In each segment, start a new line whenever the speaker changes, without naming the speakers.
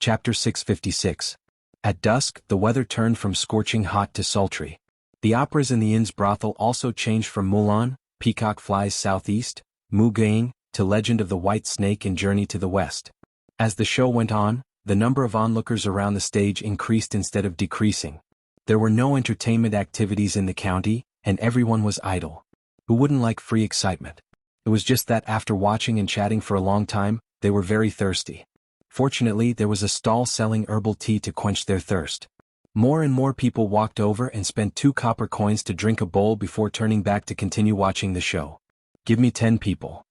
Chapter 656. At dusk, the weather turned from scorching hot to sultry. The operas in the inn's brothel also changed from Mulan, Peacock Flies Southeast, Mugang, to Legend of the White Snake and Journey to the West. As the show went on, the number of onlookers around the stage increased instead of decreasing. There were no entertainment activities in the county, and everyone was idle. Who wouldn't like free excitement? It was just that after watching and chatting for a long time, they were very thirsty. Fortunately, there was a stall selling herbal tea to quench their thirst. More and more people walked over and spent 2 copper coins to drink a bowl before turning back to continue watching the show. Give me 10 people.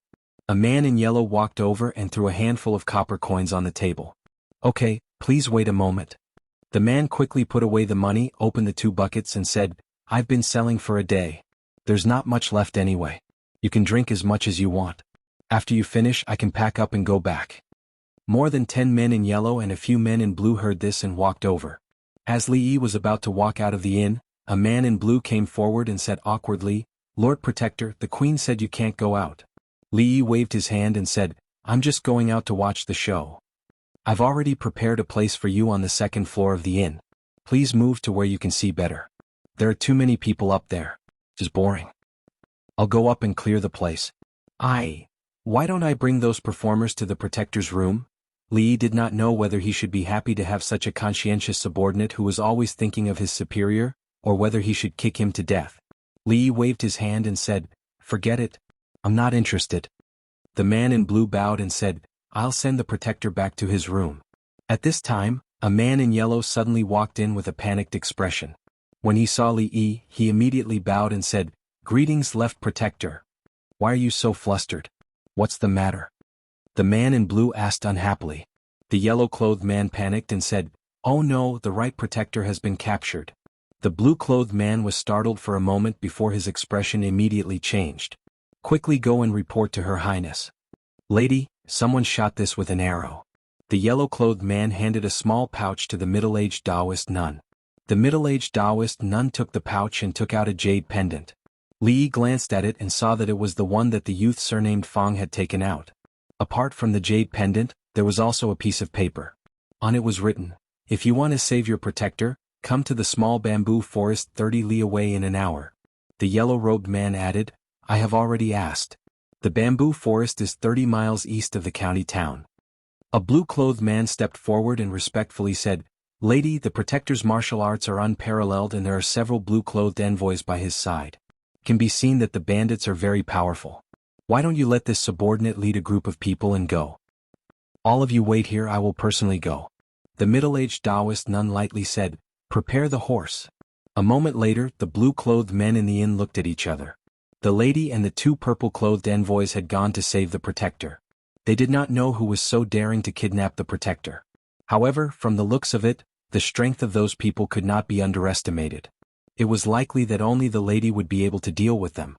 A man in yellow walked over and threw a handful of copper coins on the table. Okay, please wait a moment. The man quickly put away the money, opened the 2 buckets and said, I've been selling for a day. There's not much left anyway. You can drink as much as you want. After you finish, I can pack up and go back. More than 10 men in yellow and a few men in blue heard this and walked over. As Li Yi was about to walk out of the inn, a man in blue came forward and said awkwardly, Lord Protector, the Queen said you can't go out. Li Yi waved his hand and said, I'm just going out to watch the show. I've already prepared a place for you on the 2nd floor of the inn. Please move to where you can see better. There are too many people up there. It's boring. I'll go up and clear the place. Why don't I bring those performers to the Protector's room? Li Yi did not know whether he should be happy to have such a conscientious subordinate who was always thinking of his superior, or whether he should kick him to death. Li Yi waved his hand and said, Forget it. I'm not interested. The man in blue bowed and said, I'll send the Protector back to his room. At this time, a man in yellow suddenly walked in with a panicked expression. When he saw Li Yi, he immediately bowed and said, Greetings, Left Protector. Why are you so flustered? What's the matter? The man in blue asked unhappily. The yellow-clothed man panicked and said, Oh no, the right Protector has been captured. The blue-clothed man was startled for a moment before his expression immediately changed. Quickly go and report to Her Highness. Lady, someone shot this with an arrow. The yellow-clothed man handed a small pouch to the middle-aged Taoist nun. The middle-aged Taoist nun took the pouch and took out a jade pendant. Li Yi glanced at it and saw that it was the one that the youth surnamed Fang had taken out. Apart from the jade pendant, there was also a piece of paper. On it was written, If you want to save your Protector, come to the small bamboo forest 30 li away in an hour. The yellow-robed man added, I have already asked. The bamboo forest is 30 miles east of the county town. A blue-clothed man stepped forward and respectfully said, Lady, the Protector's martial arts are unparalleled and there are several blue-clothed envoys by his side. It can be seen that the bandits are very powerful. Why don't you let this subordinate lead a group of people and go? All of you wait here, I will personally go. The middle-aged Taoist nun lightly said, Prepare the horse. A moment later, the blue-clothed men in the inn looked at each other. The lady and the 2 purple-clothed envoys had gone to save the Protector. They did not know who was so daring to kidnap the Protector. However, from the looks of it, the strength of those people could not be underestimated. It was likely that only the lady would be able to deal with them.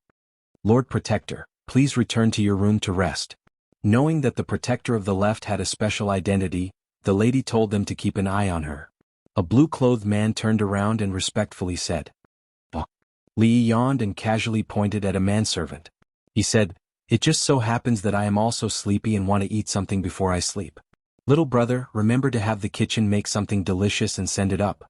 Lord Protector, please return to your room to rest. Knowing that the Protector of the left had a special identity, the lady told them to keep an eye on her. A blue-clothed man turned around and respectfully said, Bah. Li Yi yawned and casually pointed at a manservant. He said, It just so happens that I am also sleepy and want to eat something before I sleep. Little brother, remember to have the kitchen make something delicious and send it up.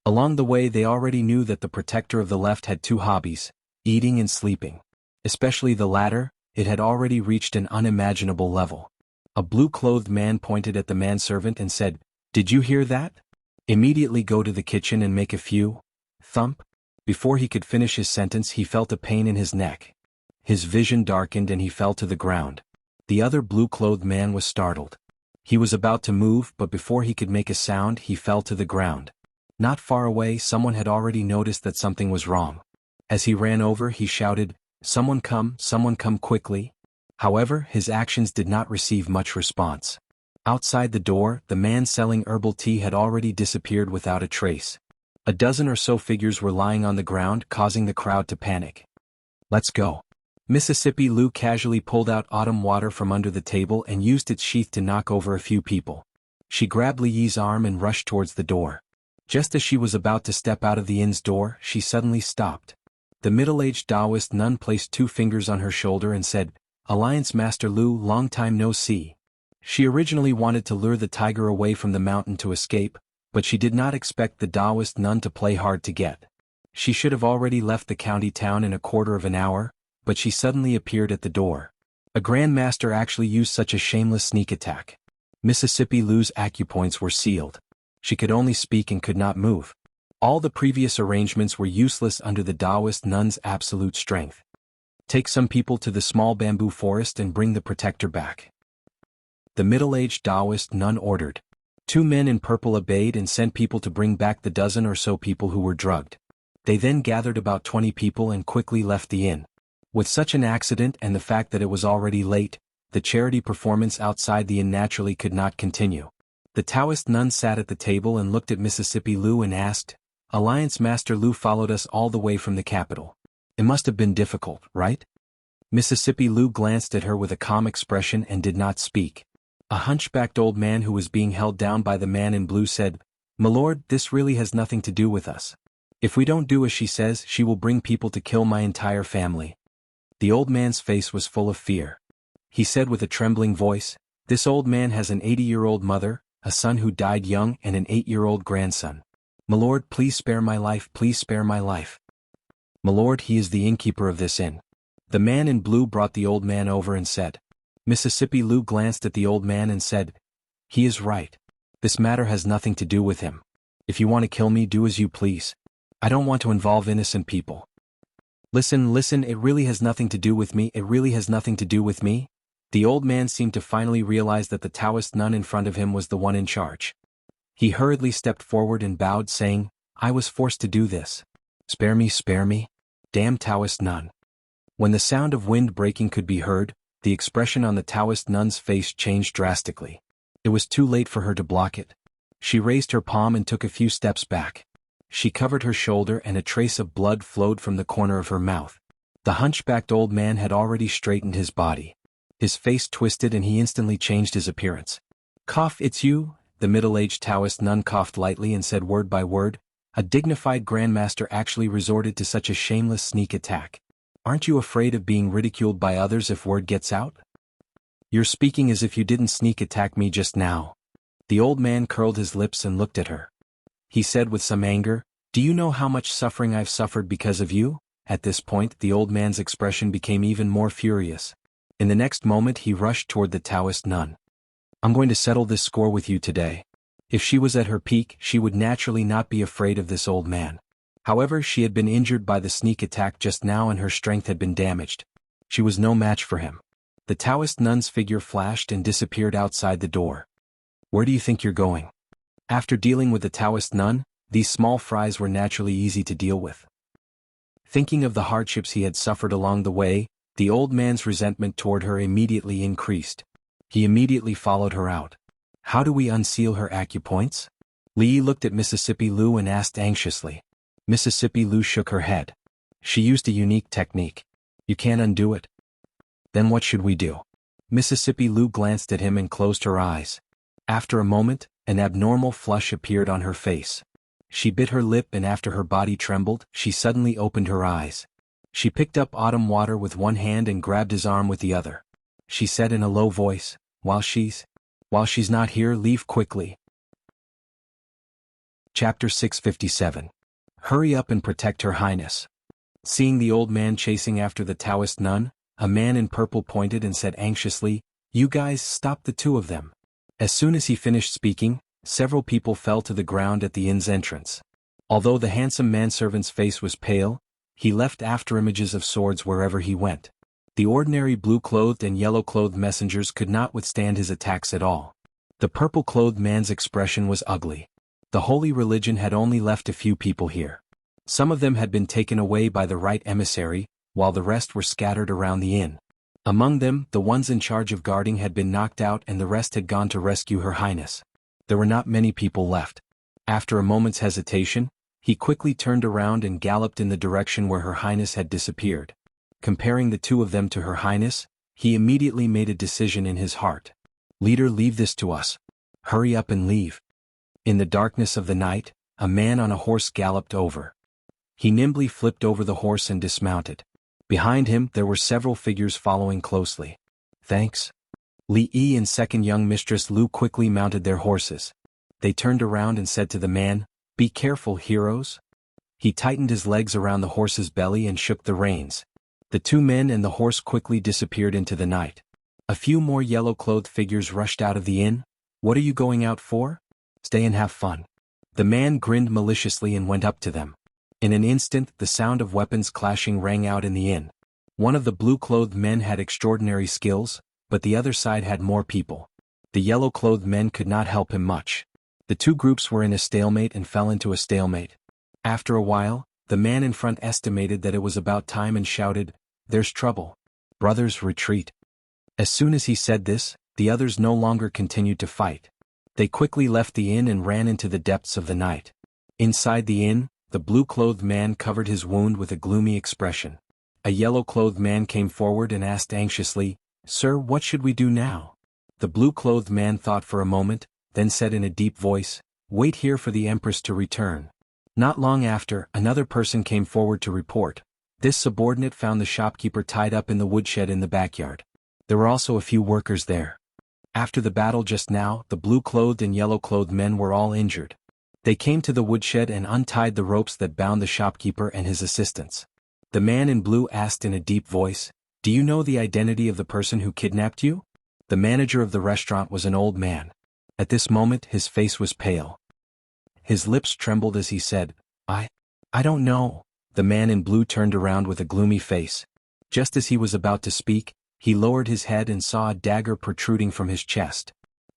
Along the way they already knew that the Protector of the left had 2 hobbies, eating and sleeping. Especially the latter, it had already reached an unimaginable level. A blue-clothed man pointed at the manservant and said, Did you hear that? Immediately go to the kitchen and make a few. Thump. Before he could finish his sentence he felt a pain in his neck. His vision darkened and he fell to the ground. The other blue-clothed man was startled. He was about to move, but before he could make a sound he fell to the ground. Not far away someone had already noticed that something was wrong. As he ran over he shouted, someone come quickly. However, his actions did not receive much response. Outside the door, the man selling herbal tea had already disappeared without a trace. A dozen or so figures were lying on the ground, causing the crowd to panic. Let's go. Mississippi Lou casually pulled out autumn water from under the table and used its sheath to knock over a few people. She grabbed Li Yi's arm and rushed towards the door. Just as she was about to step out of the inn's door, she suddenly stopped. The middle-aged Taoist nun placed 2 fingers on her shoulder and said, Alliance Master Lu, long time no see. She originally wanted to lure the tiger away from the mountain to escape, but she did not expect the Taoist nun to play hard to get. She should have already left the county town in a quarter of an hour, but she suddenly appeared at the door. A grandmaster actually used such a shameless sneak attack. Mississippi Lu's acupoints were sealed. She could only speak and could not move. All the previous arrangements were useless under the Taoist nun's absolute strength. Take some people to the small bamboo forest and bring the protector back. The middle-aged Taoist nun ordered. 2 men in purple obeyed and sent people to bring back the dozen or so people who were drugged. They then gathered about 20 people and quickly left the inn. With such an accident and the fact that it was already late, the charity performance outside the inn naturally could not continue. The Taoist nun sat at the table and looked at Mississippi Lu and asked, "Alliance Master Lu followed us all the way from the capital. It must have been difficult, right?" Mississippi Lu glanced at her with a calm expression and did not speak. A hunchbacked old man who was being held down by the man in blue said, "My lord, this really has nothing to do with us. If we don't do as she says, she will bring people to kill my entire family." The old man's face was full of fear. He said with a trembling voice, "This old man has an 80-year-old mother, a son who died young and an 8-year-old grandson. My lord, please spare my life, please spare my life." "My lord, he is the innkeeper of this inn." The man in blue brought the old man over and said. Mississippi Lu glanced at the old man and said, "He is right. This matter has nothing to do with him. If you want to kill me, do as you please. I don't want to involve innocent people." Listen, it really has nothing to do with me, it really has nothing to do with me." The old man seemed to finally realize that the Taoist nun in front of him was the one in charge. He hurriedly stepped forward and bowed, saying, "I was forced to do this. Spare me, spare me. Damn Taoist nun." When the sound of wind breaking could be heard, the expression on the Taoist nun's face changed drastically. It was too late for her to block it. She raised her palm and took a few steps back. She covered her shoulder and a trace of blood flowed from the corner of her mouth. The hunchbacked old man had already straightened his body. His face twisted and he instantly changed his appearance. "Cough, it's you?" The middle-aged Taoist nun coughed lightly and said word by word, "A dignified grandmaster actually resorted to such a shameless sneak attack. Aren't you afraid of being ridiculed by others if word gets out? You're speaking as if you didn't sneak attack me just now." The old man curled his lips and looked at her. He said with some anger, "Do you know how much suffering I've suffered because of you?" At this point, the old man's expression became even more furious. In the next moment he rushed toward the Taoist nun. "I'm going to settle this score with you today." If she was at her peak, she would naturally not be afraid of this old man. However, she had been injured by the sneak attack just now and her strength had been damaged. She was no match for him. The Taoist nun's figure flashed and disappeared outside the door. "Where do you think you're going?" After dealing with the Taoist nun, these small fries were naturally easy to deal with. Thinking of the hardships he had suffered along the way, the old man's resentment toward her immediately increased. He immediately followed her out. "How do we unseal her acupoints?" Li looked at Mississippi Lu and asked anxiously. Mississippi Lu shook her head. "She used a unique technique. You can't undo it." "Then what should we do?" Mississippi Lu glanced at him and closed her eyes. After a moment, an abnormal flush appeared on her face. She bit her lip and after her body trembled, she suddenly opened her eyes. She picked up Autumn Water with one hand and grabbed his arm with the other. She said in a low voice, While she's not here, leave quickly." Chapter 657. Hurry up and protect Her Highness. Seeing the old man chasing after the Taoist nun, a man in purple pointed and said anxiously, "You guys, stop the two of them." As soon as he finished speaking, several people fell to the ground at the inn's entrance. Although the handsome manservant's face was pale, he left afterimages of swords wherever he went. The ordinary blue-clothed and yellow-clothed messengers could not withstand his attacks at all. The purple-clothed man's expression was ugly. The holy religion had only left a few people here. Some of them had been taken away by the right emissary, while the rest were scattered around the inn. Among them, the ones in charge of guarding had been knocked out and the rest had gone to rescue Her Highness. There were not many people left. After a moment's hesitation, he quickly turned around and galloped in the direction where Her Highness had disappeared. Comparing the two of them to Her Highness, he immediately made a decision in his heart. "Leader, leave this to us. Hurry up and leave." In the darkness of the night, a man on a horse galloped over. He nimbly flipped over the horse and dismounted. Behind him there were several figures following closely. "Thanks. Li Yi and second young mistress Lu quickly mounted their horses. They turned around and said to the man, "Be careful, heroes." He tightened his legs around the horse's belly and shook the reins. The two men and the horse quickly disappeared into the night. A few more yellow-clothed figures rushed out of the inn. "What are you going out for?" "Stay and have fun." The man grinned maliciously and went up to them. In an instant, the sound of weapons clashing rang out in the inn. One of the blue-clothed men had extraordinary skills, but the other side had more people. The yellow-clothed men could not help him much. The two groups were in a stalemate and fell into a stalemate. After a while, the man in front estimated that it was about time and shouted, "There's trouble. Brothers, retreat." As soon as he said this, the others no longer continued to fight. They quickly left the inn and ran into the depths of the night. Inside the inn, the blue-clothed man covered his wound with a gloomy expression. A yellow-clothed man came forward and asked anxiously, "Sir, what should we do now?" The blue-clothed man thought for a moment, then said in a deep voice, "Wait here for the Empress to return." Not long after, another person came forward to report. This subordinate found the shopkeeper tied up in the woodshed in the backyard. There were also a few workers there. After the battle just now, the blue-clothed and yellow-clothed men were all injured. They came to the woodshed and untied the ropes that bound the shopkeeper and his assistants. The man in blue asked in a deep voice, "Do you know the identity of the person who kidnapped you?" The manager of the restaurant was an old man. At this moment his face was pale. His lips trembled as he said, I don't know." The man in blue turned around with a gloomy face. Just as he was about to speak, he lowered his head and saw a dagger protruding from his chest.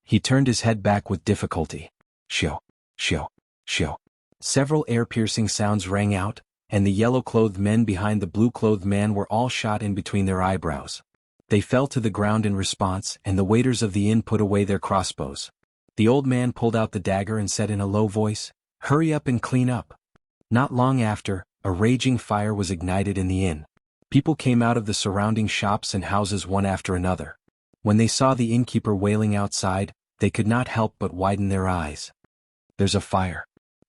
He turned his head back with difficulty. Shio, shio, shio. Several ear-piercing sounds rang out, and the yellow-clothed men behind the blue-clothed man were all shot in between their eyebrows. They fell to the ground in response, and the waiters of the inn put away their crossbows. The old man pulled out the dagger and said in a low voice, "Hurry up and clean up." Not long after, a raging fire was ignited in the inn. People came out of the surrounding shops and houses one after another. When they saw the innkeeper wailing outside, they could not help but widen their eyes. "There's a fire."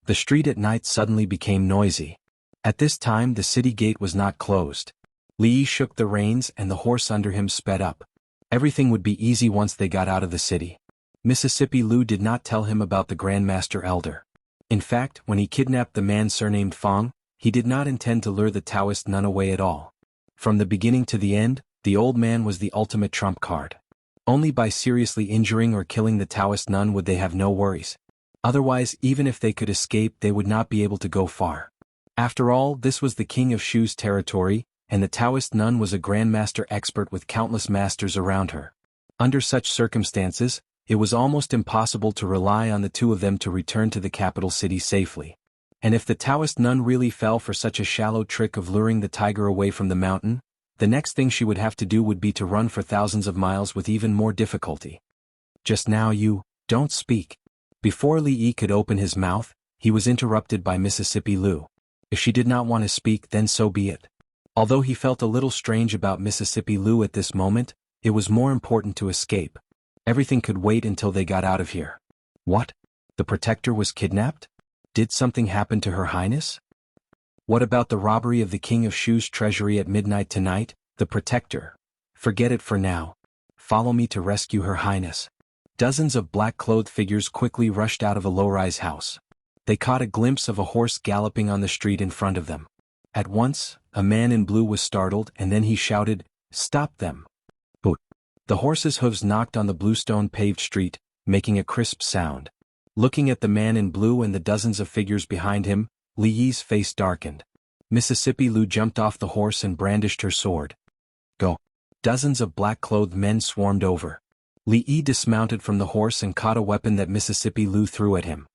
The street at night suddenly became noisy. At this time the city gate was not closed. Li Yi shook the reins and the horse under him sped up. Everything would be easy once they got out of the city. Mississippi Lu did not tell him about the Grand Master Elder. In fact, when he kidnapped the man surnamed Fong, he did not intend to lure the Taoist nun away at all. From the beginning to the end, the old man was the ultimate trump card. Only by seriously injuring or killing the Taoist nun would they have no worries. Otherwise, even if they could escape, they would not be able to go far. After all, this was the King of Shu's territory, and the Taoist nun was a grandmaster expert with countless masters around her. Under such circumstances, it was almost impossible to rely on the two of them to return to the capital city safely. And if the Taoist nun really fell for such a shallow trick of luring the tiger away from the mountain, the next thing she would have to do would be to run for thousands of miles with even more difficulty. "Just now you, don't speak." Before Li Yi could open his mouth, he was interrupted by Mississippi Lu. If she did not want to speak, then so be it. Although he felt a little strange about Mississippi Lu at this moment, it was more important to escape. Everything could wait until they got out of here. What? The protector was kidnapped? Did something happen to Her Highness? What about the robbery of the King of Shu's treasury at midnight tonight? The protector. Forget it for now. Follow me to rescue Her Highness. Dozens of black-clothed figures quickly rushed out of a low-rise house. They caught a glimpse of a horse galloping on the street in front of them. At once, a man in blue was startled, and then he shouted, "Stop them!" Boot. The horse's hooves knocked on the bluestone-paved street, making a crisp sound. Looking at the man in blue and the dozens of figures behind him, Li Yi's face darkened. Mississippi Lu jumped off the horse and brandished her sword. Go. Dozens of black-clothed men swarmed over. Li Yi dismounted from the horse and caught a weapon that Mississippi Lu threw at him.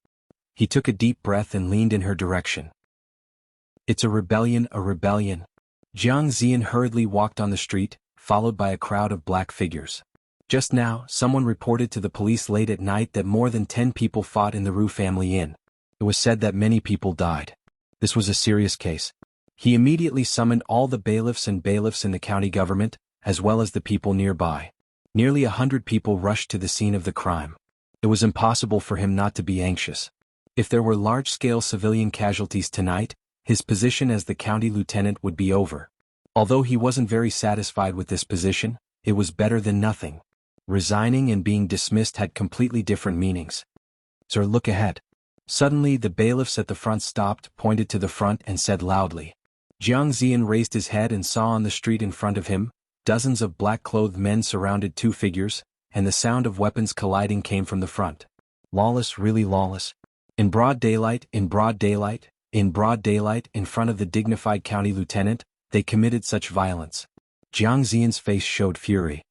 He took a deep breath and leaned in her direction. "It's a rebellion, a rebellion." Jiang Zian hurriedly walked on the street, followed by a crowd of black figures. Just now, someone reported to the police late at night that more than 10 people fought in the Ru family inn. It was said that many people died. This was a serious case. He immediately summoned all the bailiffs and bailiffs in the county government, as well as the people nearby. Nearly 100 people rushed to the scene of the crime. It was impossible for him not to be anxious. If there were large-scale civilian casualties tonight, his position as the county lieutenant would be over. Although he wasn't very satisfied with this position, it was better than nothing. Resigning and being dismissed had completely different meanings. Sir, look ahead. Suddenly the bailiffs at the front stopped, pointed to the front and said loudly. Jiang Ziyan raised his head and saw on the street in front of him, dozens of black-clothed men surrounded two figures, and the sound of weapons colliding came from the front. Lawless, really lawless. In broad daylight, in broad daylight, in broad daylight, in front of the dignified county lieutenant, they committed such violence. Jiang Ziyan's face showed fury.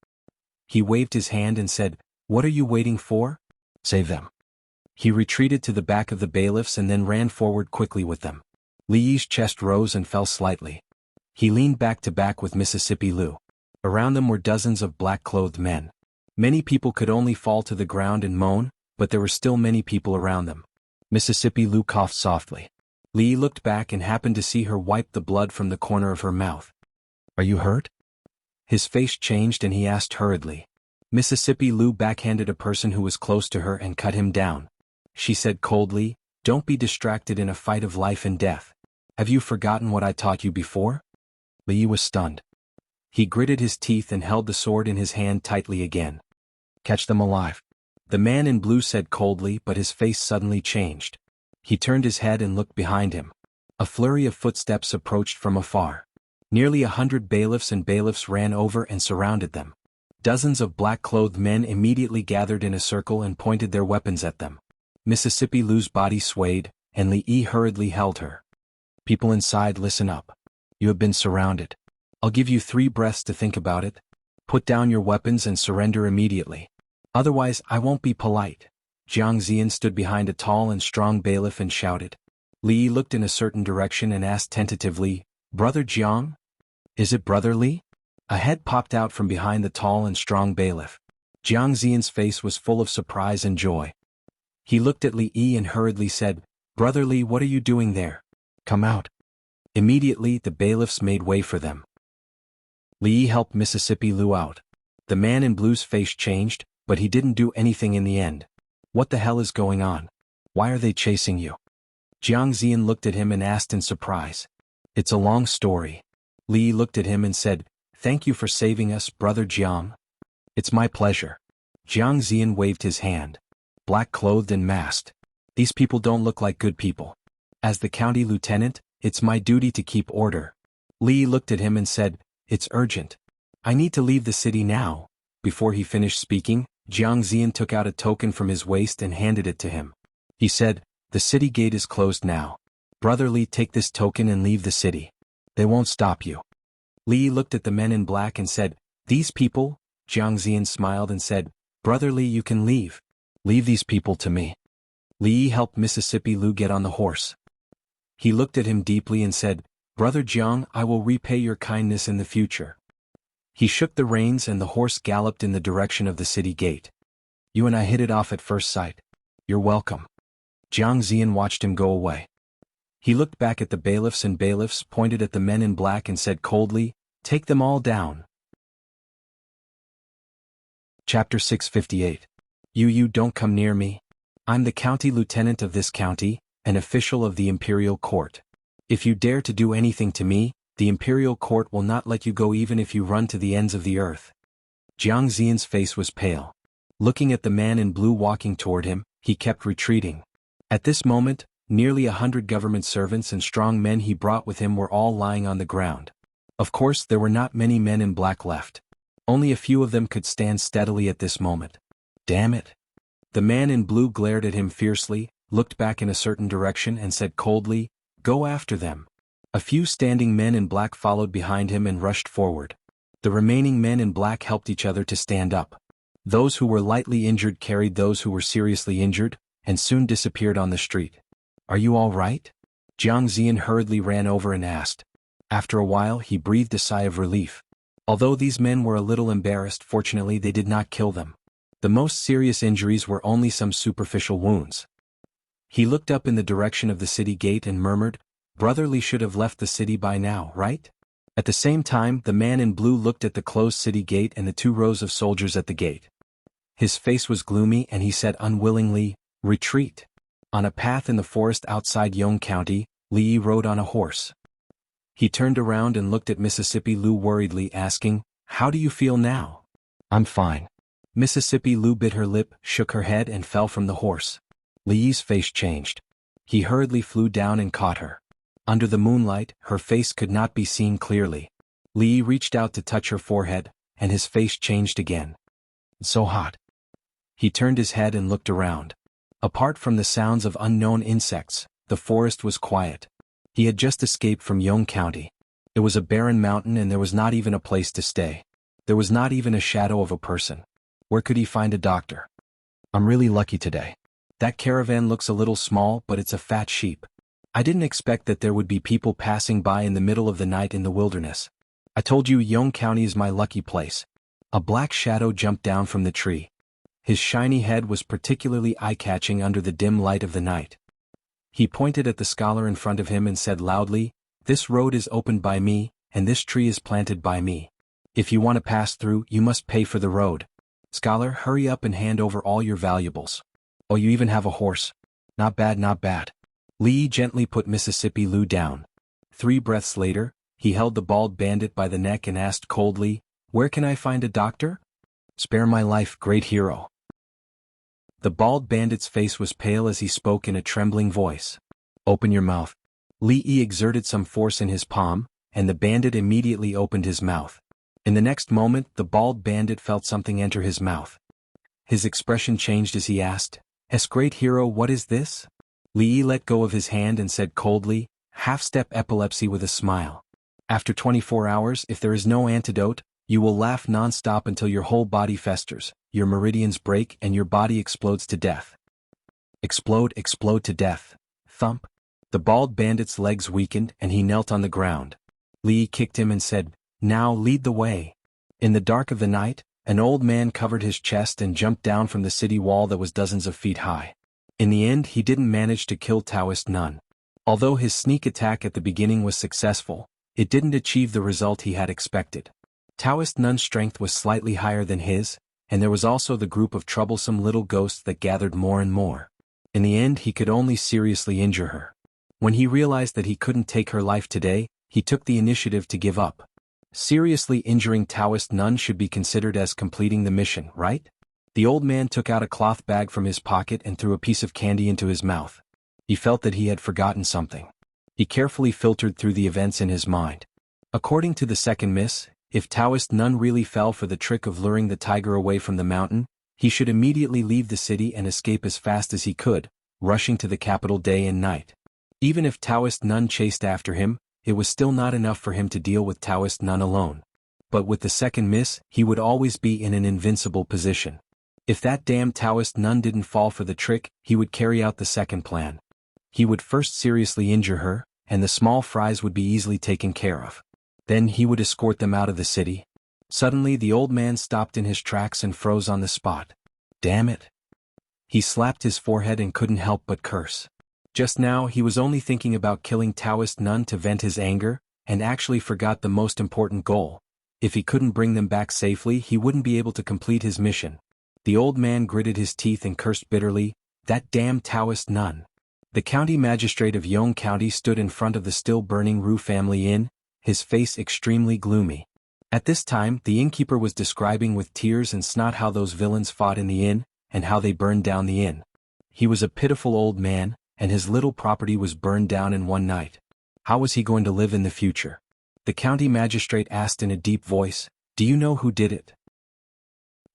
He waved his hand and said, "What are you waiting for? Save them." He retreated to the back of the bailiffs and then ran forward quickly with them. Li Yi's chest rose and fell slightly. He leaned back to back with Mississippi Lu. Around them were dozens of black-clothed men. Many people could only fall to the ground and moan, but there were still many people around them. Mississippi Lu coughed softly. Li Yi looked back and happened to see her wipe the blood from the corner of her mouth. "Are you hurt?" His face changed and he asked hurriedly. Mississippi Lu backhanded a person who was close to her and cut him down. She said coldly, "Don't be distracted in a fight of life and death. Have you forgotten what I taught you before?" Li Yi was stunned. He gritted his teeth and held the sword in his hand tightly again. "Catch them alive." The man in blue said coldly, but his face suddenly changed. He turned his head and looked behind him. A flurry of footsteps approached from afar. Nearly 100 bailiffs ran over and surrounded them. Dozens of black-clothed men immediately gathered in a circle and pointed their weapons at them. Mississippi Lu's body swayed, and Li Yi hurriedly held her. "People inside, listen up. You have been surrounded. I'll give you 3 breaths to think about it. Put down your weapons and surrender immediately. Otherwise, I won't be polite." Jiang Ziyan stood behind a tall and strong bailiff and shouted. Li Yi looked in a certain direction and asked tentatively, "Brother Jiang? Is it Brother Li?" A head popped out from behind the tall and strong bailiff. Jiang Ziyan's face was full of surprise and joy. He looked at Li Yi and hurriedly said, "Brother Li, what are you doing there? Come out." Immediately, the bailiffs made way for them. Li Yi helped Mississippi Lu out. The man in blue's face changed, but he didn't do anything in the end. "What the hell is going on? Why are they chasing you?" Jiang Ziyan looked at him and asked in surprise. "It's a long story." Li Yi looked at him and said, "Thank you for saving us, Brother Jiang." "It's my pleasure." Jiang Ziyan waved his hand. Black-clothed and masked. "These people don't look like good people. As the county lieutenant, it's my duty to keep order." Li Yi looked at him and said, "It's urgent. I need to leave the city now." Before he finished speaking, Jiang Ziyan took out a token from his waist and handed it to him. He said, "The city gate is closed now. Brother Li, take this token and leave the city. They won't stop you." Li Yi looked at the men in black and said, "These people?" Jiang Ziyan smiled and said, "Brother Li, you can leave. Leave these people to me." Li Yi helped Mississippi Lu get on the horse. He looked at him deeply and said, "Brother Jiang, I will repay your kindness in the future." He shook the reins and the horse galloped in the direction of the city gate. "You and I hit it off at first sight. You're welcome." Jiang Ziyan watched him go away. He looked back at the bailiffs and bailiffs pointed at the men in black and said coldly, "Take them all down." Chapter 658. You don't come near me. I'm the county lieutenant of this county, an official of the imperial court. If you dare to do anything to me, the imperial court will not let you go even if you run to the ends of the earth. Jiang Ziyan's face was pale. Looking at the man in blue walking toward him, he kept retreating. At this moment, nearly 100 government servants and strong men he brought with him were all lying on the ground. Of course, there were not many men in black left. Only a few of them could stand steadily at this moment. "Damn it." The man in blue glared at him fiercely, looked back in a certain direction and said coldly, "Go after them." A few standing men in black followed behind him and rushed forward. The remaining men in black helped each other to stand up. Those who were lightly injured carried those who were seriously injured, and soon disappeared on the street. "Are you all right?" Jiang Ziyan hurriedly ran over and asked. After a while he breathed a sigh of relief. Although these men were a little embarrassed, fortunately they did not kill them. The most serious injuries were only some superficial wounds. He looked up in the direction of the city gate and murmured, "Brother Li should have left the city by now, right?" At the same time, the man in blue looked at the closed city gate and the 2 rows of soldiers at the gate. His face was gloomy and he said unwillingly, "Retreat." On a path in the forest outside Yong County, Li Yi rode on a horse. He turned around and looked at Mississippi Lu worriedly, asking, "How do you feel now?" "I'm fine." Mississippi Lu bit her lip, shook her head and fell from the horse. Li's face changed. He hurriedly flew down and caught her. Under the moonlight, her face could not be seen clearly. Li reached out to touch her forehead, and his face changed again. It's so hot. He turned his head and looked around. Apart from the sounds of unknown insects, the forest was quiet. He had just escaped from Yong County. It was a barren mountain and there was not even a place to stay. There was not even a shadow of a person. Where could he find a doctor? I'm really lucky today. That caravan looks a little small, but it's a fat sheep. I didn't expect that there would be people passing by in the middle of the night in the wilderness. I told you Yong County is my lucky place. A black shadow jumped down from the tree. His shiny head was particularly eye-catching under the dim light of the night. He pointed at the scholar in front of him and said loudly, "This road is opened by me, and this tree is planted by me. If you want to pass through, you must pay for the road. Scholar, hurry up and hand over all your valuables. Oh, you even have a horse. Not bad, not bad." Li gently put Mississippi Lu down. 3 breaths later, he held the bald bandit by the neck and asked coldly, "Where can I find a doctor?" "Spare my life, great hero." The bald bandit's face was pale as he spoke in a trembling voice. "Open your mouth." Li exerted some force in his palm, and the bandit immediately opened his mouth. In the next moment, the bald bandit felt something enter his mouth. His expression changed as he asked, Great hero, what is this?" Li let go of his hand and said coldly, "Half-step epilepsy," with a smile. "After 24 hours, if there is no antidote, you will laugh non-stop until your whole body festers, your meridians break and your body explodes to death." Explode to death. Thump. The bald bandit's legs weakened and he knelt on the ground. Li kicked him and said, "Now lead the way." In the dark of the night, an old man covered his chest and jumped down from the city wall that was dozens of feet high. In the end, he didn't manage to kill Taoist Nun. Although his sneak attack at the beginning was successful, it didn't achieve the result he had expected. Taoist Nun's strength was slightly higher than his, and there was also the group of troublesome little ghosts that gathered more and more. In the end, he could only seriously injure her. When he realized that he couldn't take her life today, he took the initiative to give up. Seriously injuring Taoist Nun should be considered as completing the mission, right? The old man took out a cloth bag from his pocket and threw a piece of candy into his mouth. He felt that he had forgotten something. He carefully filtered through the events in his mind. According to the second miss, if Taoist Nun really fell for the trick of luring the tiger away from the mountain, he should immediately leave the city and escape as fast as he could, rushing to the capital day and night. Even if Taoist Nun chased after him, it was still not enough for him to deal with Taoist Nun alone. But with the second miss, he would always be in an invincible position. If that damn Taoist Nun didn't fall for the trick, he would carry out the second plan. He would first seriously injure her, and the small fries would be easily taken care of. Then he would escort them out of the city. Suddenly the old man stopped in his tracks and froze on the spot. Damn it. He slapped his forehead and couldn't help but curse. Just now he was only thinking about killing Taoist Nun to vent his anger, and actually forgot the most important goal. If he couldn't bring them back safely, he wouldn't be able to complete his mission. The old man gritted his teeth and cursed bitterly, "That damn Taoist Nun." The county magistrate of Yong County stood in front of the still-burning Ru family inn, his face extremely gloomy. At this time, the innkeeper was describing with tears and snot how those villains fought in the inn, and how they burned down the inn. He was a pitiful old man, and his little property was burned down in one night. How was he going to live in the future? The county magistrate asked in a deep voice, "Do you know who did it?"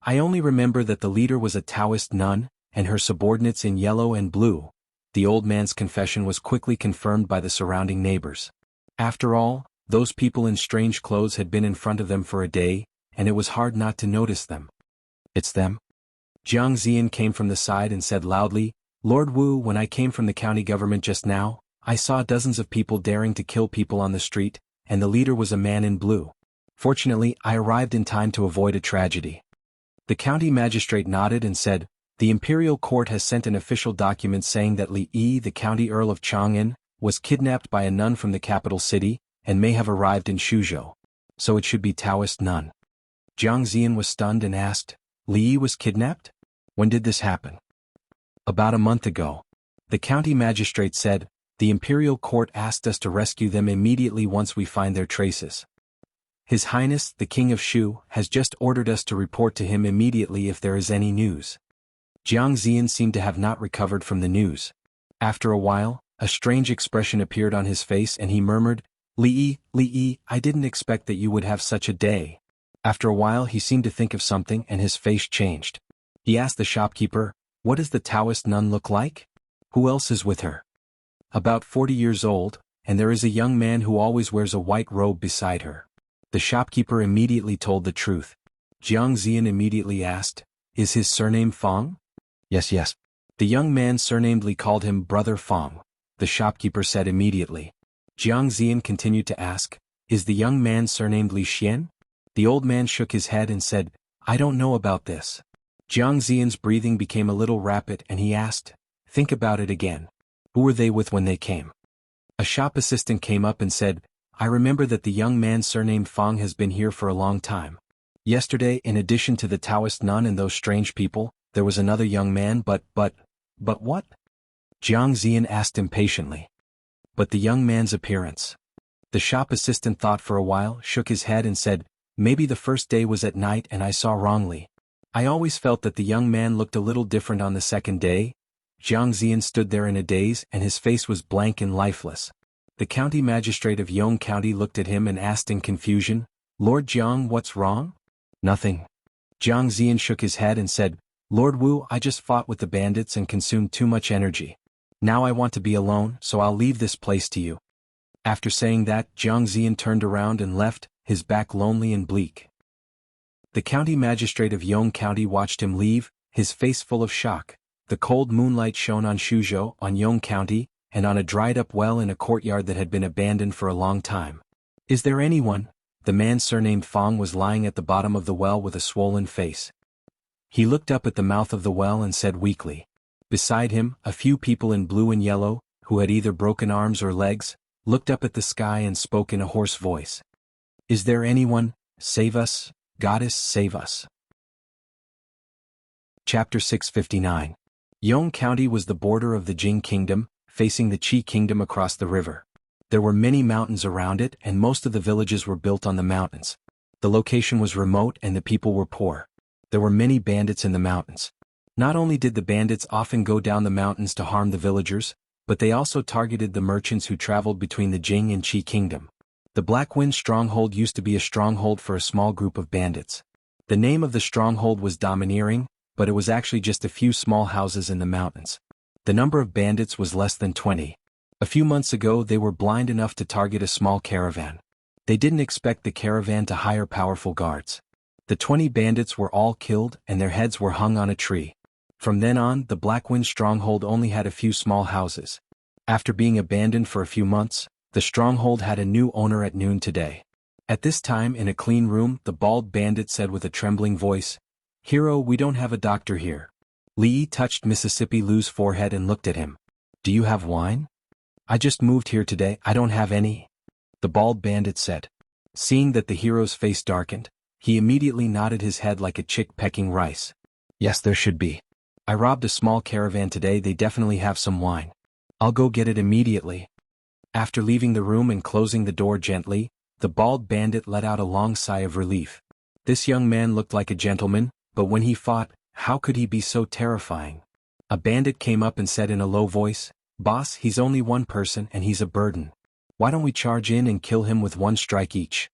"I only remember that the leader was a Taoist nun, and her subordinates in yellow and blue." The old man's confession was quickly confirmed by the surrounding neighbors. After all, those people in strange clothes had been in front of them for a day, and it was hard not to notice them. "It's them?" Jiang Zian came from the side and said loudly, "Lord Wu, when I came from the county government just now, I saw dozens of people daring to kill people on the street, and the leader was a man in blue. Fortunately, I arrived in time to avoid a tragedy." The county magistrate nodded and said, "The imperial court has sent an official document saying that Li Yi, the county earl of Chang'an, was kidnapped by a nun from the capital city, and may have arrived in Shuzhou. So it should be Taoist Nun." Jiang Zian was stunned and asked, "Li Yi was kidnapped? When did this happen?" "About a month ago." The county magistrate said, "The imperial court asked us to rescue them immediately once we find their traces." His Highness, the King of Shu, has just ordered us to report to him immediately if there is any news. Jiang Ziyan seemed to have not recovered from the news. After a while, a strange expression appeared on his face and he murmured, Li Yi, I didn't expect that you would have such a day. After a while he seemed to think of something and his face changed. He asked the shopkeeper, what does the Taoist nun look like? Who else is with her? About 40 years old, and there is a young man who always wears a white robe beside her. The shopkeeper immediately told the truth. Jiang Ziyan immediately asked, is his surname Fong? Yes. The young man surnamedly called him Brother Fong. The shopkeeper said immediately. Jiang Ziyan continued to ask, is the young man surnamed Li Xian? The old man shook his head and said, I don't know about this. Jiang Ziyan's breathing became a little rapid and he asked, think about it again. Who were they with when they came? A shop assistant came up and said, I remember that the young man surnamed Fong has been here for a long time. Yesterday, in addition to the Taoist nun and those strange people, there was another young man but what? Jiang Ziyan asked impatiently. But the young man's appearance. The shop assistant thought for a while, shook his head and said, maybe the first day was at night and I saw wrongly. I always felt that the young man looked a little different on the second day. Jiang Ziyan stood there in a daze and his face was blank and lifeless. The county magistrate of Yong County looked at him and asked in confusion, Lord Jiang, what's wrong? Nothing. Jiang Ziyan shook his head and said, Lord Wu, I just fought with the bandits and consumed too much energy. Now I want to be alone, so I'll leave this place to you. After saying that, Jiang Ziyan turned around and left, his back lonely and bleak. The county magistrate of Yong County watched him leave, his face full of shock. The cold moonlight shone on Shuzhou, on Yong County, and on a dried-up well in a courtyard that had been abandoned for a long time. Is there anyone? The man surnamed Fong was lying at the bottom of the well with a swollen face. He looked up at the mouth of the well and said weakly. Beside him, a few people in blue and yellow, who had either broken arms or legs, looked up at the sky and spoke in a hoarse voice. Is there anyone? Save us, Goddess, save us. Chapter 659. Yong County was the border of the Jing Kingdom, facing the Qi Kingdom across the river. There were many mountains around it and most of the villages were built on the mountains. The location was remote and the people were poor. There were many bandits in the mountains. Not only did the bandits often go down the mountains to harm the villagers, but they also targeted the merchants who traveled between the Jing and Qi Kingdom. The Black Wind Stronghold used to be a stronghold for a small group of bandits. The name of the stronghold was Domineering, but it was actually just a few small houses in the mountains. The number of bandits was less than 20. A few months ago they were blind enough to target a small caravan. They didn't expect the caravan to hire powerful guards. The 20 bandits were all killed and their heads were hung on a tree. From then on, the Blackwind stronghold only had a few small houses. After being abandoned for a few months, the stronghold had a new owner at noon today. At this time in a clean room, the bald bandit said with a trembling voice, Hero, we don't have a doctor here. Li touched Mississippi Lou's forehead and looked at him. Do you have wine? I just moved here today, I don't have any. The bald bandit said. Seeing that the hero's face darkened, he immediately nodded his head like a chick pecking rice. Yes, there should be. I robbed a small caravan today, they definitely have some wine. I'll go get it immediately. After leaving the room and closing the door gently, the bald bandit let out a long sigh of relief. This young man looked like a gentleman, but when he fought, how could he be so terrifying? A bandit came up and said in a low voice, Boss, he's only one person and he's a burden. Why don't we charge in and kill him with one strike each?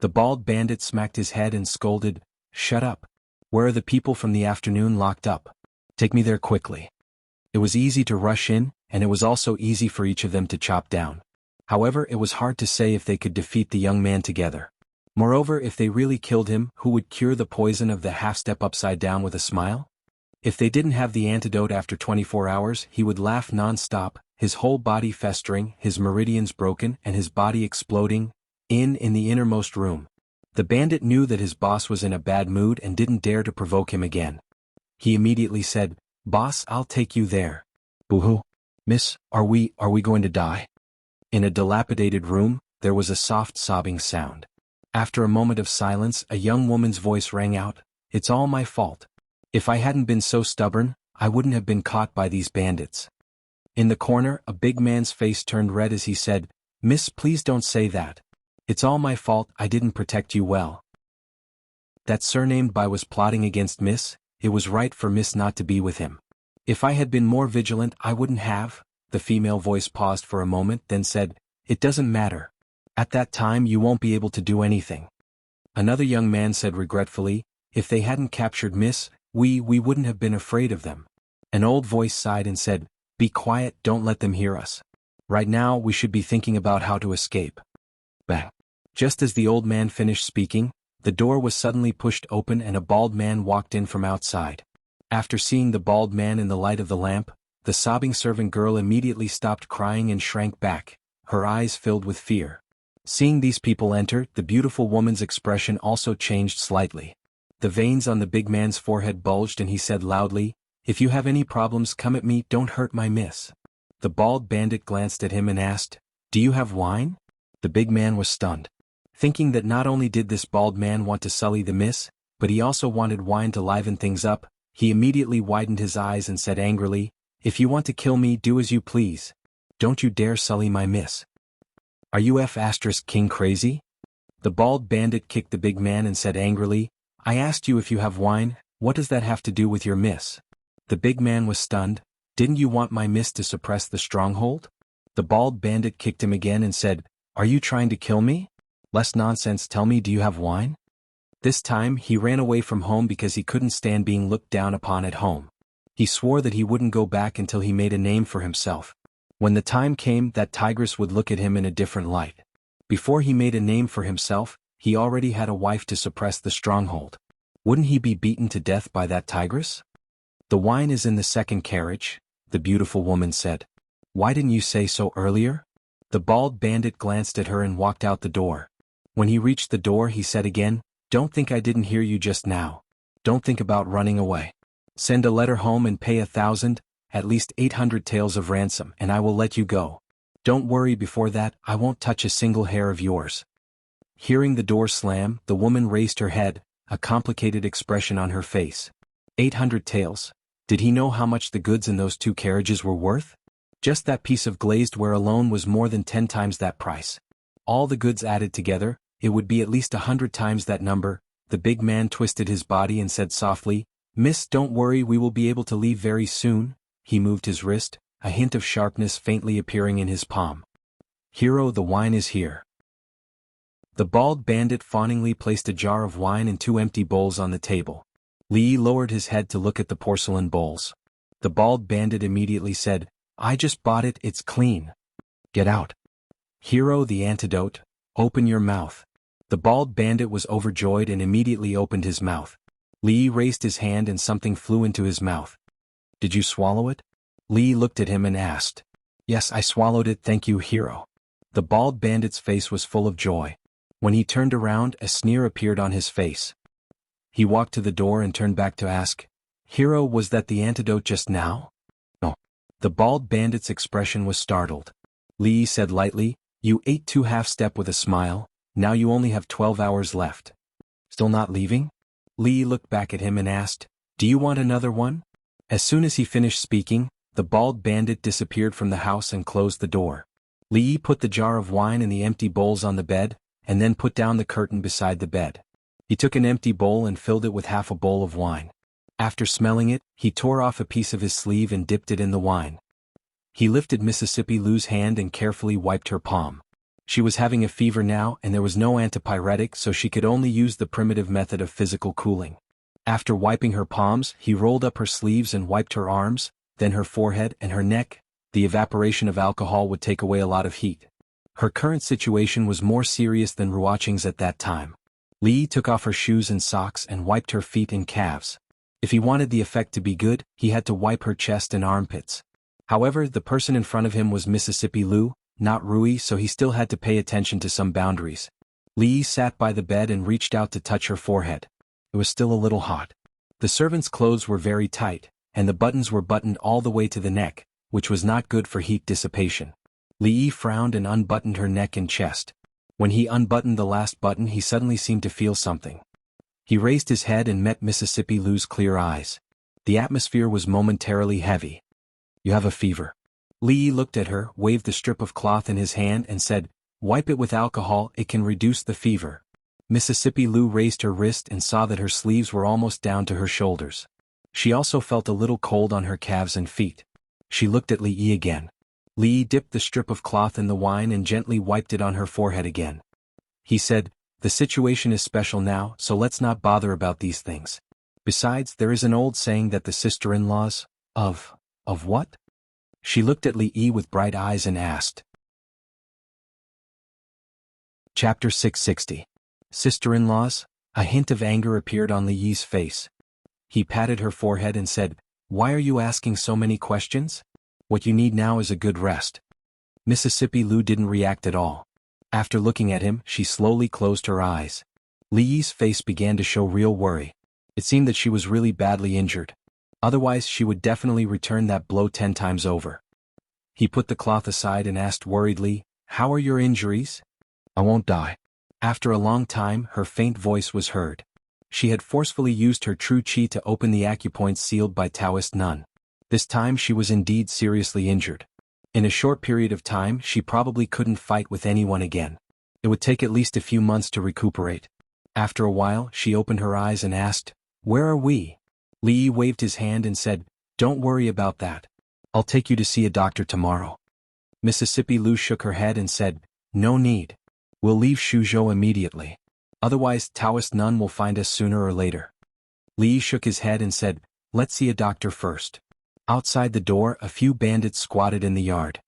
The bald bandit smacked his head and scolded, Shut up. Where are the people from the afternoon locked up? Take me there quickly. It was easy to rush in, and it was also easy for each of them to chop down. However, it was hard to say if they could defeat the young man together. Moreover, if they really killed him, who would cure the poison of the half-step upside down with a smile? If they didn't have the antidote after 24 hours, he would laugh non-stop, his whole body festering, his meridians broken, and his body exploding, in the innermost room. The bandit knew that his boss was in a bad mood and didn't dare to provoke him again. He immediately said, Boss, I'll take you there. Boo-hoo. Miss, are we going to die? In a dilapidated room, there was a soft sobbing sound. After a moment of silence, a young woman's voice rang out, It's all my fault. If I hadn't been so stubborn, I wouldn't have been caught by these bandits. In the corner, a big man's face turned red as he said, Miss, please don't say that. It's all my fault, I didn't protect you well. That surnamed Bai was plotting against Miss, it was right for Miss not to be with him. If I had been more vigilant I wouldn't have. The female voice paused for a moment then said, it doesn't matter. At that time you won't be able to do anything. Another young man said regretfully, if they hadn't captured Miss, we wouldn't have been afraid of them. An old voice sighed and said, be quiet, don't let them hear us. Right now we should be thinking about how to escape. Bang. Just as the old man finished speaking, the door was suddenly pushed open and a bald man walked in from outside. After seeing the bald man in the light of the lamp, the sobbing servant girl immediately stopped crying and shrank back, her eyes filled with fear. Seeing these people enter, the beautiful woman's expression also changed slightly. The veins on the big man's forehead bulged and he said loudly, if you have any problems come at me, don't hurt my miss. The bald bandit glanced at him and asked, do you have wine? The big man was stunned. Thinking that not only did this bald man want to sully the miss, but he also wanted wine to liven things up, he immediately widened his eyes and said angrily, if you want to kill me, do as you please. Don't you dare sully my miss. Are you King crazy? The bald bandit kicked the big man and said angrily, I asked you if you have wine, what does that have to do with your miss? The big man was stunned, didn't you want my miss to suppress the stronghold? The bald bandit kicked him again and said, are you trying to kill me? Less nonsense, tell me, do you have wine? This time he ran away from home because he couldn't stand being looked down upon at home. He swore that he wouldn't go back until he made a name for himself. When the time came, that tigress would look at him in a different light. Before he made a name for himself, he already had a wife to suppress the stronghold. Wouldn't he be beaten to death by that tigress? The wine is in the second carriage, the beautiful woman said. Why didn't you say so earlier? The bald bandit glanced at her and walked out the door. When he reached the door he said again, don't think I didn't hear you just now. Don't think about running away. Send a letter home and pay 1,000, at least 800 taels of ransom, and I will let you go. Don't worry, before that, I won't touch a single hair of yours. Hearing the door slam, the woman raised her head, a complicated expression on her face. 800 taels. Did he know how much the goods in those 2 carriages were worth? Just that piece of glazed ware alone was more than 10 times that price. All the goods added together, it would be at least 100 times that number. The big man twisted his body and said softly, Miss, don't worry, we will be able to leave very soon. He moved his wrist, a hint of sharpness faintly appearing in his palm. Hero, the wine is here. The bald bandit fawningly placed a jar of wine and 2 empty bowls on the table. Li lowered his head to look at the porcelain bowls. The bald bandit immediately said, I just bought it, it's clean. Get out. Hero, the antidote, open your mouth. The bald bandit was overjoyed and immediately opened his mouth. Li raised his hand and something flew into his mouth. Did you swallow it? Li looked at him and asked. Yes, I swallowed it, thank you, Hero. The bald bandit's face was full of joy. When he turned around, a sneer appeared on his face. He walked to the door and turned back to ask, Hero, was that the antidote just now? No. The bald bandit's expression was startled. Li said lightly, you ate 2 half-step with a smile, now you only have 12 hours left. Still not leaving? Li looked back at him and asked, do you want another one? As soon as he finished speaking, the bald bandit disappeared from the house and closed the door. Li put the jar of wine and the empty bowls on the bed, and then put down the curtain beside the bed. He took an empty bowl and filled it with half a bowl of wine. After smelling it, he tore off a piece of his sleeve and dipped it in the wine. He lifted Mississippi Lou's hand and carefully wiped her palm. She was having a fever now and there was no antipyretic, so she could only use the primitive method of physical cooling. After wiping her palms, he rolled up her sleeves and wiped her arms, then her forehead and her neck. The evaporation of alcohol would take away a lot of heat. Her current situation was more serious than Ruoqing's at that time. Li took off her shoes and socks and wiped her feet and calves. If he wanted the effect to be good, he had to wipe her chest and armpits. However, the person in front of him was Mississippi Lou, not Rui, so he still had to pay attention to some boundaries. Li sat by the bed and reached out to touch her forehead. It was still a little hot. The servant's clothes were very tight, and the buttons were buttoned all the way to the neck, which was not good for heat dissipation. Li frowned and unbuttoned her neck and chest. When he unbuttoned the last button, he suddenly seemed to feel something. He raised his head and met Mississippi Lou's clear eyes. The atmosphere was momentarily heavy. You have a fever. Li looked at her, waved the strip of cloth in his hand and said, Wipe it with alcohol, it can reduce the fever. Mississippi Lou raised her wrist and saw that her sleeves were almost down to her shoulders. She also felt a little cold on her calves and feet. She looked at Li Yi again. Li Yi dipped the strip of cloth in the wine and gently wiped it on her forehead again. He said, "The situation is special now, so let's not bother about these things. Besides, there is an old saying that the sister-in-laws, of what?" She looked at Li Yi with bright eyes and asked. Chapter 660. Sister-in-laws? A hint of anger appeared on Li Yi's face. He patted her forehead and said, "Why are you asking so many questions? What you need now is a good rest." Mississippi Lou didn't react at all. After looking at him, she slowly closed her eyes. Li Yi's face began to show real worry. It seemed that she was really badly injured. Otherwise she would definitely return that blow 10 times over. He put the cloth aside and asked worriedly, "How are your injuries?" "I won't die." After a long time, her faint voice was heard. She had forcefully used her true qi to open the acupoints sealed by Taoist nun. This time she was indeed seriously injured. In a short period of time she probably couldn't fight with anyone again. It would take at least a few months to recuperate. After a while she opened her eyes and asked, "Where are we?" Li Yi waved his hand and said, "Don't worry about that. I'll take you to see a doctor tomorrow." Mississippi Lou shook her head and said, "No need. We'll leave Shuzhou immediately. Otherwise Taoist nun will find us sooner or later." Li Yi shook his head and said, "Let's see a doctor first." Outside the door, a few bandits squatted in the yard.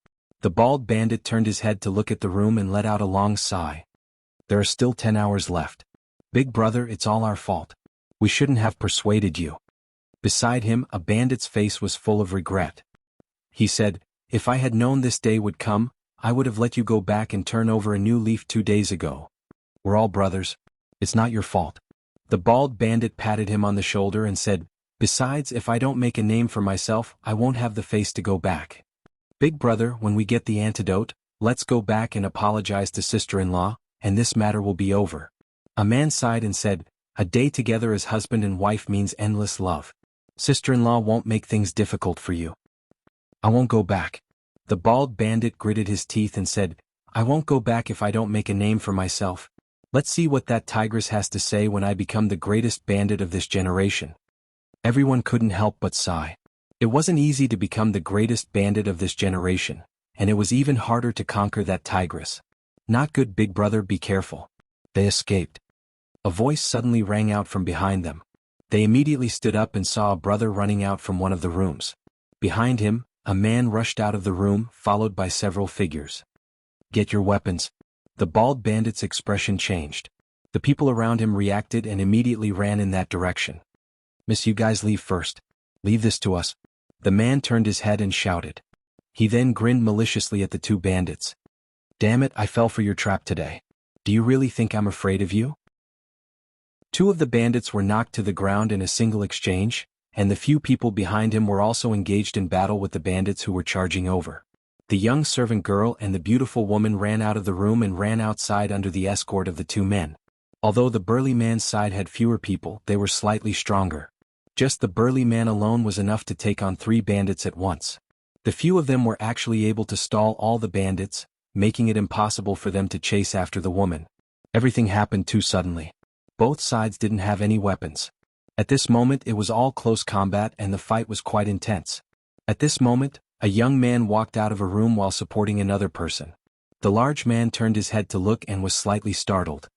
The bald bandit turned his head to look at the room and let out a long sigh. "There are still 10 hours left. Big brother, it's all our fault. We shouldn't have persuaded you." Beside him, a bandit's face was full of regret. He said, "If I had known this day would come, I would have let you go back and turn over a new leaf 2 days ago. We're all brothers. It's not your fault." The bald bandit patted him on the shoulder and said, "Besides, if I don't make a name for myself, I won't have the face to go back. Big brother, when we get the antidote, let's go back and apologize to sister-in-law, and this matter will be over." A man sighed and said, "A day together as husband and wife means endless love. Sister-in-law won't make things difficult for you." "I won't go back." The bald bandit gritted his teeth and said, "I won't go back if I don't make a name for myself. Let's see what that tigress has to say when I become the greatest bandit of this generation." Everyone couldn't help but sigh. It wasn't easy to become the greatest bandit of this generation, and it was even harder to conquer that tigress. "Not good, big brother, be careful." They escaped. A voice suddenly rang out from behind them. They immediately stood up and saw a brother running out from one of the rooms. Behind him, a man rushed out of the room, followed by several figures. "Get your weapons." The bald bandit's expression changed. The people around him reacted and immediately ran in that direction. "Miss, you guys leave first. Leave this to us." The man turned his head and shouted. He then grinned maliciously at the 2 bandits. "Damn it, I fell for your trap today. Do you really think I'm afraid of you?" 2 of the bandits were knocked to the ground in a single exchange, and the few people behind him were also engaged in battle with the bandits who were charging over. The young servant girl and the beautiful woman ran out of the room and ran outside under the escort of the 2 men. Although the burly man's side had fewer people, they were slightly stronger. Just the burly man alone was enough to take on 3 bandits at once. The few of them were actually able to stall all the bandits, making it impossible for them to chase after the woman. Everything happened too suddenly. Both sides didn't have any weapons. At this moment it was all close combat and the fight was quite intense. At this moment, a young man walked out of a room while supporting another person. The large man turned his head to look and was slightly startled.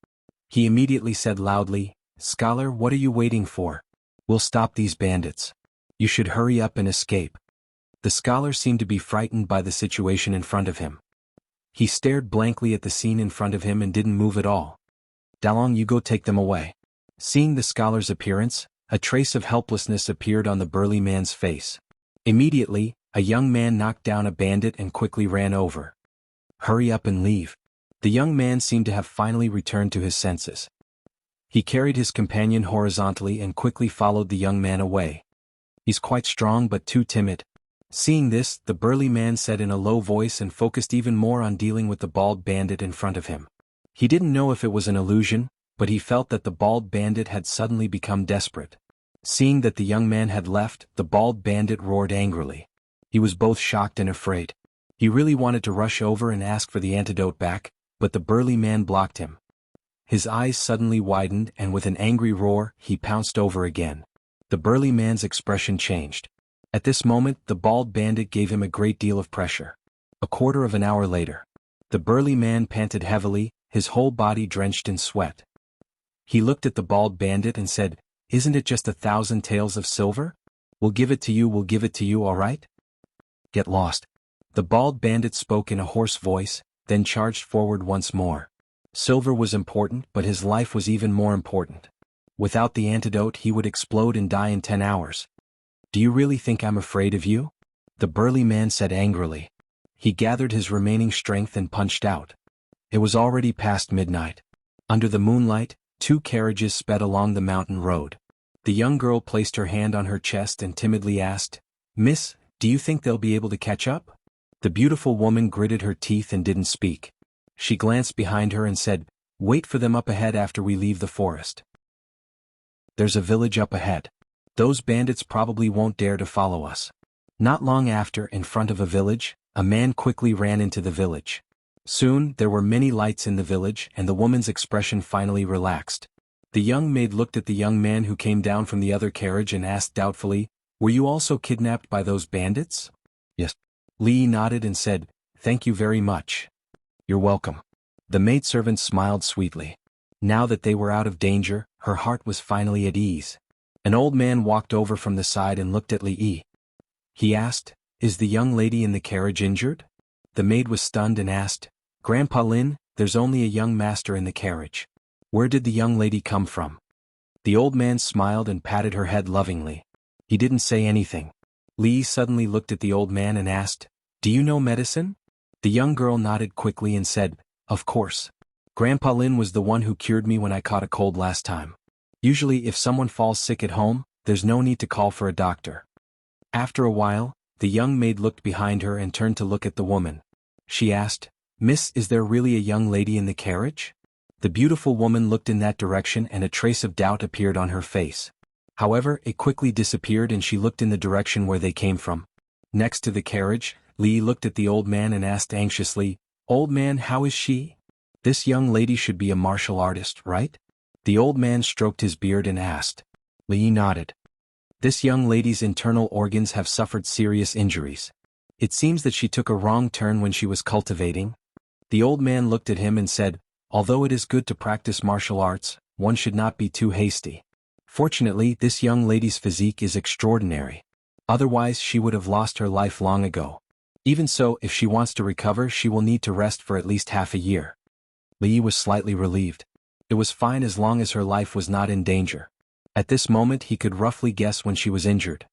He immediately said loudly, "Scholar, what are you waiting for? We'll stop these bandits. You should hurry up and escape." The scholar seemed to be frightened by the situation in front of him. He stared blankly at the scene in front of him and didn't move at all. "Dalong, you go take them away." Seeing the scholar's appearance, a trace of helplessness appeared on the burly man's face. Immediately, a young man knocked down a bandit and quickly ran over. "Hurry up and leave." The young man seemed to have finally returned to his senses. He carried his companion horizontally and quickly followed the young man away. "He's quite strong but too timid." Seeing this, the burly man said in a low voice and focused even more on dealing with the bald bandit in front of him. He didn't know if it was an illusion, but he felt that the bald bandit had suddenly become desperate. Seeing that the young man had left, the bald bandit roared angrily. He was both shocked and afraid. He really wanted to rush over and ask for the antidote back, but the burly man blocked him. His eyes suddenly widened and with an angry roar, he pounced over again. The burly man's expression changed. At this moment, the bald bandit gave him a great deal of pressure. A quarter of an hour later, the burly man panted heavily, his whole body drenched in sweat. He looked at the bald bandit and said, "Isn't it just 1,000 taels of silver? We'll give it to you, all right? Get lost." The bald bandit spoke in a hoarse voice, then charged forward once more. Silver was important, but his life was even more important. Without the antidote, he would explode and die in 10 hours. "Do you really think I'm afraid of you?" the burly man said angrily. He gathered his remaining strength and punched out. It was already past midnight. Under the moonlight, 2 carriages sped along the mountain road. The young girl placed her hand on her chest and timidly asked, "Miss, do you think they'll be able to catch up?" The beautiful woman gritted her teeth and didn't speak. She glanced behind her and said, "Wait for them up ahead after we leave the forest. There's a village up ahead. Those bandits probably won't dare to follow us." Not long after, in front of a village, a man quickly ran into the village. Soon, there were many lights in the village and the woman's expression finally relaxed. The young maid looked at the young man who came down from the other carriage and asked doubtfully, "Were you also kidnapped by those bandits?" "Yes." Li nodded and said, "Thank you very much." "You're welcome." The maidservant smiled sweetly. Now that they were out of danger, her heart was finally at ease. An old man walked over from the side and looked at Li. He asked, "Is the young lady in the carriage injured?" The maid was stunned and asked, "Grandpa Lin, there's only a young master in the carriage. Where did the young lady come from?" The old man smiled and patted her head lovingly. He didn't say anything. Li suddenly looked at the old man and asked, "Do you know medicine?" The young girl nodded quickly and said, "Of course. Grandpa Lin was the one who cured me when I caught a cold last time. Usually if someone falls sick at home, there's no need to call for a doctor." After a while, the young maid looked behind her and turned to look at the woman. She asked, "Miss, is there really a young lady in the carriage?" The beautiful woman looked in that direction and a trace of doubt appeared on her face. However, it quickly disappeared and she looked in the direction where they came from. Next to the carriage, Li looked at the old man and asked anxiously, "Old man, how is she? This young lady should be a martial artist, right?" The old man stroked his beard and asked. Li nodded. "This young lady's internal organs have suffered serious injuries. It seems that she took a wrong turn when she was cultivating." The old man looked at him and said, "Although it is good to practice martial arts, one should not be too hasty. Fortunately, this young lady's physique is extraordinary. Otherwise she would have lost her life long ago. Even so, if she wants to recover, she will need to rest for at least half a year." Li was slightly relieved. It was fine as long as her life was not in danger. At this moment he could roughly guess when she was injured.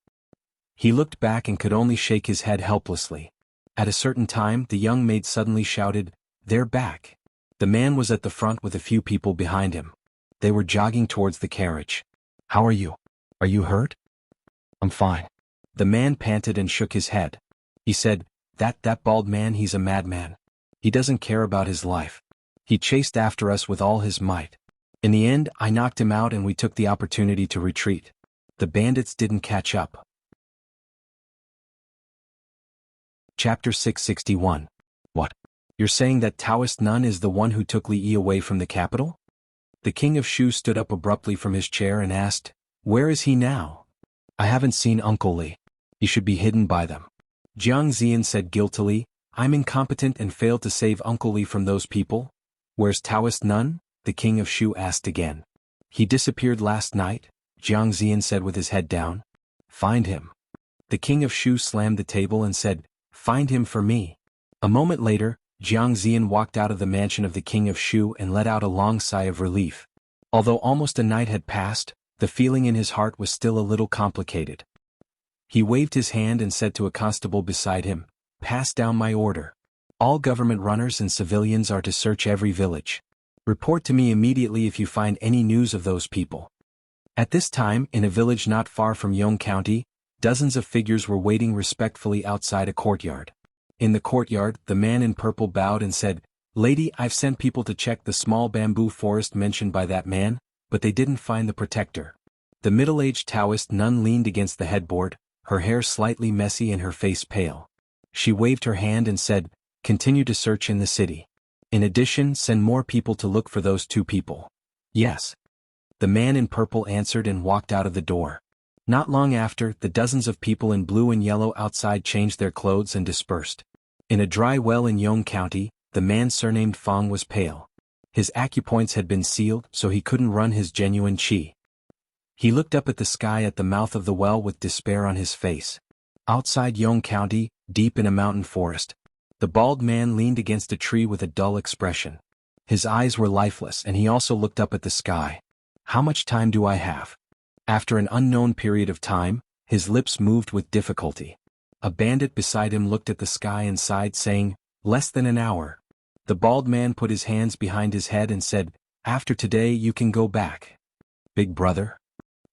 He looked back and could only shake his head helplessly. At a certain time, the young maid suddenly shouted, "They're back." The man was at the front with a few people behind him. They were jogging towards the carriage. "How are you? Are you hurt?" "I'm fine." The man panted and shook his head. He said, That bald man, he's a madman. He doesn't care about his life. He chased after us with all his might. In the end, I knocked him out and we took the opportunity to retreat. The bandits didn't catch up." Chapter 661. What? You're saying that Taoist nun is the one who took Li Yi away from the capital? The king of Shu stood up abruptly from his chair and asked, "Where is he now?" "I haven't seen Uncle Li. He should be hidden by them." Jiang Ziyan said guiltily, "I'm incompetent and failed to save Uncle Li from those people." "Where's Taoist nun?" the king of Shu asked again. "He disappeared last night," Jiang Ziyan said with his head down. "Find him." The king of Shu slammed the table and said, "Find him for me." A moment later, Jiang Ziyan walked out of the mansion of the king of Shu and let out a long sigh of relief. Although almost a night had passed, the feeling in his heart was still a little complicated. He waved his hand and said to a constable beside him, "Pass down my order. All government runners and civilians are to search every village. Report to me immediately if you find any news of those people." At this time, in a village not far from Yong County, dozens of figures were waiting respectfully outside a courtyard. In the courtyard, the man in purple bowed and said, "Lady, I've sent people to check the small bamboo forest mentioned by that man, but they didn't find the protector." The middle-aged Taoist nun leaned against the headboard, her hair slightly messy and her face pale. She waved her hand and said, "Continue to search in the city. In addition, send more people to look for those 2 people. Yes. The man in purple answered and walked out of the door. Not long after, the dozens of people in blue and yellow outside changed their clothes and dispersed. In a dry well in Yong County, the man surnamed Fong was pale. His acupoints had been sealed, so he couldn't run his genuine qi. He looked up at the sky at the mouth of the well with despair on his face. Outside Yong County, deep in a mountain forest, the bald man leaned against a tree with a dull expression. His eyes were lifeless and he also looked up at the sky. How much time do I have? After an unknown period of time, his lips moved with difficulty. A bandit beside him looked at the sky and sighed, saying, "Less than an hour." The bald man put his hands behind his head and said, "After today you can go back." "Big brother?"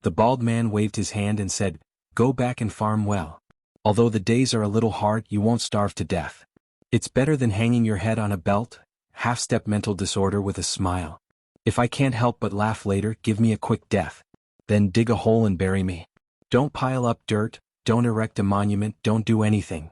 The bald man waved his hand and said, "Go back and farm well. Although the days are a little hard, you won't starve to death. It's better than hanging your head on a belt." Half-step mental disorder with a smile. "If I can't help but laugh later, give me a quick death. Then dig a hole and bury me. Don't pile up dirt, don't erect a monument, don't do anything."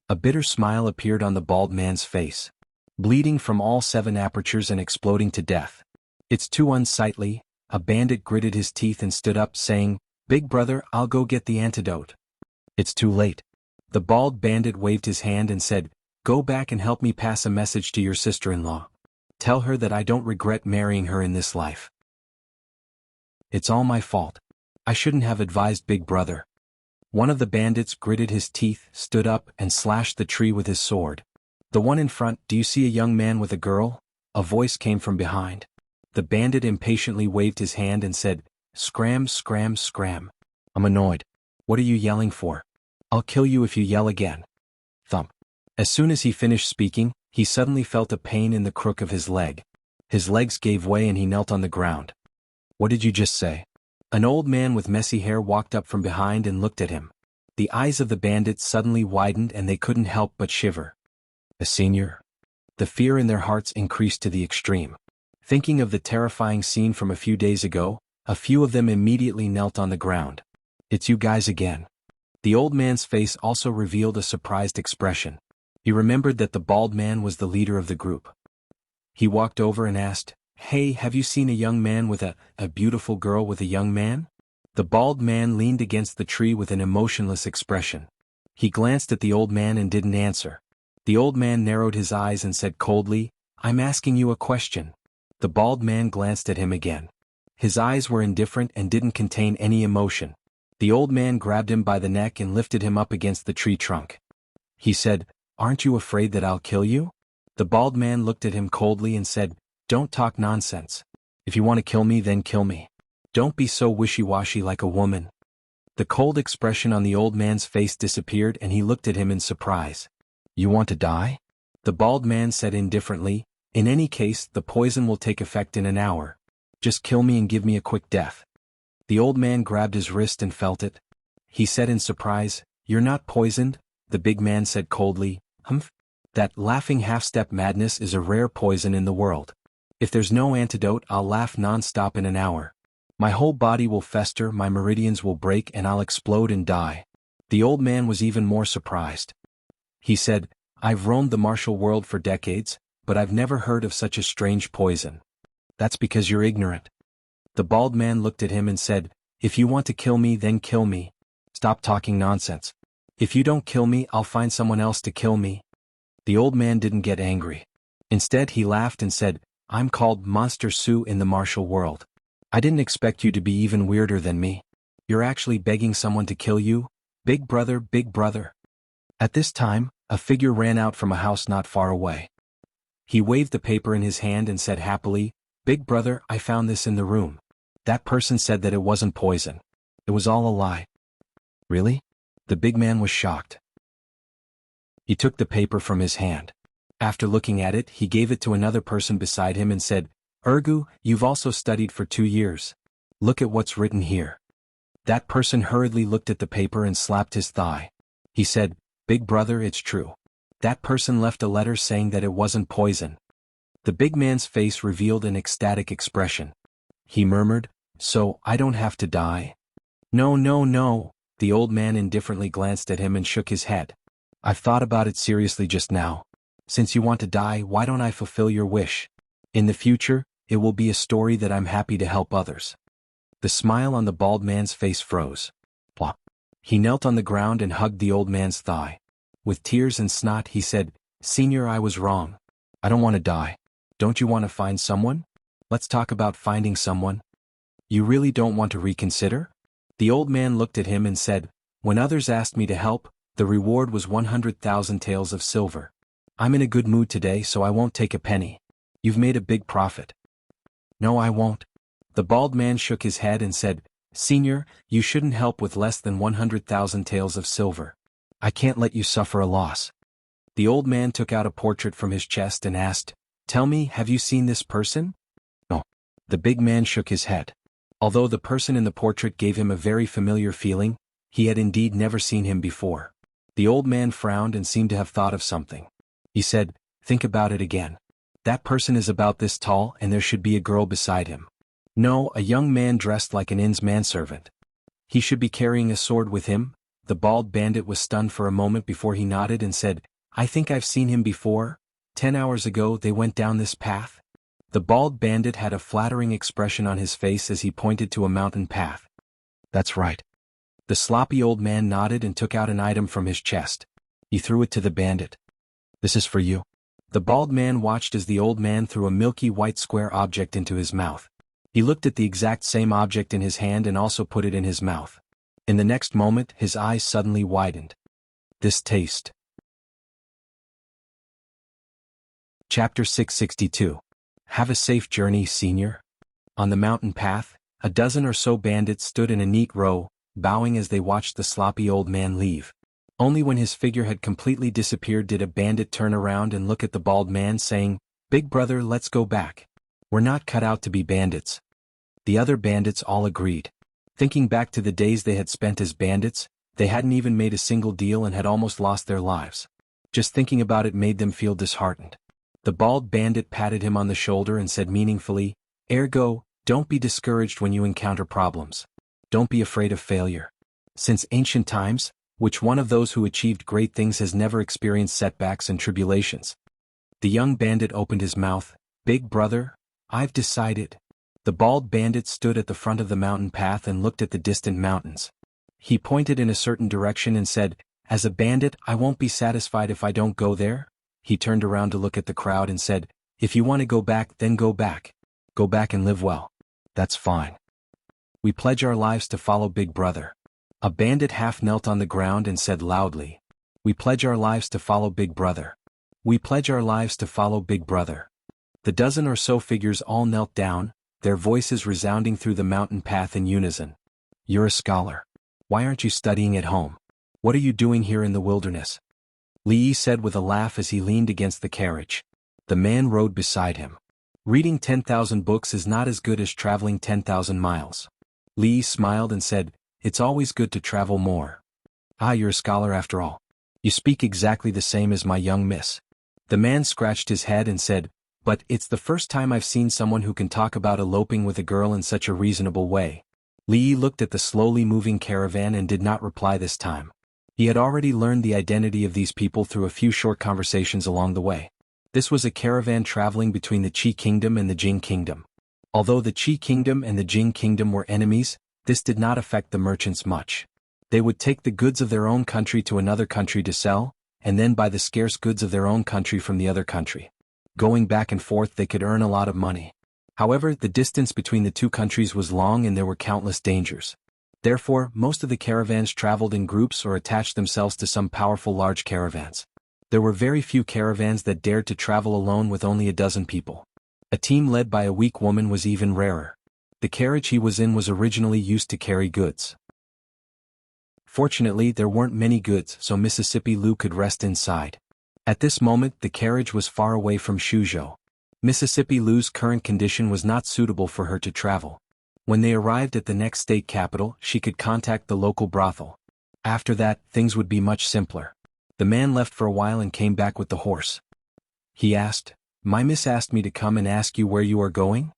A bitter smile appeared on the bald man's face. "Bleeding from all 7 apertures and exploding to death. It's too unsightly." A bandit gritted his teeth and stood up, saying, "Big brother, I'll go get the antidote." "It's too late." The bald bandit waved his hand and said, "Go back and help me pass a message to your sister-in-law. Tell her that I don't regret marrying her in this life. It's all my fault. I shouldn't have advised Big Brother." One of the bandits gritted his teeth, stood up, and slashed the tree with his sword. "The one in front, do you see a young man with a girl?" A voice came from behind. The bandit impatiently waved his hand and said, "Scram, scram, scram. I'm annoyed. What are you yelling for? I'll kill you if you yell again." Thump. As soon as he finished speaking, he suddenly felt a pain in the crook of his leg. His legs gave way and he knelt on the ground. "What did you just say?" An old man with messy hair walked up from behind and looked at him. The eyes of the bandits suddenly widened and they couldn't help but shiver. "A senior?" The fear in their hearts increased to the extreme. Thinking of the terrifying scene from a few days ago, a few of them immediately knelt on the ground. "It's you guys again." The old man's face also revealed a surprised expression. He remembered that the bald man was the leader of the group. He walked over and asked, "Hey, have you seen a young man with a beautiful girl with a young man?" The bald man leaned against the tree with an emotionless expression. He glanced at the old man and didn't answer. The old man narrowed his eyes and said coldly, "I'm asking you a question." The bald man glanced at him again. His eyes were indifferent and didn't contain any emotion. The old man grabbed him by the neck and lifted him up against the tree trunk. He said, "Aren't you afraid that I'll kill you?" The bald man looked at him coldly and said, "Don't talk nonsense. If you want to kill me, then kill me. Don't be so wishy-washy like a woman." The cold expression on the old man's face disappeared and he looked at him in surprise. "You want to die?" The bald man said indifferently, "In any case, the poison will take effect in an hour. Just kill me and give me a quick death." The old man grabbed his wrist and felt it. He said in surprise, "You're not poisoned?" The big man said coldly, "Humph. That laughing half-step madness is a rare poison in the world. If there's no antidote, I'll laugh non-stop in an hour. My whole body will fester, my meridians will break, and I'll explode and die." The old man was even more surprised. He said, "I've roamed the martial world for decades, but I've never heard of such a strange poison." "That's because you're ignorant." The bald man looked at him and said, "If you want to kill me, then kill me. Stop talking nonsense. If you don't kill me, I'll find someone else to kill me." The old man didn't get angry. Instead, he laughed and said, "I'm called Monster Sue in the martial world. I didn't expect you to be even weirder than me. You're actually begging someone to kill you? Big brother, big brother." At this time, a figure ran out from a house not far away. He waved the paper in his hand and said happily, "Big brother, I found this in the room. That person said that it wasn't poison. It was all a lie." "Really?" The big man was shocked. He took the paper from his hand. After looking at it, he gave it to another person beside him and said, "Ergu, you've also studied for 2 years. Look at what's written here." That person hurriedly looked at the paper and slapped his thigh. He said, "Big brother, it's true. That person left a letter saying that it wasn't poison." The big man's face revealed an ecstatic expression. He murmured, "So, I don't have to die?" "No, no, no." The old man indifferently glanced at him and shook his head. "I've thought about it seriously just now. Since you want to die, why don't I fulfill your wish? In the future, it will be a story that I'm happy to help others." The smile on the bald man's face froze. Plop. He knelt on the ground and hugged the old man's thigh. With tears and snot he said, "Senior, I was wrong. I don't want to die. Don't you want to find someone? Let's talk about finding someone. You really don't want to reconsider?" The old man looked at him and said, "When others asked me to help, the reward was 100,000 taels of silver. I'm in a good mood today, so I won't take a penny. You've made a big profit." "No, I won't." The bald man shook his head and said, "Senior, you shouldn't help with less than 100,000 taels of silver. I can't let you suffer a loss." The old man took out a portrait from his chest and asked, "Tell me, have you seen this person?" "No." The big man shook his head. Although the person in the portrait gave him a very familiar feeling, he had indeed never seen him before. The old man frowned and seemed to have thought of something. He said, "Think about it again. That person is about this tall and there should be a girl beside him. No, a young man dressed like an inn's manservant. He should be carrying a sword with him." The bald bandit was stunned for a moment before he nodded and said, "I think I've seen him before. 10 hours ago they went down this path." The bald bandit had a flattering expression on his face as he pointed to a mountain path. "That's right." The sloppy old man nodded and took out an item from his chest. He threw it to the bandit. "This is for you." The bald man watched as the old man threw a milky white square object into his mouth. He looked at the exact same object in his hand and also put it in his mouth. In the next moment, his eyes suddenly widened. "This taste." Chapter 662. Have a safe journey, senior. On the mountain path, a dozen or so bandits stood in a neat row, bowing as they watched the sloppy old man leave. Only when his figure had completely disappeared did a bandit turn around and look at the bald man, saying, "Big brother, let's go back. We're not cut out to be bandits." The other bandits all agreed. Thinking back to the days they had spent as bandits, they hadn't even made a single deal and had almost lost their lives. Just thinking about it made them feel disheartened. The bald bandit patted him on the shoulder and said meaningfully, "Ergo, don't be discouraged when you encounter problems. Don't be afraid of failure. Since ancient times, which one of those who achieved great things has never experienced setbacks and tribulations?" The young bandit opened his mouth. "Big brother, I've decided." The bald bandit stood at the front of the mountain path and looked at the distant mountains. He pointed in a certain direction and said, "As a bandit, I won't be satisfied if I don't go there." He turned around to look at the crowd and said, "If you want to go back, then go back. Go back and live well. That's fine. We pledge our lives to follow Big Brother." A bandit half knelt on the ground and said loudly, "We pledge our lives to follow Big Brother. We pledge our lives to follow Big Brother." The dozen or so figures all knelt down, their voices resounding through the mountain path in unison. "You're a scholar. Why aren't you studying at home? What are you doing here in the wilderness?" Li Yi said with a laugh as he leaned against the carriage. The man rode beside him. "Reading 10,000 books is not as good as traveling 10,000 miles. Li Yi smiled and said, "It's always good to travel more." "Ah, you're a scholar after all. You speak exactly the same as my young miss." The man scratched his head and said, "But it's the first time I've seen someone who can talk about eloping with a girl in such a reasonable way." Li Yi looked at the slowly moving caravan and did not reply this time. He had already learned the identity of these people through a few short conversations along the way. This was a caravan traveling between the Qi Kingdom and the Jing Kingdom. Although the Qi Kingdom and the Jing Kingdom were enemies, this did not affect the merchants much. They would take the goods of their own country to another country to sell, and then buy the scarce goods of their own country from the other country. Going back and forth they could earn a lot of money. However, the distance between the two countries was long and there were countless dangers. Therefore, most of the caravans traveled in groups or attached themselves to some powerful large caravans. There were very few caravans that dared to travel alone with only a dozen people. A team led by a weak woman was even rarer. The carriage he was in was originally used to carry goods. Fortunately, there weren't many goods, so Mississippi Lu could rest inside. At this moment, the carriage was far away from Shuzhou. Mississippi Lu's current condition was not suitable for her to travel. When they arrived at the next state capital, she could contact the local brothel. After that, things would be much simpler. The man left for a while and came back with the horse. He asked, "My miss asked me to come and ask you where you are going?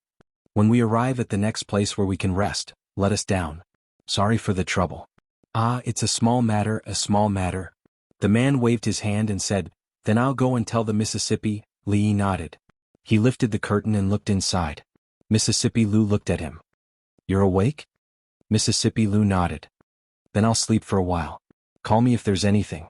When we arrive at the next place where we can rest, let us down. Sorry for the trouble." "Ah, it's a small matter, a small matter." The man waved his hand and said, Then I'll go and tell the Mississippi. Li nodded. He lifted the curtain and looked inside. Mississippi Lu looked at him. You're awake? Mississippi Lu nodded. Then I'll sleep for a while. Call me if there's anything.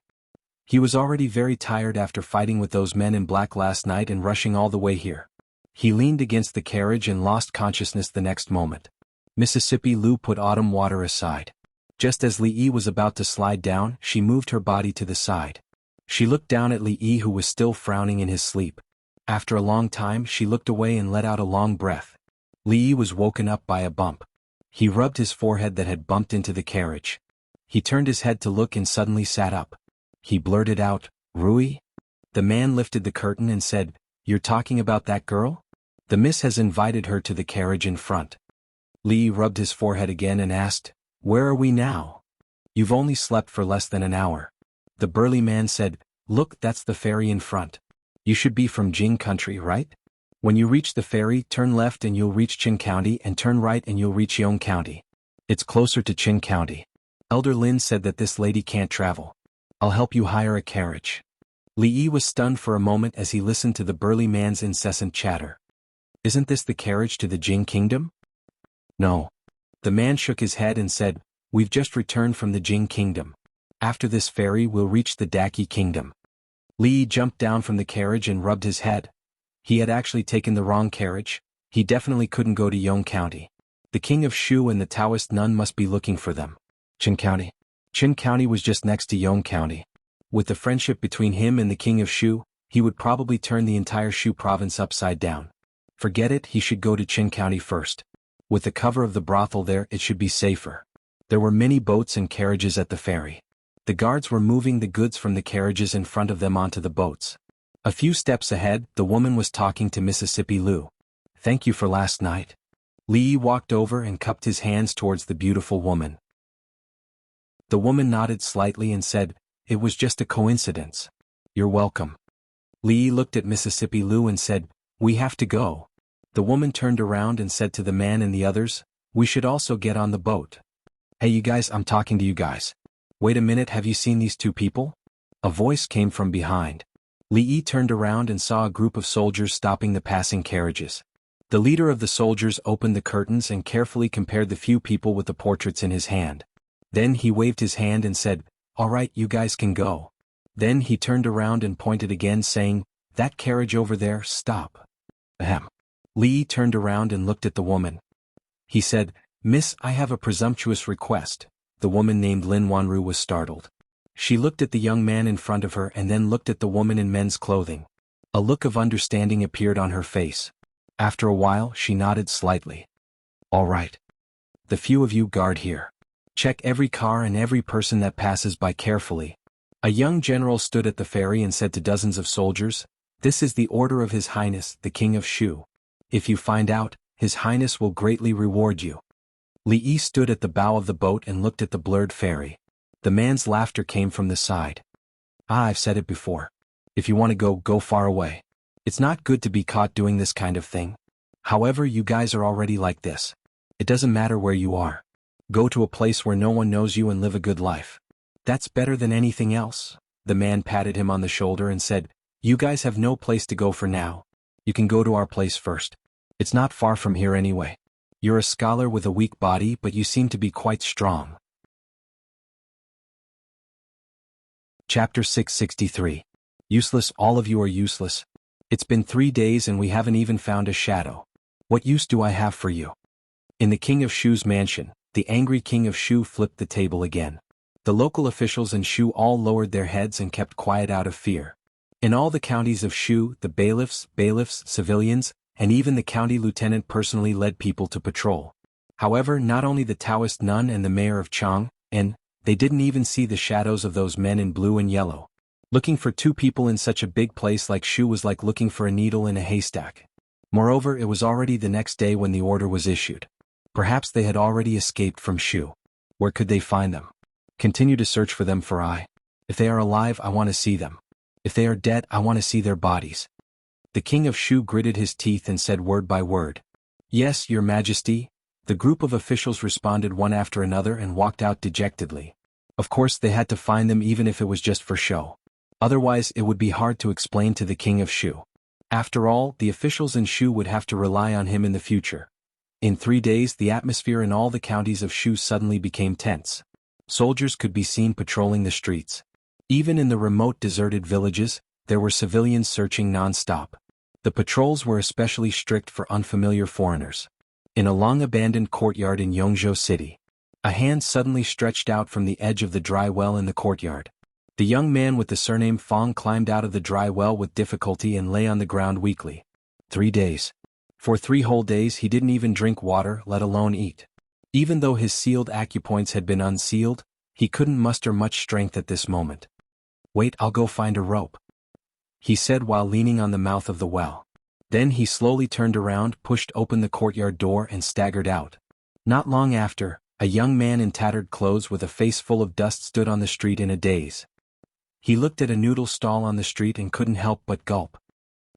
He was already very tired after fighting with those men in black last night and rushing all the way here. He leaned against the carriage and lost consciousness the next moment. Mississippi Lu put autumn water aside. Just as Li was about to slide down, she moved her body to the side. She looked down at Li who was still frowning in his sleep. After a long time she looked away and let out a long breath. Li was woken up by a bump. He rubbed his forehead that had bumped into the carriage. He turned his head to look and suddenly sat up. He blurted out, Rui? The man lifted the curtain and said, You're talking about that girl? The miss has invited her to the carriage in front. Li rubbed his forehead again and asked, Where are we now? You've only slept for less than an hour. The burly man said, Look, that's the ferry in front. You should be from Jing country, right? When you reach the ferry, turn left and you'll reach Qin County, and turn right and you'll reach Yong County. It's closer to Qin County. Elder Lin said that this lady can't travel. I'll help you hire a carriage. Li was stunned for a moment as he listened to the burly man's incessant chatter. Isn't this the carriage to the Jing kingdom? No. The man shook his head and said, We've just returned from the Jing kingdom. After this ferry we'll reach the Daki kingdom. Li jumped down from the carriage and rubbed his head. He had actually taken the wrong carriage. He definitely couldn't go to Yong County. The king of Shu and the Taoist nun must be looking for them. Qin County. Qin County was just next to Yong County. With the friendship between him and the king of Shu, he would probably turn the entire Shu province upside down. Forget it, he should go to Qin County first. With the cover of the brothel there, it should be safer. There were many boats and carriages at the ferry. The guards were moving the goods from the carriages in front of them onto the boats. A few steps ahead, the woman was talking to Mississippi Lu. Thank you for last night. Li walked over and cupped his hands towards the beautiful woman. The woman nodded slightly and said, It was just a coincidence. You're welcome. Li looked at Mississippi Lu and said, We have to go. The woman turned around and said to the man and the others, We should also get on the boat. Hey you guys, I'm talking to you guys. Wait a minute, have you seen these two people? A voice came from behind. Li turned around and saw a group of soldiers stopping the passing carriages. The leader of the soldiers opened the curtains and carefully compared the few people with the portraits in his hand. Then he waved his hand and said, All right, you guys can go. Then he turned around and pointed again saying, That carriage over there, stop. Ahem. Li turned around and looked at the woman. He said, Miss, I have a presumptuous request. The woman named Lin Wanru was startled. She looked at the young man in front of her and then looked at the woman in men's clothing. A look of understanding appeared on her face. After a while, she nodded slightly. All right. The few of you guard here. Check every car and every person that passes by carefully. A young general stood at the ferry and said to dozens of soldiers, This is the order of His Highness, the King of Shu. If you find out, His Highness will greatly reward you. Li stood at the bow of the boat and looked at the blurred ferry. The man's laughter came from the side. I've said it before. If you want to go, go far away. It's not good to be caught doing this kind of thing. However, you guys are already like this. It doesn't matter where you are. Go to a place where no one knows you and live a good life. That's better than anything else. The man patted him on the shoulder and said, You guys have no place to go for now. You can go to our place first. It's not far from here anyway. You're a scholar with a weak body, but you seem to be quite strong. Chapter 663. Useless, all of you are useless. It's been 3 days and we haven't even found a shadow. What use do I have for you? In the King of Shu's mansion, the angry King of Shu flipped the table again. The local officials in Shu all lowered their heads and kept quiet out of fear. In all the counties of Shu, the bailiffs, civilians, and even the county lieutenant personally led people to patrol. However, not only the Taoist nun and the mayor of Chang, and they didn't even see the shadows of those men in blue and yellow. Looking for two people in such a big place like Shu was like looking for a needle in a haystack. Moreover, it was already the next day when the order was issued. Perhaps they had already escaped from Shu. Where could they find them? Continue to search for them for I. If they are alive, I want to see them. If they are dead, I want to see their bodies. The King of Shu gritted his teeth and said word by word. Yes, Your Majesty. The group of officials responded one after another and walked out dejectedly. Of course they had to find them even if it was just for show. Otherwise it would be hard to explain to the king of Shu. After all, the officials in Shu would have to rely on him in the future. In 3 days the atmosphere in all the counties of Shu suddenly became tense. Soldiers could be seen patrolling the streets. Even in the remote deserted villages, there were civilians searching non-stop. The patrols were especially strict for unfamiliar foreigners. In a long-abandoned courtyard in Yongzhou City, a hand suddenly stretched out from the edge of the dry well in the courtyard. The young man with the surname Fong climbed out of the dry well with difficulty and lay on the ground weakly. 3 days. For 3 whole days he didn't even drink water, let alone eat. Even though his sealed acupoints had been unsealed, he couldn't muster much strength at this moment. "Wait, I'll go find a rope," he said while leaning on the mouth of the well. Then he slowly turned around, pushed open the courtyard door and staggered out. Not long after, a young man in tattered clothes with a face full of dust stood on the street in a daze. He looked at a noodle stall on the street and couldn't help but gulp.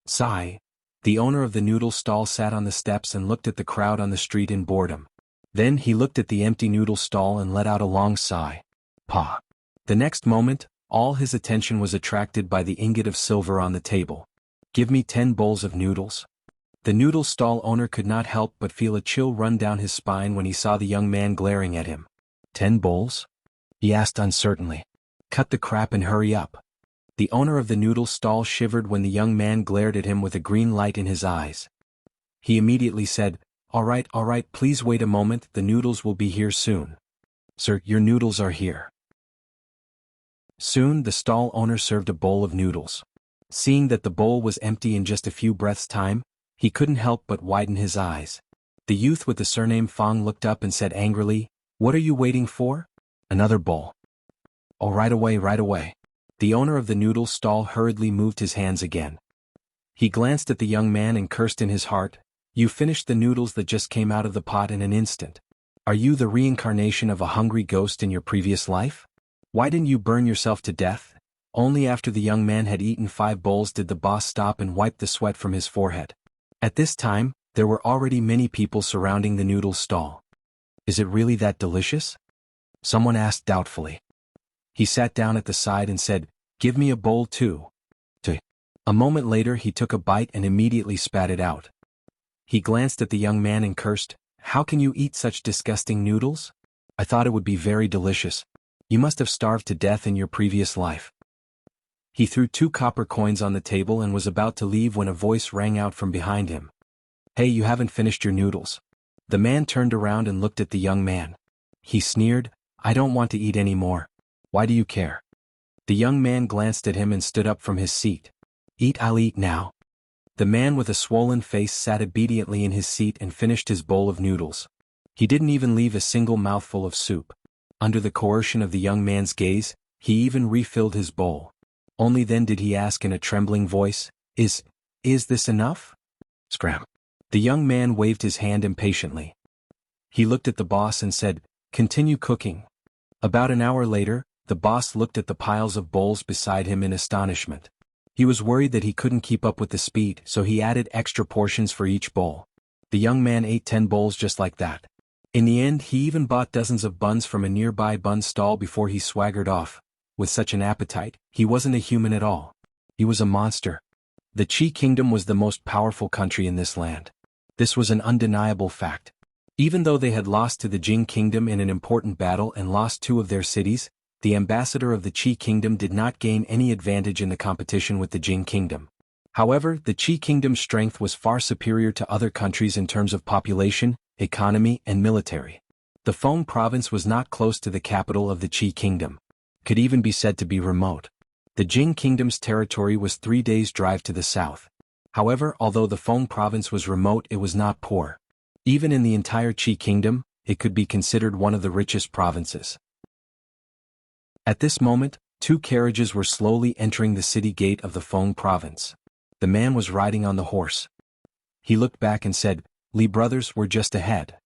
Sigh. The owner of the noodle stall sat on the steps and looked at the crowd on the street in boredom. Then he looked at the empty noodle stall and let out a long sigh. Pah. The next moment, all his attention was attracted by the ingot of silver on the table. "Give me 10 bowls of noodles." The noodle stall owner could not help but feel a chill run down his spine when he saw the young man glaring at him. 10 bowls? He asked uncertainly. "Cut the crap and hurry up." The owner of the noodle stall shivered when the young man glared at him with a green light in his eyes. He immediately said, all right, please wait a moment, the noodles will be here soon." "Sir, your noodles are here." Soon the stall owner served a bowl of noodles. Seeing that the bowl was empty in just a few breaths' time, he couldn't help but widen his eyes. The youth with the surname Fong looked up and said angrily, "What are you waiting for?" "Another bowl." "Oh, right away." The owner of the noodle stall hurriedly moved his hands again. He glanced at the young man and cursed in his heart, "You finished the noodles that just came out of the pot in an instant. Are you the reincarnation of a hungry ghost in your previous life? Why didn't you burn yourself to death?" Only after the young man had eaten 5 bowls did the boss stop and wipe the sweat from his forehead. At this time, there were already many people surrounding the noodle stall. "Is it really that delicious?" someone asked doubtfully. He sat down at the side and said, "Give me a bowl too." A moment later he took a bite and immediately spat it out. He glanced at the young man and cursed, "How can you eat such disgusting noodles? I thought it would be very delicious. You must have starved to death in your previous life." He threw 2 copper coins on the table and was about to leave when a voice rang out from behind him. "Hey, you haven't finished your noodles." The man turned around and looked at the young man. He sneered, "I don't want to eat any more. Why do you care?" The young man glanced at him and stood up from his seat. I'll eat now." The man with a swollen face sat obediently in his seat and finished his bowl of noodles. He didn't even leave a single mouthful of soup. Under the coercion of the young man's gaze, he even refilled his bowl. Only then did he ask in a trembling voice, Is this enough?" Scram. The young man waved his hand impatiently. He looked at the boss and said, "Continue cooking." About an hour later, the boss looked at the piles of bowls beside him in astonishment. He was worried that he couldn't keep up with the speed, so he added extra portions for each bowl. The young man ate 10 bowls just like that. In the end, he even bought dozens of buns from a nearby bun stall before he swaggered off. With such an appetite, he wasn't a human at all. He was a monster. The Qi Kingdom was the most powerful country in this land. This was an undeniable fact. Even though they had lost to the Jing Kingdom in an important battle and lost 2 of their cities, the ambassador of the Qi Kingdom did not gain any advantage in the competition with the Jing Kingdom. However, the Qi Kingdom's strength was far superior to other countries in terms of population, economy, and military. The Feng province was not close to the capital of the Qi Kingdom. Could even be said to be remote. The Jing Kingdom's territory was 3 days' drive to the south. However, although the Feng province was remote, it was not poor. Even in the entire Qi Kingdom, it could be considered one of the richest provinces. At this moment, 2 carriages were slowly entering the city gate of the Feng province. The man was riding on the horse. He looked back and said, "Li brothers, we're just ahead.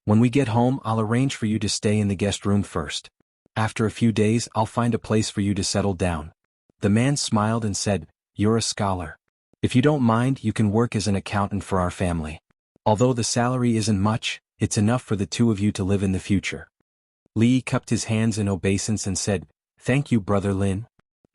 When we get home, I'll arrange for you to stay in the guest room first. After a few days, I'll find a place for you to settle down." The man smiled and said, "You're a scholar. If you don't mind, you can work as an accountant for our family. Although the salary isn't much, it's enough for the 2 of you to live in the future." Li cupped his hands in obeisance and said, "Thank you, Brother Lin."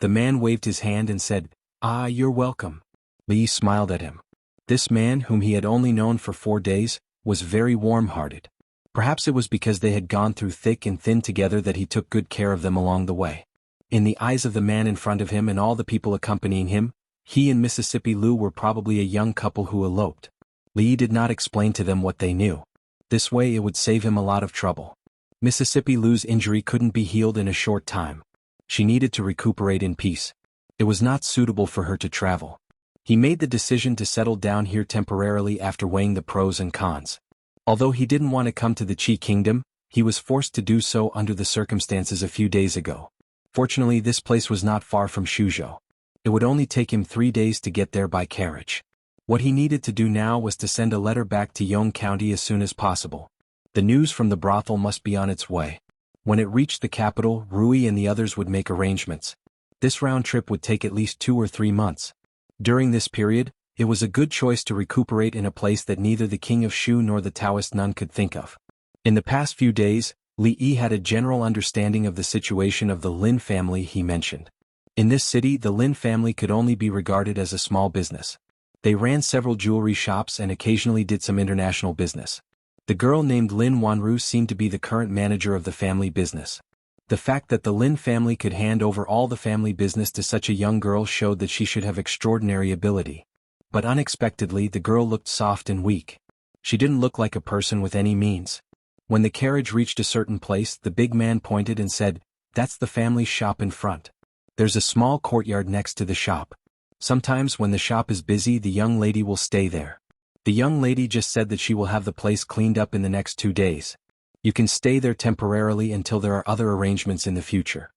The man waved his hand and said, "Ah, you're welcome." Li smiled at him. This man, whom he had only known for 4 days, was very warm-hearted. Perhaps it was because they had gone through thick and thin together that he took good care of them along the way. In the eyes of the man in front of him and all the people accompanying him, he and Mississippi Lou were probably a young couple who eloped. Li did not explain to them what they knew. This way it would save him a lot of trouble. Mississippi Lou's injury couldn't be healed in a short time. She needed to recuperate in peace. It was not suitable for her to travel. He made the decision to settle down here temporarily after weighing the pros and cons. Although he didn't want to come to the Qi Kingdom, he was forced to do so under the circumstances a few days ago. Fortunately, this place was not far from Shuzhou. It would only take him 3 days to get there by carriage. What he needed to do now was to send a letter back to Yong County as soon as possible. The news from the brothel must be on its way. When it reached the capital, Rui and the others would make arrangements. This round trip would take at least 2 or 3 months. During this period, it was a good choice to recuperate in a place that neither the king of Shu nor the Taoist nun could think of. In the past few days, Li Yi had a general understanding of the situation of the Lin family he mentioned. In this city, the Lin family could only be regarded as a small business. They ran several jewelry shops and occasionally did some international business. The girl named Lin Wanru seemed to be the current manager of the family business. The fact that the Lin family could hand over all the family business to such a young girl showed that she should have extraordinary ability. But unexpectedly, the girl looked soft and weak. She didn't look like a person with any means. When the carriage reached a certain place, the big man pointed and said, "That's the family shop in front. There's a small courtyard next to the shop. Sometimes when the shop is busy, the young lady will stay there. The young lady just said that she will have the place cleaned up in the next 2 days. You can stay there temporarily until there are other arrangements in the future."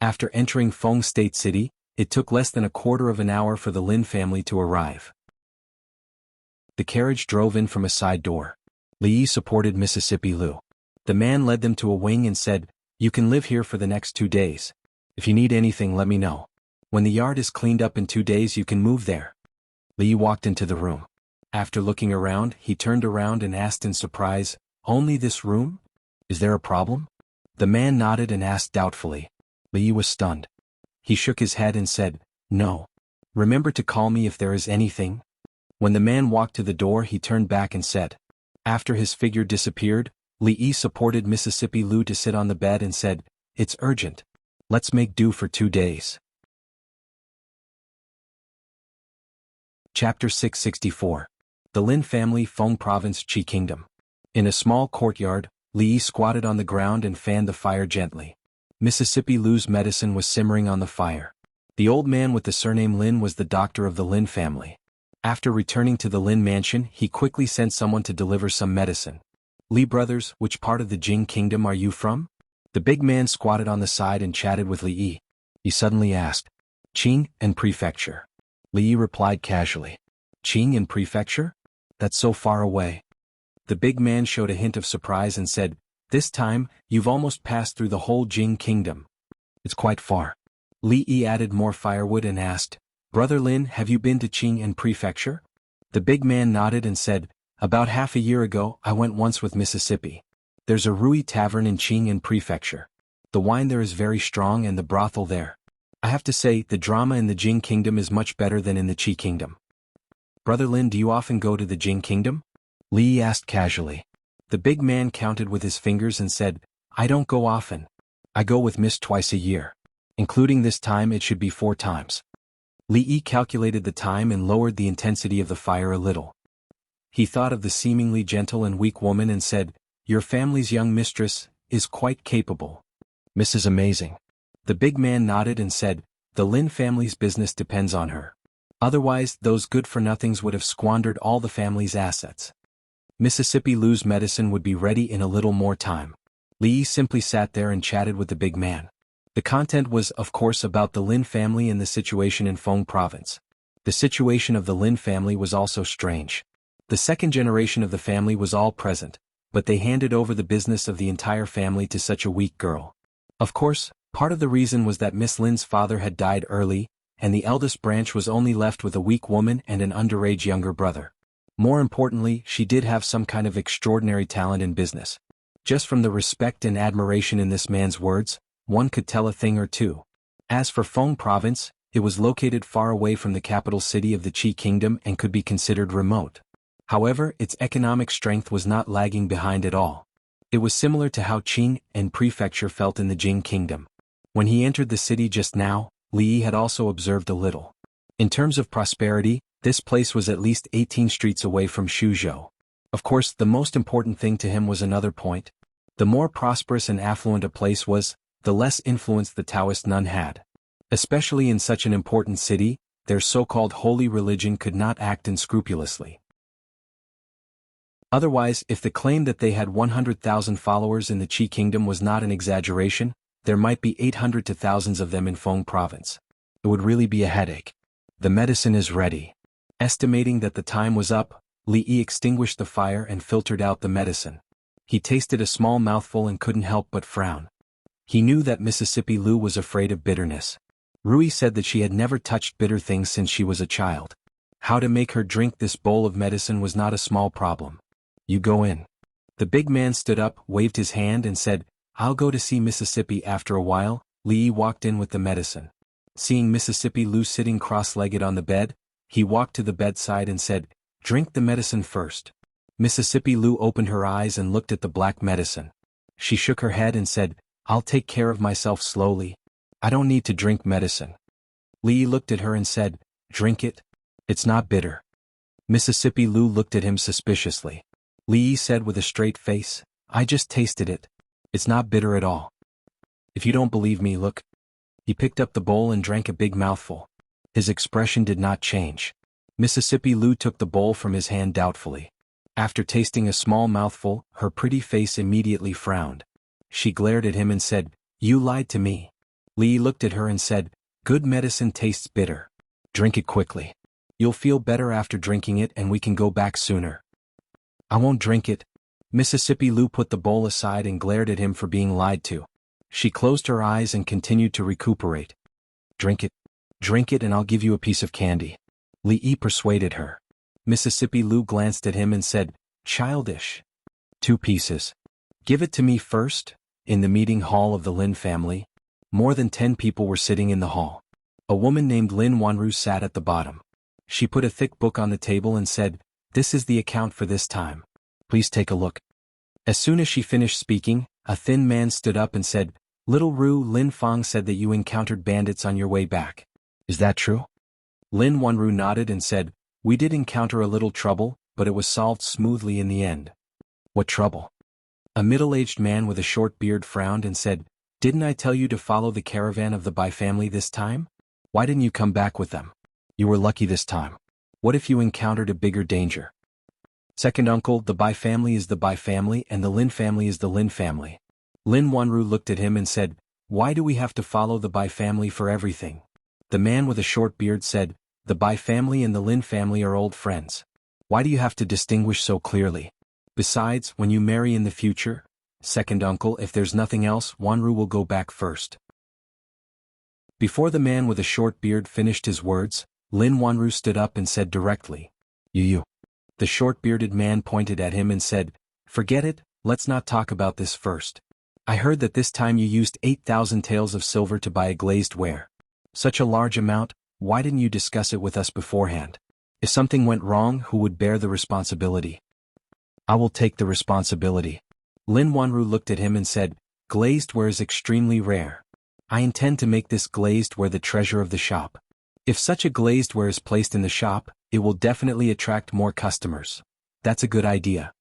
After entering Feng State City, it took less than a quarter of an hour for the Lin family to arrive. The carriage drove in from a side door. Li Yi supported Mississippi Lou. The man led them to a wing and said, "You can live here for the next 2 days. If you need anything, let me know. When the yard is cleaned up in 2 days, you can move there." Li Yi walked into the room. After looking around, he turned around and asked in surprise, "Only this room? Is there a problem?" The man nodded and asked doubtfully. Li Yi was stunned. He shook his head and said, "No. Remember to call me if there is anything." When the man walked to the door, he turned back and said. After his figure disappeared, Li Yi supported Mississippi Lou to sit on the bed and said, "It's urgent. Let's make do for 2 days." Chapter 664. The Lin Family, Feng Province, Qi Kingdom. In a small courtyard, Li Yi squatted on the ground and fanned the fire gently. Mississippi Lou's medicine was simmering on the fire. The old man with the surname Lin was the doctor of the Lin family. After returning to the Lin mansion, he quickly sent someone to deliver some medicine. "Li brothers, which part of the Jing Kingdom are you from?" The big man squatted on the side and chatted with Li Yi. He suddenly asked, "Qing and Prefecture." Li Yi replied casually. "Qing and Prefecture? That's so far away." The big man showed a hint of surprise and said, "This time, you've almost passed through the whole Jing Kingdom. It's quite far." Li Yi added more firewood and asked, "Brother Lin, have you been to Qing and Prefecture?" The big man nodded and said, "About half a year ago, I went once with Mississippi. There's a Rui tavern in Qing and Prefecture. The wine there is very strong and the brothel there. I have to say, the drama in the Jing Kingdom is much better than in the Qi Kingdom." "Brother Lin, do you often go to the Jing Kingdom?" Li Yi asked casually. The big man counted with his fingers and said, "I don't go often. I go with Miss twice a year. Including this time, it should be 4 times. Li Yi calculated the time and lowered the intensity of the fire a little. He thought of the seemingly gentle and weak woman and said, "Your family's young mistress is quite capable. Miss is amazing." The big man nodded and said, "The Lin family's business depends on her. Otherwise, those good-for-nothings would have squandered all the family's assets." Mississippi Lou's medicine would be ready in a little more time. Li Yi simply sat there and chatted with the big man. The content was, of course, about the Lin family and the situation in Feng Province. The situation of the Lin family was also strange. The second generation of the family was all present, but they handed over the business of the entire family to such a weak girl. Of course, part of the reason was that Miss Lin's father had died early, and the eldest branch was only left with a weak woman and an underage younger brother. More importantly, she did have some kind of extraordinary talent in business. Just from the respect and admiration in this man's words, one could tell a thing or two. As for Feng province, it was located far away from the capital city of the Qi kingdom and could be considered remote. However, its economic strength was not lagging behind at all. It was similar to how Qing and prefecture felt in the Jing kingdom. When he entered the city just now, Li Yi had also observed a little. In terms of prosperity, this place was at least 18 streets away from Shuzhou. Of course, the most important thing to him was another point. The more prosperous and affluent a place was, the less influence the Taoist nun had. Especially in such an important city, their so-called holy religion could not act unscrupulously. Otherwise, if the claim that they had 100,000 followers in the Qi kingdom was not an exaggeration, there might be 800 to thousands of them in Feng province. It would really be a headache. The medicine is ready. Estimating that the time was up, Li Yi extinguished the fire and filtered out the medicine. He tasted a small mouthful and couldn't help but frown. He knew that Mississippi Lu was afraid of bitterness. Rui said that she had never touched bitter things since she was a child. How to make her drink this bowl of medicine was not a small problem. You go in. The big man stood up, waved his hand and said, I'll go to see Mississippi. After a while, Li Yi walked in with the medicine. Seeing Mississippi Lu sitting cross-legged on the bed, he walked to the bedside and said, Drink the medicine first. Mississippi Lu opened her eyes and looked at the black medicine. She shook her head and said, I'll take care of myself slowly. I don't need to drink medicine. Li Yi looked at her and said, Drink it. It's not bitter. Mississippi Lu looked at him suspiciously. Li Yi said with a straight face, I just tasted it. It's not bitter at all. If you don't believe me, look. He picked up the bowl and drank a big mouthful. His expression did not change. Mississippi Lu took the bowl from his hand doubtfully. After tasting a small mouthful, her pretty face immediately frowned. She glared at him and said, You lied to me. Li Yi looked at her and said, Good medicine tastes bitter. Drink it quickly. You'll feel better after drinking it and we can go back sooner. I won't drink it. Mississippi Lu put the bowl aside and glared at him for being lied to. She closed her eyes and continued to recuperate. Drink it. Drink it and I'll give you a piece of candy. Li Yi persuaded her. Mississippi Lu glanced at him and said, Childish. 2 pieces. Give it to me first. In the meeting hall of the Lin family, more than 10 people were sitting in the hall. A woman named Lin Wanru sat at the bottom. She put a thick book on the table and said, This is the account for this time. Please take a look. As soon as she finished speaking, a thin man stood up and said, Little Ru, Lin Fang said that you encountered bandits on your way back. Is that true? Lin Wanru nodded and said, We did encounter a little trouble, but it was solved smoothly in the end. What trouble? A middle-aged man with a short beard frowned and said, Didn't I tell you to follow the caravan of the Bai family this time? Why didn't you come back with them? You were lucky this time. What if you encountered a bigger danger? Second uncle, the Bai family is the Bai family and the Lin family is the Lin family. Lin Wanru looked at him and said, Why do we have to follow the Bai family for everything? The man with a short beard said, The Bai family and the Lin family are old friends. Why do you have to distinguish so clearly? Besides, when you marry in the future, second uncle, if there's nothing else, Wanru will go back first. Before the man with a short beard finished his words, Lin Wanru stood up and said directly, You. The short-bearded man pointed at him and said, Forget it, let's not talk about this first. I heard that this time you used 8,000 taels of silver to buy a glazed ware. Such a large amount, why didn't you discuss it with us beforehand? If something went wrong, who would bear the responsibility? I will take the responsibility. Lin Wanru looked at him and said, Glazed ware is extremely rare. I intend to make this glazed ware the treasure of the shop. If such a glazed ware is placed in the shop, it will definitely attract more customers. That's a good idea.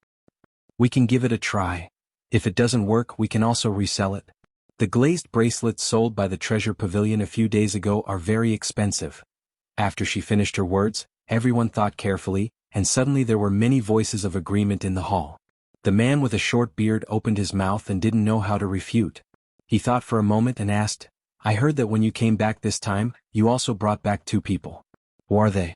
We can give it a try. If it doesn't work, we can also resell it. The glazed bracelets sold by the Treasure Pavilion a few days ago are very expensive. After she finished her words, everyone thought carefully, and suddenly there were many voices of agreement in the hall. The man with a short beard opened his mouth and didn't know how to refute. He thought for a moment and asked, I heard that when you came back this time, you also brought back 2 people. Who are they?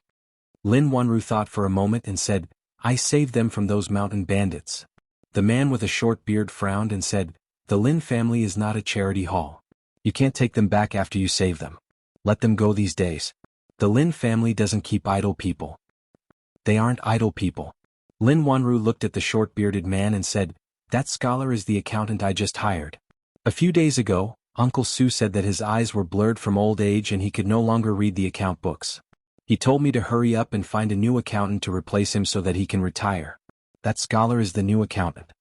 Lin Wanru thought for a moment and said, I saved them from those mountain bandits. The man with a short beard frowned and said, The Lin family is not a charity hall. You can't take them back after you save them. Let them go these days. The Lin family doesn't keep idle people. They aren't idle people. Lin Wanru looked at the short-bearded man and said, That scholar is the accountant I just hired. A few days ago, Uncle Su said that his eyes were blurred from old age and he could no longer read the account books. He told me to hurry up and find a new accountant to replace him so that he can retire. That scholar is the new accountant.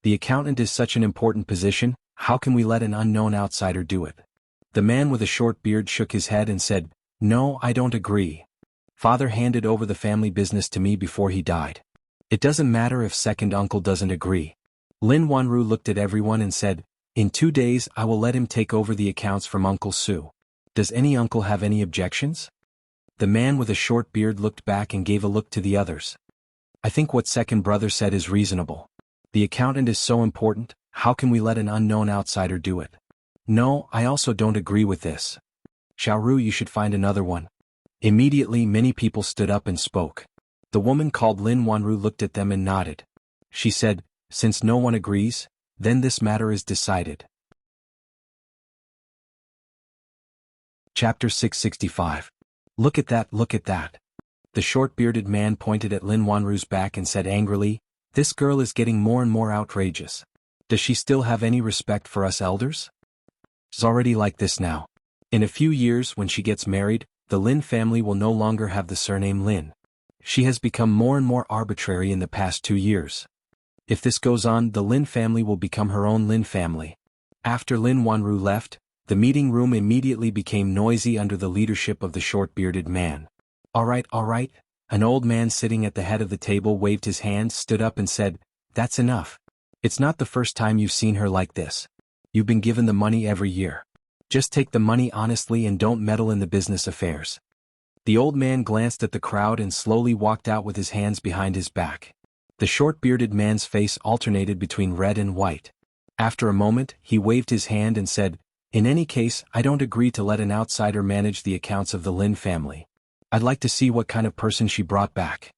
The accountant is such an important position, how can we let an unknown outsider do it? The man with a short beard shook his head and said, "No, I don't agree. Father handed over the family business to me before he died. It doesn't matter if second uncle doesn't agree." Lin Wanru looked at everyone and said, "In 2 days I will let him take over the accounts from Uncle Su. Does any uncle have any objections?" The man with a short beard looked back and gave a look to the others. "I think what second brother said is reasonable. The accountant is so important, how can we let an unknown outsider do it? No, I also don't agree with this. Xiaoru, you should find another one." Immediately many people stood up and spoke. The woman called Lin Wanru looked at them and nodded. She said, "Since no one agrees, then this matter is decided." Chapter 665. Look at that, look at that. The short-bearded man pointed at Lin Wanru's back and said angrily, "This girl is getting more and more outrageous. Does she still have any respect for us elders? She's already like this now. In a few years when she gets married, the Lin family will no longer have the surname Lin. She has become more and more arbitrary in the past 2 years. If this goes on, the Lin family will become her own Lin family." After Lin Wanru left, the meeting room immediately became noisy under the leadership of the short-bearded man. All right. An old man sitting at the head of the table waved his hand, stood up and said, "That's enough. It's not the first time you've seen her like this. You've been given the money every year. Just take the money honestly and don't meddle in the business affairs." The old man glanced at the crowd and slowly walked out with his hands behind his back. The short-bearded man's face alternated between red and white. After a moment, he waved his hand and said, "In any case, I don't agree to let an outsider manage the accounts of the Lin family. I'd like to see what kind of person she brought back."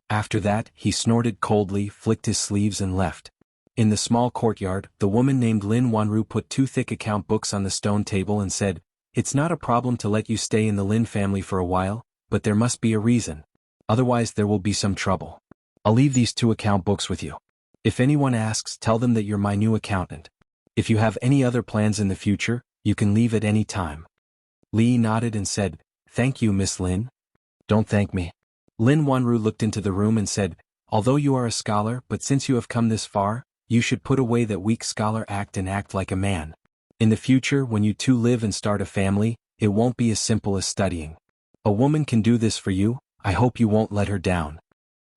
After that, he snorted coldly, flicked his sleeves and left. In the small courtyard, the woman named Lin Wanru put 2 thick account books on the stone table and said, "It's not a problem to let you stay in the Lin family for a while, but there must be a reason. Otherwise there will be some trouble. I'll leave these 2 account books with you. If anyone asks, tell them that you're my new accountant. If you have any other plans in the future, you can leave at any time." Li nodded and said, "Thank you, Miss Lin." "Don't thank me." Lin Wanru looked into the room and said, "Although you are a scholar, but since you have come this far, you should put away that weak scholar act and act like a man. In the future, when you two live and start a family, it won't be as simple as studying. A woman can do this for you, I hope you won't let her down."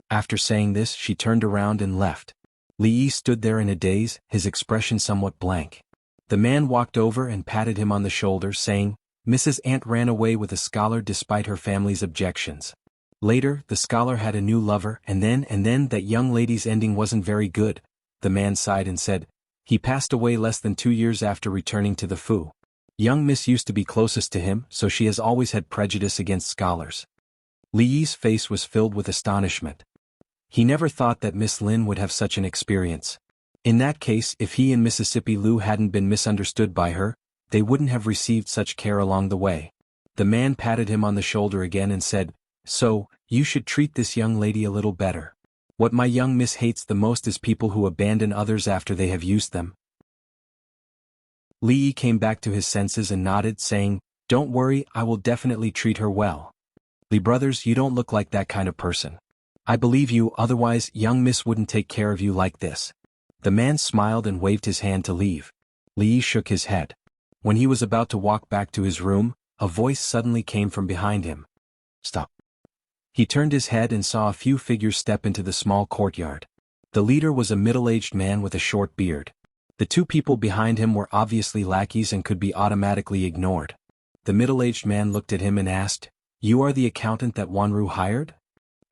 After saying this, she turned around and left. Li Yi stood there in a daze, his expression somewhat blank. The man walked over and patted him on the shoulder, saying, "Mrs. Ant ran away with a scholar despite her family's objections. Later, the scholar had a new lover, and then that young lady's ending wasn't very good." The man sighed and said, "He passed away less than 2 years after returning to the Fu. Young Miss used to be closest to him, so she has always had prejudice against scholars." Li Yi's face was filled with astonishment. He never thought that Miss Lin would have such an experience. In that case, if he and Mississippi Lu hadn't been misunderstood by her, they wouldn't have received such care along the way. The man patted him on the shoulder again and said, "So, you should treat this young lady a little better. What my young miss hates the most is people who abandon others after they have used them." Li Yi came back to his senses and nodded, saying, "Don't worry, I will definitely treat her well. Li brothers, you don't look like that kind of person. I believe you, otherwise young miss wouldn't take care of you like this." The man smiled and waved his hand to leave. Li Yi shook his head. When he was about to walk back to his room, a voice suddenly came from behind him. "Stop." He turned his head and saw a few figures step into the small courtyard. The leader was a middle-aged man with a short beard. The 2 people behind him were obviously lackeys and could be automatically ignored. The middle-aged man looked at him and asked, "You are the accountant that Wanru hired?"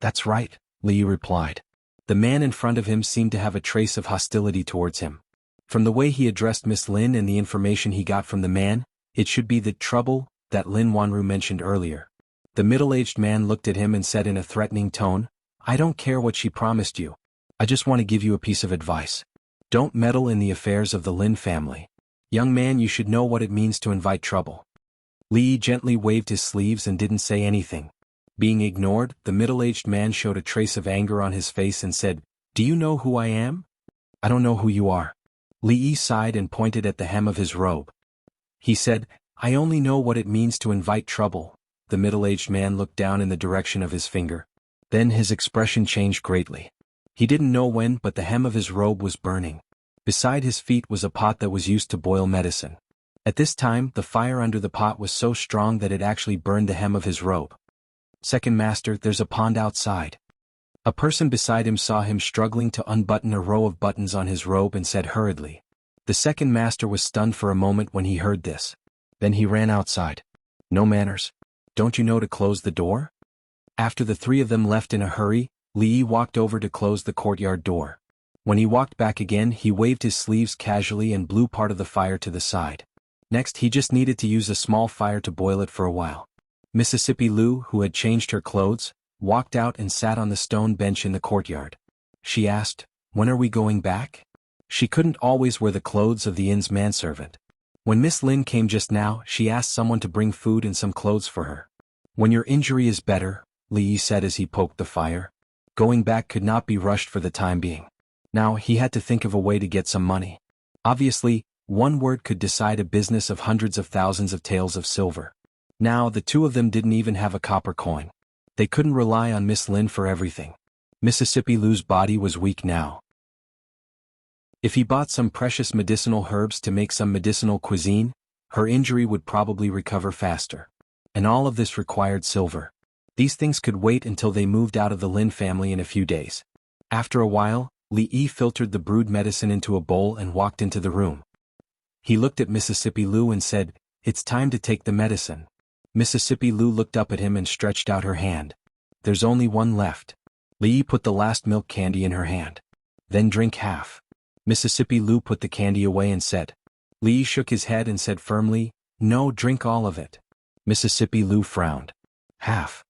"That's right," Li Yi replied. The man in front of him seemed to have a trace of hostility towards him. From the way he addressed Miss Lin and the information he got from the man, it should be the trouble that Lin Wanru mentioned earlier. The middle-aged man looked at him and said in a threatening tone, "I don't care what she promised you. I just want to give you a piece of advice. Don't meddle in the affairs of the Lin family. Young man, you should know what it means to invite trouble." Li Yi gently waved his sleeves and didn't say anything. Being ignored, the middle-aged man showed a trace of anger on his face and said, "Do you know who I am?" "I don't know who you are." Li Yi sighed and pointed at the hem of his robe. He said, I only know what it means to invite trouble. The middle-aged man looked down in the direction of his finger. Then his expression changed greatly. He didn't know when, but the hem of his robe was burning. Beside his feet was a pot that was used to boil medicine. At this time, the fire under the pot was so strong that it actually burned the hem of his robe. Second master, there's a pond outside. A person beside him saw him struggling to unbutton a row of buttons on his robe and said hurriedly. The second master was stunned for a moment when he heard this. Then he ran outside. No manners. Don't you know to close the door? After the three of them left in a hurry, Li Yi walked over to close the courtyard door. When he walked back again, he waved his sleeves casually and blew part of the fire to the side. Next, he just needed to use a small fire to boil it for a while. Mississippi Lu, who had changed her clothes, walked out and sat on the stone bench in the courtyard. She asked, when are we going back? She couldn't always wear the clothes of the inn's manservant. When Miss Lin came just now, she asked someone to bring food and some clothes for her. When your injury is better, Li Yi said as he poked the fire. Going back could not be rushed for the time being. Now he had to think of a way to get some money. Obviously, one word could decide a business of hundreds of thousands of taels of silver. Now the two of them didn't even have a copper coin. They couldn't rely on Miss Lin for everything. Mississippi Lu's body was weak now. If he bought some precious medicinal herbs to make some medicinal cuisine, her injury would probably recover faster. And all of this required silver. These things could wait until they moved out of the Lin family in a few days. After a while, Li Yi filtered the brewed medicine into a bowl and walked into the room. He looked at Mississippi Lu and said, it's time to take the medicine. Mississippi Lu looked up at him and stretched out her hand. There's only one left. Li Yi put the last milk candy in her hand. Then drink half. Mississippi Lu put the candy away and said. Li Yi shook his head and said firmly, no, drink all of it. Mississippi Lu frowned. Half.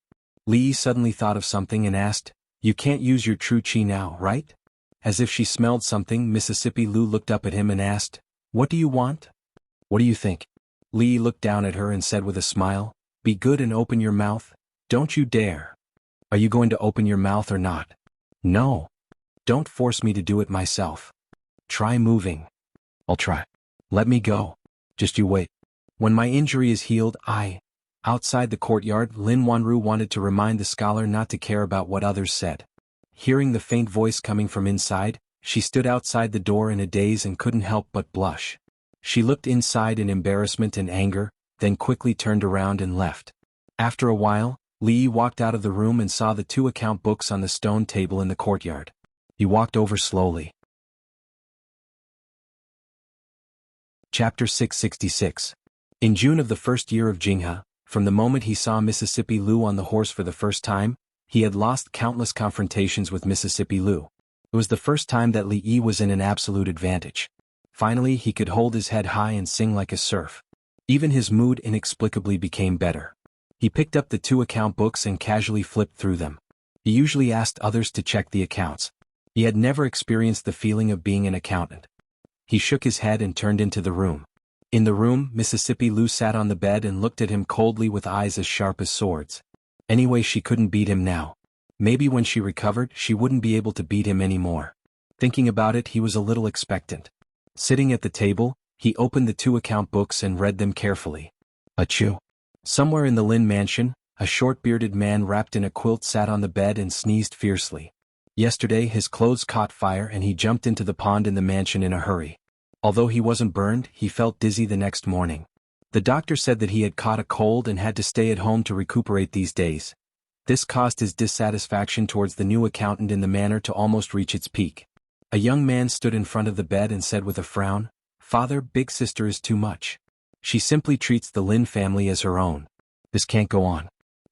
Li Yi suddenly thought of something and asked, you can't use your true chi now, right? As if she smelled something, Mississippi Lu looked up at him and asked, what do you want? What do you think? Li Yi looked down at her and said with a smile, be good and open your mouth. Don't you dare. Are you going to open your mouth or not? No. Don't force me to do it myself. Try moving. I'll try. Let me go. Just you wait. When my injury is healed, Outside the courtyard, Lin Wanru wanted to remind the scholar not to care about what others said. Hearing the faint voice coming from inside, she stood outside the door in a daze and couldn't help but blush. She looked inside in embarrassment and anger, then quickly turned around and left. After a while, Li Yi walked out of the room and saw the 2 account books on the stone table in the courtyard. He walked over slowly. Chapter 666. In June of the first year of Jinghe, from the moment he saw Mississippi Lu on the horse for the first time, he had lost countless confrontations with Mississippi Lu. It was the first time that Li Yi was in an absolute advantage. Finally, he could hold his head high and sing like a surf. Even his mood inexplicably became better. He picked up the 2 account books and casually flipped through them. He usually asked others to check the accounts. He had never experienced the feeling of being an accountant. He shook his head and turned into the room. In the room, Mississippi Lu sat on the bed and looked at him coldly with eyes as sharp as swords. Anyway, she couldn't beat him now. Maybe when she recovered, she wouldn't be able to beat him anymore. Thinking about it, he was a little expectant. Sitting at the table, he opened the 2 account books and read them carefully. Achoo. Somewhere in the Lin mansion, a short-bearded man wrapped in a quilt sat on the bed and sneezed fiercely. Yesterday his clothes caught fire and he jumped into the pond in the mansion in a hurry. Although he wasn't burned, he felt dizzy the next morning. The doctor said that he had caught a cold and had to stay at home to recuperate these days. This caused his dissatisfaction towards the new accountant in the manor to almost reach its peak. A young man stood in front of the bed and said with a frown, Father, big sister is too much. She simply treats the Lin family as her own. This can't go on.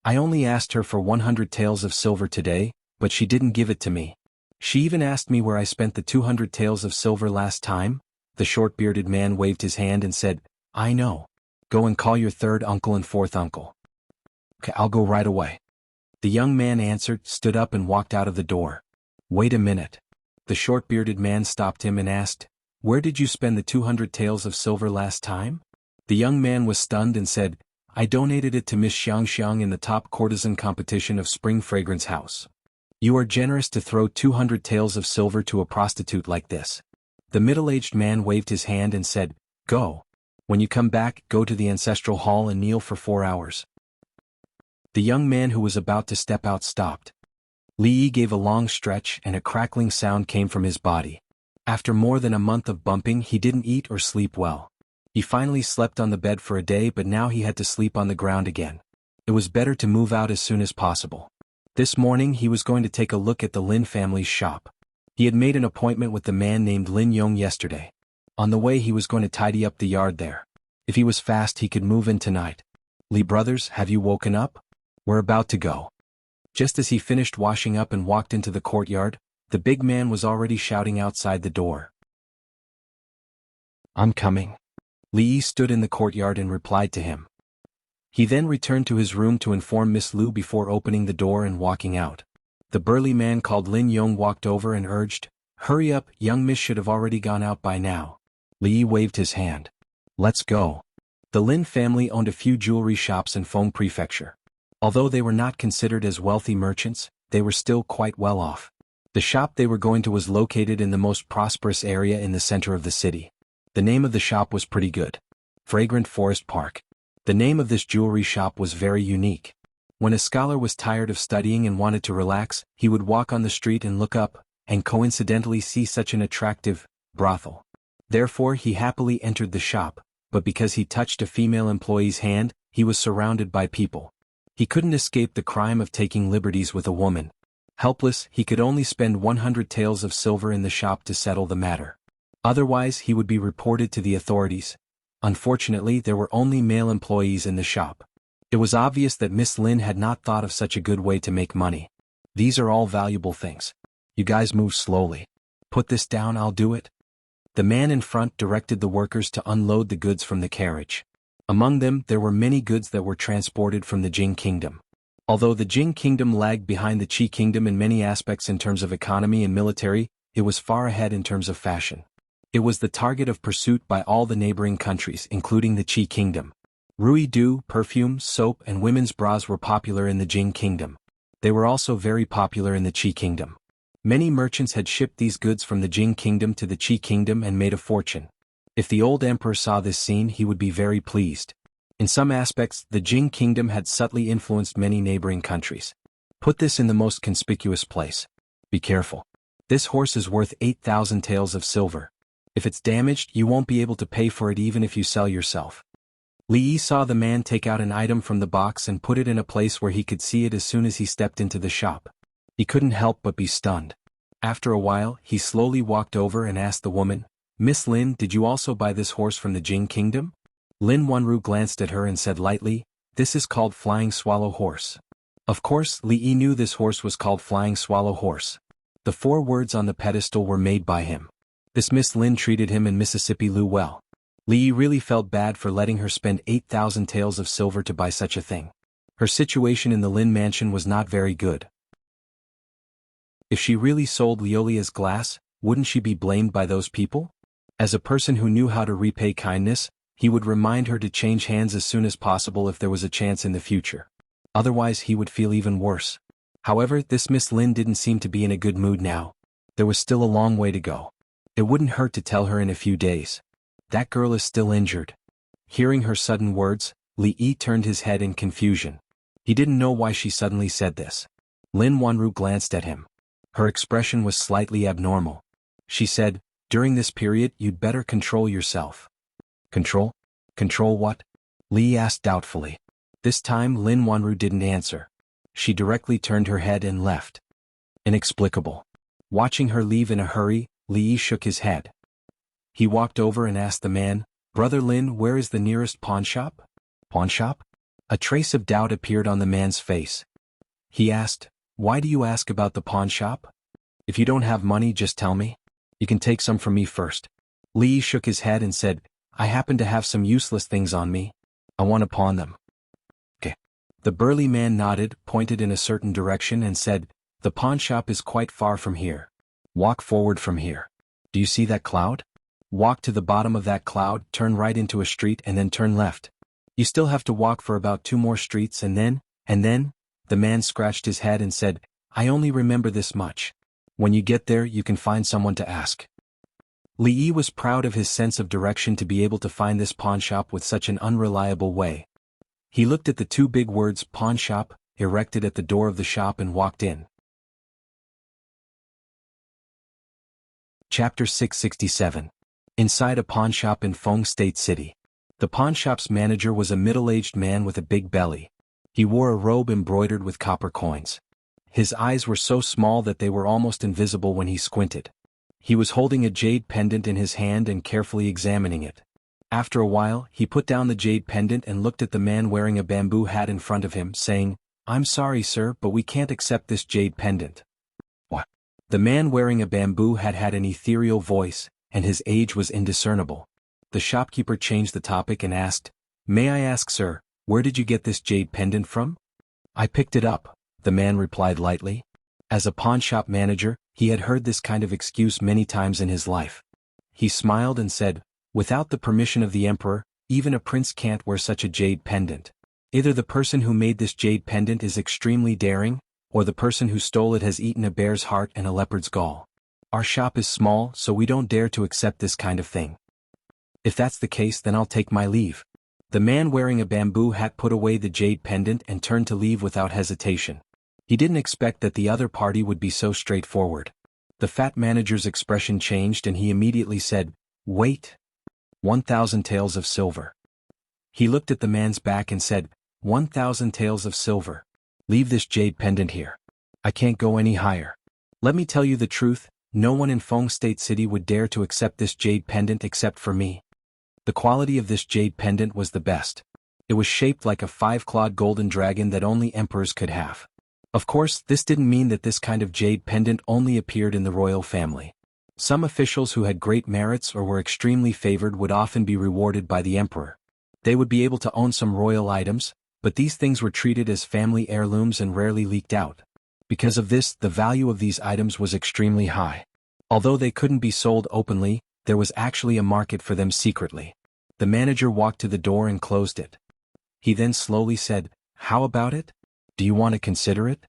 I only asked her for 100 taels of silver today, but she didn't give it to me. She even asked me where I spent the 200 taels of silver last time. The short-bearded man waved his hand and said, I know. Go and call your 3rd uncle and 4th uncle. Okay, I'll go right away. The young man answered, stood up and walked out of the door. Wait a minute. The short-bearded man stopped him and asked, where did you spend the 200 taels of silver last time? The young man was stunned and said, I donated it to Miss Xiang in the top courtesan competition of Spring Fragrance House. You are generous to throw 200 taels of silver to a prostitute like this. The middle-aged man waved his hand and said, Go. When you come back, go to the ancestral hall and kneel for 4 hours. The young man who was about to step out stopped. Li Yi gave a long stretch and a crackling sound came from his body. After more than a month of bumping, he didn't eat or sleep well. He finally slept on the bed for a day, but now he had to sleep on the ground again. It was better to move out as soon as possible. This morning he was going to take a look at the Lin family's shop. He had made an appointment with the man named Lin Yong yesterday. On the way he was going to tidy up the yard there. If he was fast he could move in tonight. Li brothers, have you woken up? We're about to go. Just as he finished washing up and walked into the courtyard, the big man was already shouting outside the door. I'm coming. Li Yi stood in the courtyard and replied to him. He then returned to his room to inform Miss Lu before opening the door and walking out. The burly man called Lin Yong walked over and urged, "Hurry up, young miss should have already gone out by now." Li Yi waved his hand. Let's go. The Lin family owned a few jewelry shops in Feng Prefecture. Although they were not considered as wealthy merchants, they were still quite well off. The shop they were going to was located in the most prosperous area in the center of the city. The name of the shop was pretty good. Fragrant Forest Park. The name of this jewelry shop was very unique. When a scholar was tired of studying and wanted to relax, he would walk on the street and look up, and coincidentally see such an attractive brothel. Therefore he happily entered the shop, but because he touched a female employee's hand, he was surrounded by people. He couldn't escape the crime of taking liberties with a woman. Helpless, he could only spend 100 taels of silver in the shop to settle the matter. Otherwise he would be reported to the authorities. Unfortunately, there were only male employees in the shop. It was obvious that Miss Lin had not thought of such a good way to make money. These are all valuable things. You guys move slowly. Put this down, I'll do it. The man in front directed the workers to unload the goods from the carriage. Among them, there were many goods that were transported from the Jing Kingdom. Although the Jing Kingdom lagged behind the Qi Kingdom in many aspects in terms of economy and military, it was far ahead in terms of fashion. It was the target of pursuit by all the neighboring countries, including the Qi Kingdom. Rui Du, perfume, soap, and women's bras were popular in the Jing Kingdom. They were also very popular in the Qi Kingdom. Many merchants had shipped these goods from the Jing Kingdom to the Qi Kingdom and made a fortune. If the old emperor saw this scene, he would be very pleased. In some aspects, the Jing Kingdom had subtly influenced many neighboring countries. Put this in the most conspicuous place. Be careful. This horse is worth 8,000 taels of silver. If it's damaged, you won't be able to pay for it even if you sell yourself. Li Yi saw the man take out an item from the box and put it in a place where he could see it as soon as he stepped into the shop. He couldn't help but be stunned. After a while, he slowly walked over and asked the woman, "Miss Lin, did you also buy this horse from the Jing Kingdom?" Lin Wanru glanced at her and said lightly, "This is called Flying Swallow Horse." Of course, Li Yi knew this horse was called Flying Swallow Horse. The 4 words on the pedestal were made by him. This Miss Lin treated him and Mississippi Lu well. Li Yi really felt bad for letting her spend 8,000 taels of silver to buy such a thing. Her situation in the Lin mansion was not very good. If she really sold Liolia's glass, wouldn't she be blamed by those people? As a person who knew how to repay kindness, he would remind her to change hands as soon as possible if there was a chance in the future. Otherwise he would feel even worse. However, this Miss Lin didn't seem to be in a good mood now. There was still a long way to go. It wouldn't hurt to tell her in a few days. That girl is still injured. Hearing her sudden words, Li Yi turned his head in confusion. He didn't know why she suddenly said this. Lin Wanru glanced at him. Her expression was slightly abnormal. She said, "During this period you'd better control yourself." Control? Control what? Li asked doubtfully. This time Lin Wanru didn't answer. She directly turned her head and left. Inexplicable. Watching her leave in a hurry, Li shook his head. He walked over and asked the man, "Brother Lin, where is the nearest pawn shop?" Pawn shop? A trace of doubt appeared on the man's face. He asked, "Why do you ask about the pawn shop? If you don't have money, just tell me. You can take some from me first." Li shook his head and said, "I happen to have some useless things on me. I want to pawn them." Okay. The burly man nodded, pointed in a certain direction and said, "The pawn shop is quite far from here. Walk forward from here. Do you see that cloud? Walk to the bottom of that cloud, turn right into a street and then turn left. You still have to walk for about 2 more streets and then, the man scratched his head and said, "I only remember this much. When you get there, you can find someone to ask." Li Yi was proud of his sense of direction to be able to find this pawnshop with such an unreliable way. He looked at the two big words pawnshop erected at the door of the shop and walked in. Chapter 667. Inside a pawnshop in Feng State City. The pawnshop's manager was a middle-aged man with a big belly. He wore a robe embroidered with copper coins. His eyes were so small that they were almost invisible when he squinted. He was holding a jade pendant in his hand and carefully examining it. After a while, he put down the jade pendant and looked at the man wearing a bamboo hat in front of him, saying, "I'm sorry, sir, but we can't accept this jade pendant." What? The man wearing a bamboo hat had an ethereal voice, and his age was indiscernible. The shopkeeper changed the topic and asked, "May I ask, sir, where did you get this jade pendant from?" "I picked it up," the man replied lightly. As a pawnshop manager, he had heard this kind of excuse many times in his life. He smiled and said, "Without the permission of the emperor, even a prince can't wear such a jade pendant. Either the person who made this jade pendant is extremely daring, or the person who stole it has eaten a bear's heart and a leopard's gall. Our shop is small, so we don't dare to accept this kind of thing. If that's the case, then I'll take my leave." The man wearing a bamboo hat put away the jade pendant and turned to leave without hesitation. He didn't expect that the other party would be so straightforward. The fat manager's expression changed and he immediately said, "Wait. 1,000 taels of silver." He looked at the man's back and said, 1,000 taels of silver. Leave this jade pendant here. I can't go any higher. Let me tell you the truth, no one in Feng State City would dare to accept this jade pendant except for me. The quality of this jade pendant was the best. It was shaped like a 5-clawed golden dragon that only emperors could have. Of course, this didn't mean that this kind of jade pendant only appeared in the royal family. Some officials who had great merits or were extremely favored would often be rewarded by the emperor. They would be able to own some royal items, but these things were treated as family heirlooms and rarely leaked out. Because of this, the value of these items was extremely high. Although they couldn't be sold openly, there was actually a market for them secretly. The manager walked to the door and closed it. He then slowly said, "How about it? Do you want to consider it?"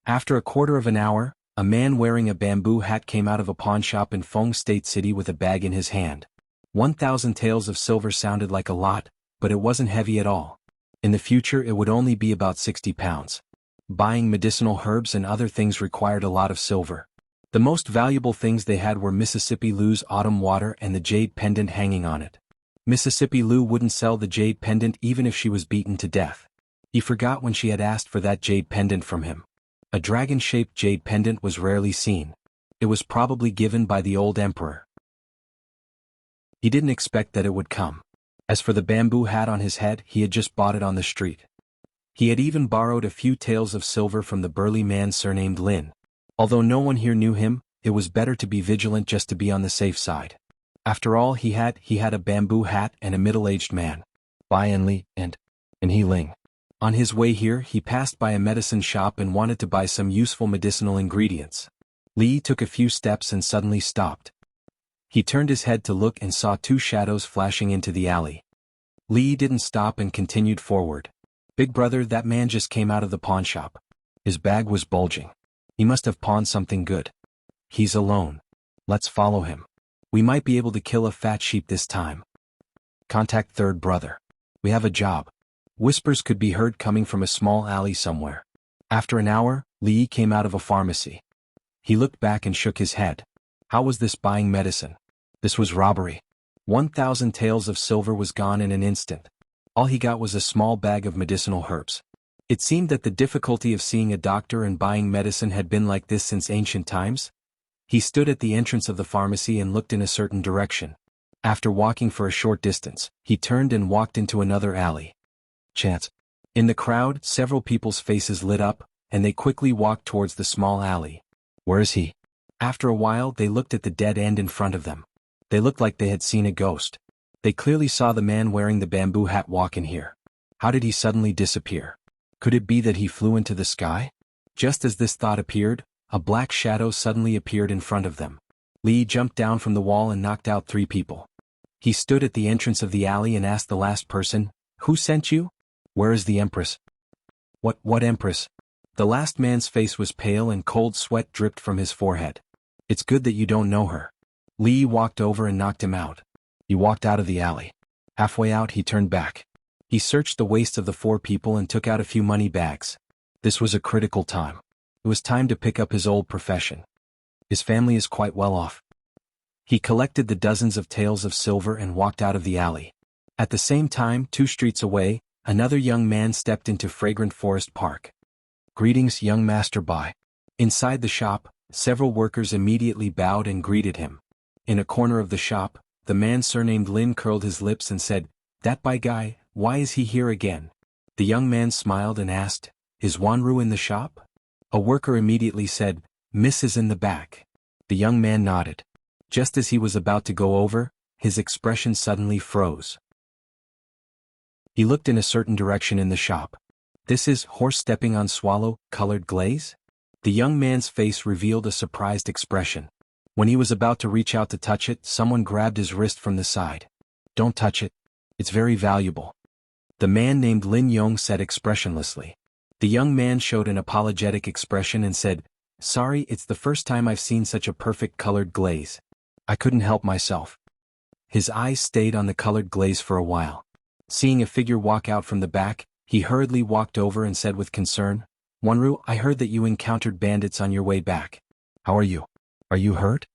After a quarter of an hour, a man wearing a bamboo hat came out of a pawnshop in Feng State City with a bag in his hand. 1,000 taels of silver sounded like a lot, but it wasn't heavy at all. In the future it would only be about 60 pounds. Buying medicinal herbs and other things required a lot of silver. The most valuable things they had were Mississippi Lou's autumn water and the jade pendant hanging on it. Mississippi Lou wouldn't sell the jade pendant even if she was beaten to death. He forgot when she had asked for that jade pendant from him. A dragon-shaped jade pendant was rarely seen. It was probably given by the old emperor. He didn't expect that it would come. As for the bamboo hat on his head, he had just bought it on the street. He had even borrowed a few taels of silver from the burly man surnamed Lin. Although no one here knew him, it was better to be vigilant just to be on the safe side. After all, he had a bamboo hat and a middle-aged man. Bai Enli and He Ling. On his way here, he passed by a medicine shop and wanted to buy some useful medicinal ingredients. Li took a few steps and suddenly stopped. He turned his head to look and saw two shadows flashing into the alley. Li didn't stop and continued forward. "Big brother, that man just came out of the pawnshop. His bag was bulging. He must have pawned something good. He's alone. Let's follow him. We might be able to kill a fat sheep this time. Contact third brother. We have a job." Whispers could be heard coming from a small alley somewhere. After an hour, Li came out of a pharmacy. He looked back and shook his head. How was this buying medicine? This was robbery. 1,000 taels of silver was gone in an instant. All he got was a small bag of medicinal herbs. It seemed that the difficulty of seeing a doctor and buying medicine had been like this since ancient times. He stood at the entrance of the pharmacy and looked in a certain direction. After walking for a short distance, he turned and walked into another alley. Chance. In the crowd, several people's faces lit up, and they quickly walked towards the small alley. Where is he? After a while, they looked at the dead end in front of them. They looked like they had seen a ghost. They clearly saw the man wearing the bamboo hat walk in here. How did he suddenly disappear? Could it be that he flew into the sky? Just as this thought appeared, a black shadow suddenly appeared in front of them. Li jumped down from the wall and knocked out 3 people. He stood at the entrance of the alley and asked the last person, "Who sent you? Where is the empress?" What empress?" The last man's face was pale and cold sweat dripped from his forehead. "It's good that you don't know her. Li walked over and knocked him out. He walked out of the alley. Halfway out he turned back. He searched the waists of the 4 people and took out a few money bags. This was a critical time. It was time to pick up his old profession. His family is quite well off. He collected the dozens of taels of silver and walked out of the alley. At the same time, 2 streets away, another young man stepped into Fragrant Forest Park. Greetings, young master Bai. Inside the shop, several workers immediately bowed and greeted him. In a corner of the shop, the man surnamed Lin curled his lips and said, "That Bai guy, why is he here again?" The young man smiled and asked, "Is Wanru in the shop?" A worker immediately said, "Miss is in the back." The young man nodded. Just as he was about to go over, his expression suddenly froze. He looked in a certain direction in the shop. "This is horse stepping on swallow-colored glaze?" The young man's face revealed a surprised expression. When he was about to reach out to touch it, someone grabbed his wrist from the side. "Don't touch it. It's very valuable." The man named Lin Yong said expressionlessly. The young man showed an apologetic expression and said, "Sorry, it's the first time I've seen such a perfect colored glaze. I couldn't help myself." His eyes stayed on the colored glaze for a while. Seeing a figure walk out from the back, he hurriedly walked over and said with concern, "Wanru, I heard that you encountered bandits on your way back. How are you? Are you hurt?"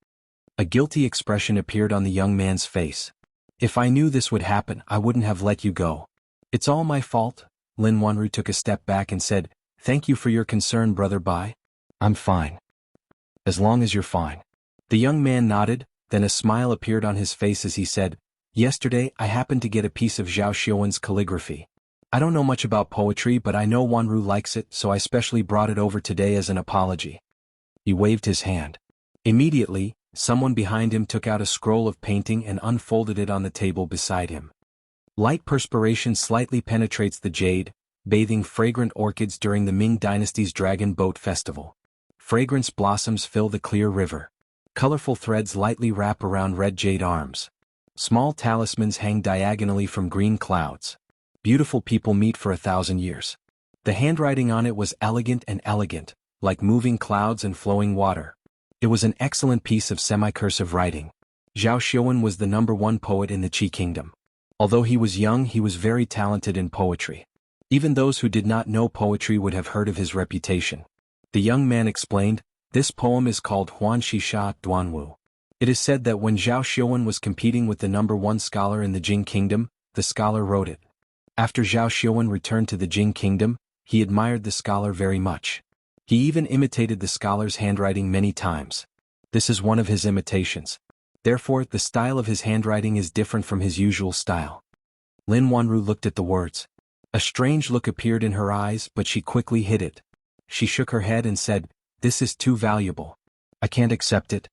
A guilty expression appeared on the young man's face. "If I knew this would happen, I wouldn't have let you go. It's all my fault." Lin Wanru took a step back and said, "Thank you for your concern, Brother Bai. I'm fine. As long as you're fine." The young man nodded, then a smile appeared on his face as he said, "Yesterday I happened to get a piece of Zhao Xiuwen's calligraphy. I don't know much about poetry, but I know Wanru likes it, so I specially brought it over today as an apology." He waved his hand. Immediately, someone behind him took out a scroll of painting and unfolded it on the table beside him. Light perspiration slightly penetrates the jade, bathing fragrant orchids during the Ming Dynasty's Dragon Boat Festival. Fragrance blossoms fill the clear river. Colorful threads lightly wrap around red jade arms. Small talismans hang diagonally from green clouds. Beautiful people meet for 1,000 years. The handwriting on it was elegant and elegant, like moving clouds and flowing water. It was an excellent piece of semi-cursive writing. Zhao Xiuwen was the #1 poet in the Qi Kingdom. Although he was young, he was very talented in poetry. Even those who did not know poetry would have heard of his reputation. The young man explained, "This poem is called Huan Xisha Duanwu. It is said that when Zhao Xiuwen was competing with the #1 scholar in the Jing Kingdom, the scholar wrote it. After Zhao Xiuwen returned to the Jing Kingdom, he admired the scholar very much. He even imitated the scholar's handwriting many times. This is one of his imitations. Therefore, the style of his handwriting is different from his usual style." Lin Wanru looked at the words. A strange look appeared in her eyes, but she quickly hid it. She shook her head and said, "This is too valuable. I can't accept it."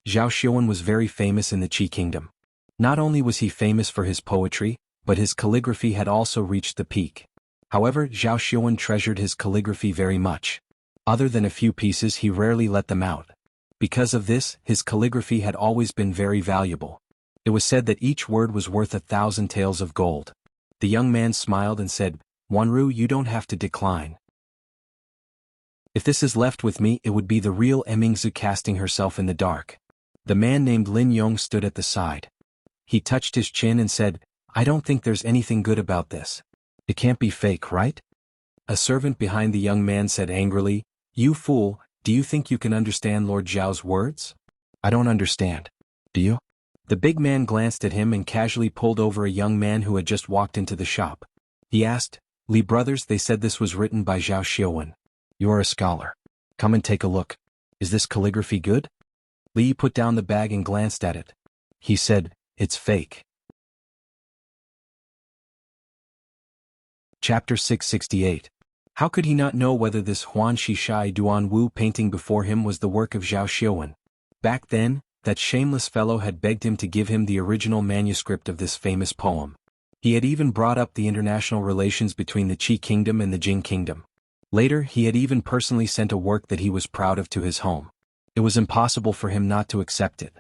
Zhao Xiuwen was very famous in the Qi Kingdom. Not only was he famous for his poetry, but his calligraphy had also reached the peak. However, Zhao Xiuwen treasured his calligraphy very much. Other than a few pieces, he rarely let them out. Because of this, his calligraphy had always been very valuable. It was said that each word was worth 1,000 taels of gold. The young man smiled and said, "Wanru, you don't have to decline. If this is left with me, it would be the real Emingzu casting herself in the dark." The man named Lin Yong stood at the side. He touched his chin and said, "I don't think there's anything good about this. It can't be fake, right?" A servant behind the young man said angrily, "You fool, do you think you can understand Lord Zhao's words?" "I don't understand. Do you?" The big man glanced at him and casually pulled over a young man who had just walked into the shop. He asked, "Li brothers, they said this was written by Zhao Xiuwen. You are a scholar. Come and take a look. Is this calligraphy good?" Li put down the bag and glanced at it. He said, "It's fake." Chapter 668. How could he not know whether this Huan Shishai Duan Wu painting before him was the work of Zhao Xiuwen? Back then, that shameless fellow had begged him to give him the original manuscript of this famous poem. He had even brought up the international relations between the Qi Kingdom and the Jing Kingdom. Later, he had even personally sent a work that he was proud of to his home. It was impossible for him not to accept it.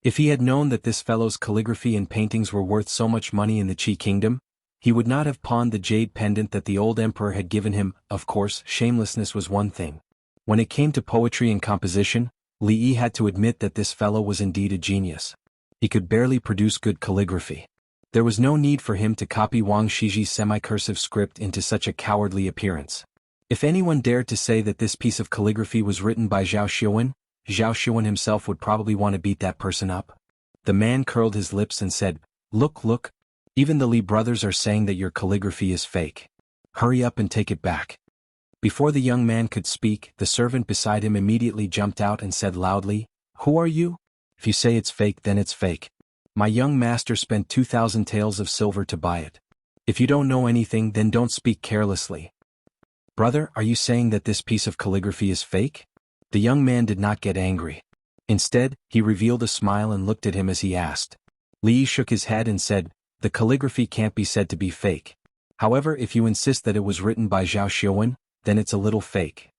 If he had known that this fellow's calligraphy and paintings were worth so much money in the Qi Kingdom, he would not have pawned the jade pendant that the old emperor had given him. Of course, shamelessness was one thing. When it came to poetry and composition, Li Yi had to admit that this fellow was indeed a genius. He could barely produce good calligraphy. There was no need for him to copy Wang Shiji's semi-cursive script into such a cowardly appearance. If anyone dared to say that this piece of calligraphy was written by Zhao Xiuwen himself would probably want to beat that person up. The man curled his lips and said, Look, even the Li brothers are saying that your calligraphy is fake. Hurry up and take it back." Before the young man could speak, the servant beside him immediately jumped out and said loudly, "Who are you? If you say it's fake, then it's fake. My young master spent 2,000 taels of silver to buy it. If you don't know anything, then don't speak carelessly." "Brother, are you saying that this piece of calligraphy is fake?" The young man did not get angry. Instead, he revealed a smile and looked at him as he asked. Li shook his head and said, "The calligraphy can't be said to be fake. However, if you insist that it was written by Zhao Xiuwen, then it's a little fake."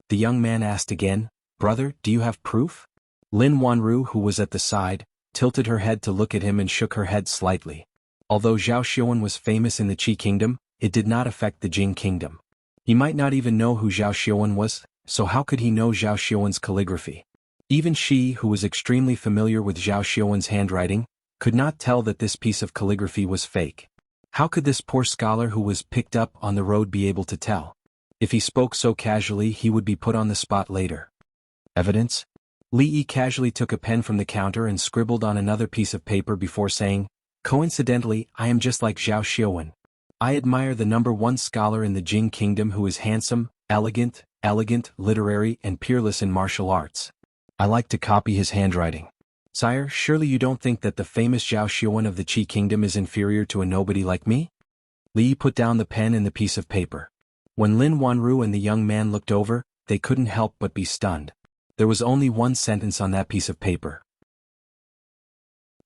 The young man asked again, "Brother, do you have proof?" Lin Wanru, who was at the side, tilted her head to look at him and shook her head slightly. Although Zhao Xiuwen was famous in the Qi kingdom, it did not affect the Jing kingdom. He might not even know who Zhao Xiuwen was, so how could he know Zhao Xiuwen's calligraphy? Even she, who was extremely familiar with Zhao Xiuwen's handwriting, could not tell that this piece of calligraphy was fake. How could this poor scholar who was picked up on the road be able to tell? If he spoke so casually, he would be put on the spot later. Evidence? Li Yi casually took a pen from the counter and scribbled on another piece of paper before saying, "Coincidentally, I am just like Zhao Xiuwen. I admire the #1 scholar in the Jing kingdom who is handsome, elegant, literary and peerless in martial arts. I like to copy his handwriting. Sire, surely you don't think that the famous Zhao Xiuwen of the Qi kingdom is inferior to a nobody like me?" Li Yi put down the pen and the piece of paper. When Lin Wanru and the young man looked over, they couldn't help but be stunned. There was only one sentence on that piece of paper.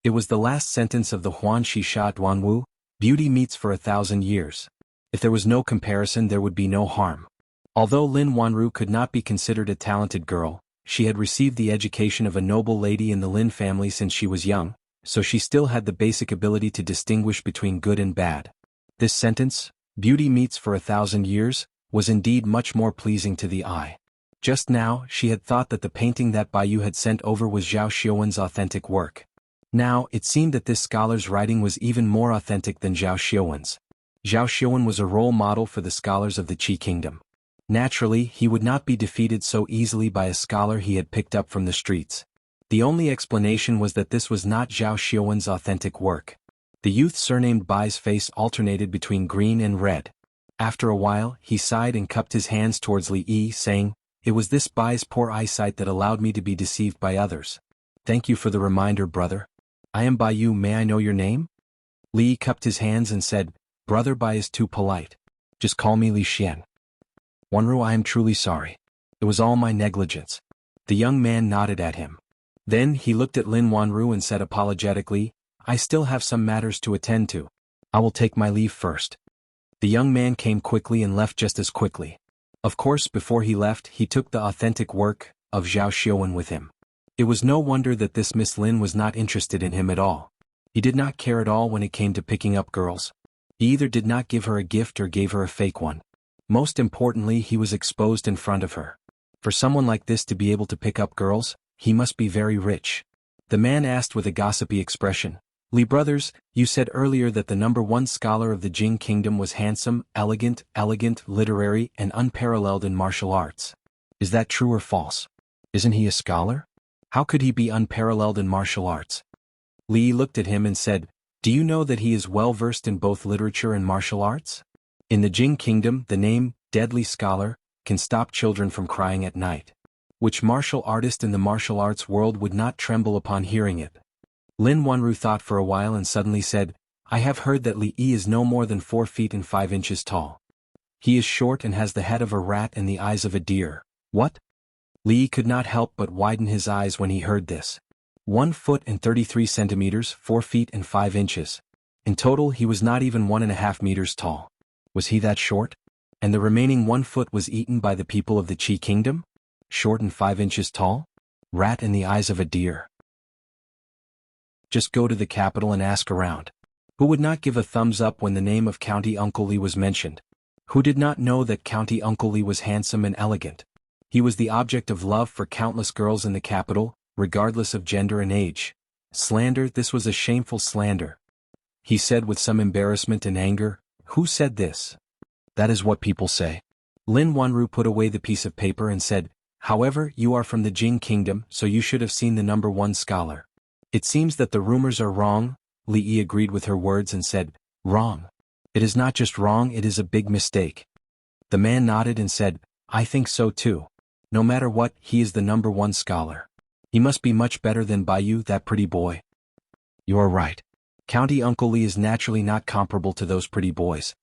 It was the last sentence of the Huan Shi Sha Duanwu, "Beauty meets for 1,000 years. If there was no comparison, there would be no harm." Although Lin Wanru could not be considered a talented girl, she had received the education of a noble lady in the Lin family since she was young, so she still had the basic ability to distinguish between good and bad. This sentence, "Beauty meets for 1,000 years, was indeed much more pleasing to the eye. Just now, she had thought that the painting that Baiyu had sent over was Zhao Xiuwen's authentic work. Now, it seemed that this scholar's writing was even more authentic than Zhao Xiuwen's. Zhao Xiuwen was a role model for the scholars of the Qi kingdom. Naturally, he would not be defeated so easily by a scholar he had picked up from the streets. The only explanation was that this was not Zhao Xiuwen's authentic work. The youth surnamed Bai's face alternated between green and red. After a while, he sighed and cupped his hands towards Li Yi, saying, "It was this Bai's poor eyesight that allowed me to be deceived by others. Thank you for the reminder, brother. I am Baiyu, may I know your name?" Li Yi cupped his hands and said, "Brother Bai is too polite. Just call me Li Xian." "Wanru, I am truly sorry. It was all my negligence." The young man nodded at him. Then he looked at Lin Wanru and said apologetically, "I still have some matters to attend to. I will take my leave first." The young man came quickly and left just as quickly. Of course, before he left, he took the authentic work of Zhao Xiuwen with him. It was no wonder that this Miss Lin was not interested in him at all. He did not care at all when it came to picking up girls. He either did not give her a gift or gave her a fake one. Most importantly, he was exposed in front of her. For someone like this to be able to pick up girls, he must be very rich. The man asked with a gossipy expression, "Li brothers, you said earlier that the #1 scholar of the Jing kingdom was handsome, elegant, literary and unparalleled in martial arts. Is that true or false? Isn't he a scholar? How could he be unparalleled in martial arts?" Li looked at him and said, "Do you know that he is well versed in both literature and martial arts? In the Jing kingdom, the name, deadly scholar, can stop children from crying at night. Which martial artist in the martial arts world would not tremble upon hearing it?" Lin Wanru thought for a while and suddenly said, "I have heard that Li Yi is no more than 4 feet and 5 inches tall. He is short and has the head of a rat and the eyes of a deer. What?" Li could not help but widen his eyes when he heard this. 1 foot and 33 centimeters, 4 feet and 5 inches. In total, he was not even 1.5 meters tall. Was he that short? And the remaining 1 foot was eaten by the people of the Qi kingdom? Short and 5 inches tall? Rat in the eyes of a deer. Just go to the capital and ask around. Who would not give a thumbs up when the name of County Uncle Li was mentioned? Who did not know that County Uncle Li was handsome and elegant? He was the object of love for countless girls in the capital, regardless of gender and age. Slander, this was a shameful slander. He said with some embarrassment and anger, "Who said this?" "That is what people say." Lin Wanru put away the piece of paper and said, "However, you are from the Jing kingdom, so you should have seen the number one scholar." "It seems that the rumors are wrong," Li Yi agreed with her words and said, "Wrong. It is not just wrong, it is a big mistake." The man nodded and said, "I think so too. No matter what, he is the number one scholar. He must be much better than Baiyu, that pretty boy." "You are right. County Uncle Li is naturally not comparable to those pretty boys."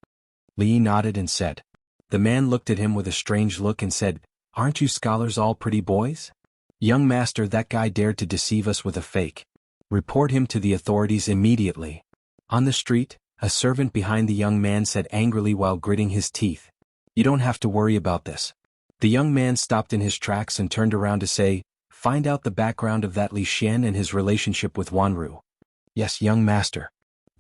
Li Yi nodded and said. The man looked at him with a strange look and said, "Aren't you scholars all pretty boys?" "Young master, that guy dared to deceive us with a fake. Report him to the authorities immediately." On the street, a servant behind the young man said angrily while gritting his teeth, "You don't have to worry about this." The young man stopped in his tracks and turned around to say, "Find out the background of that Li Xian and his relationship with Wanru." "Yes, young master."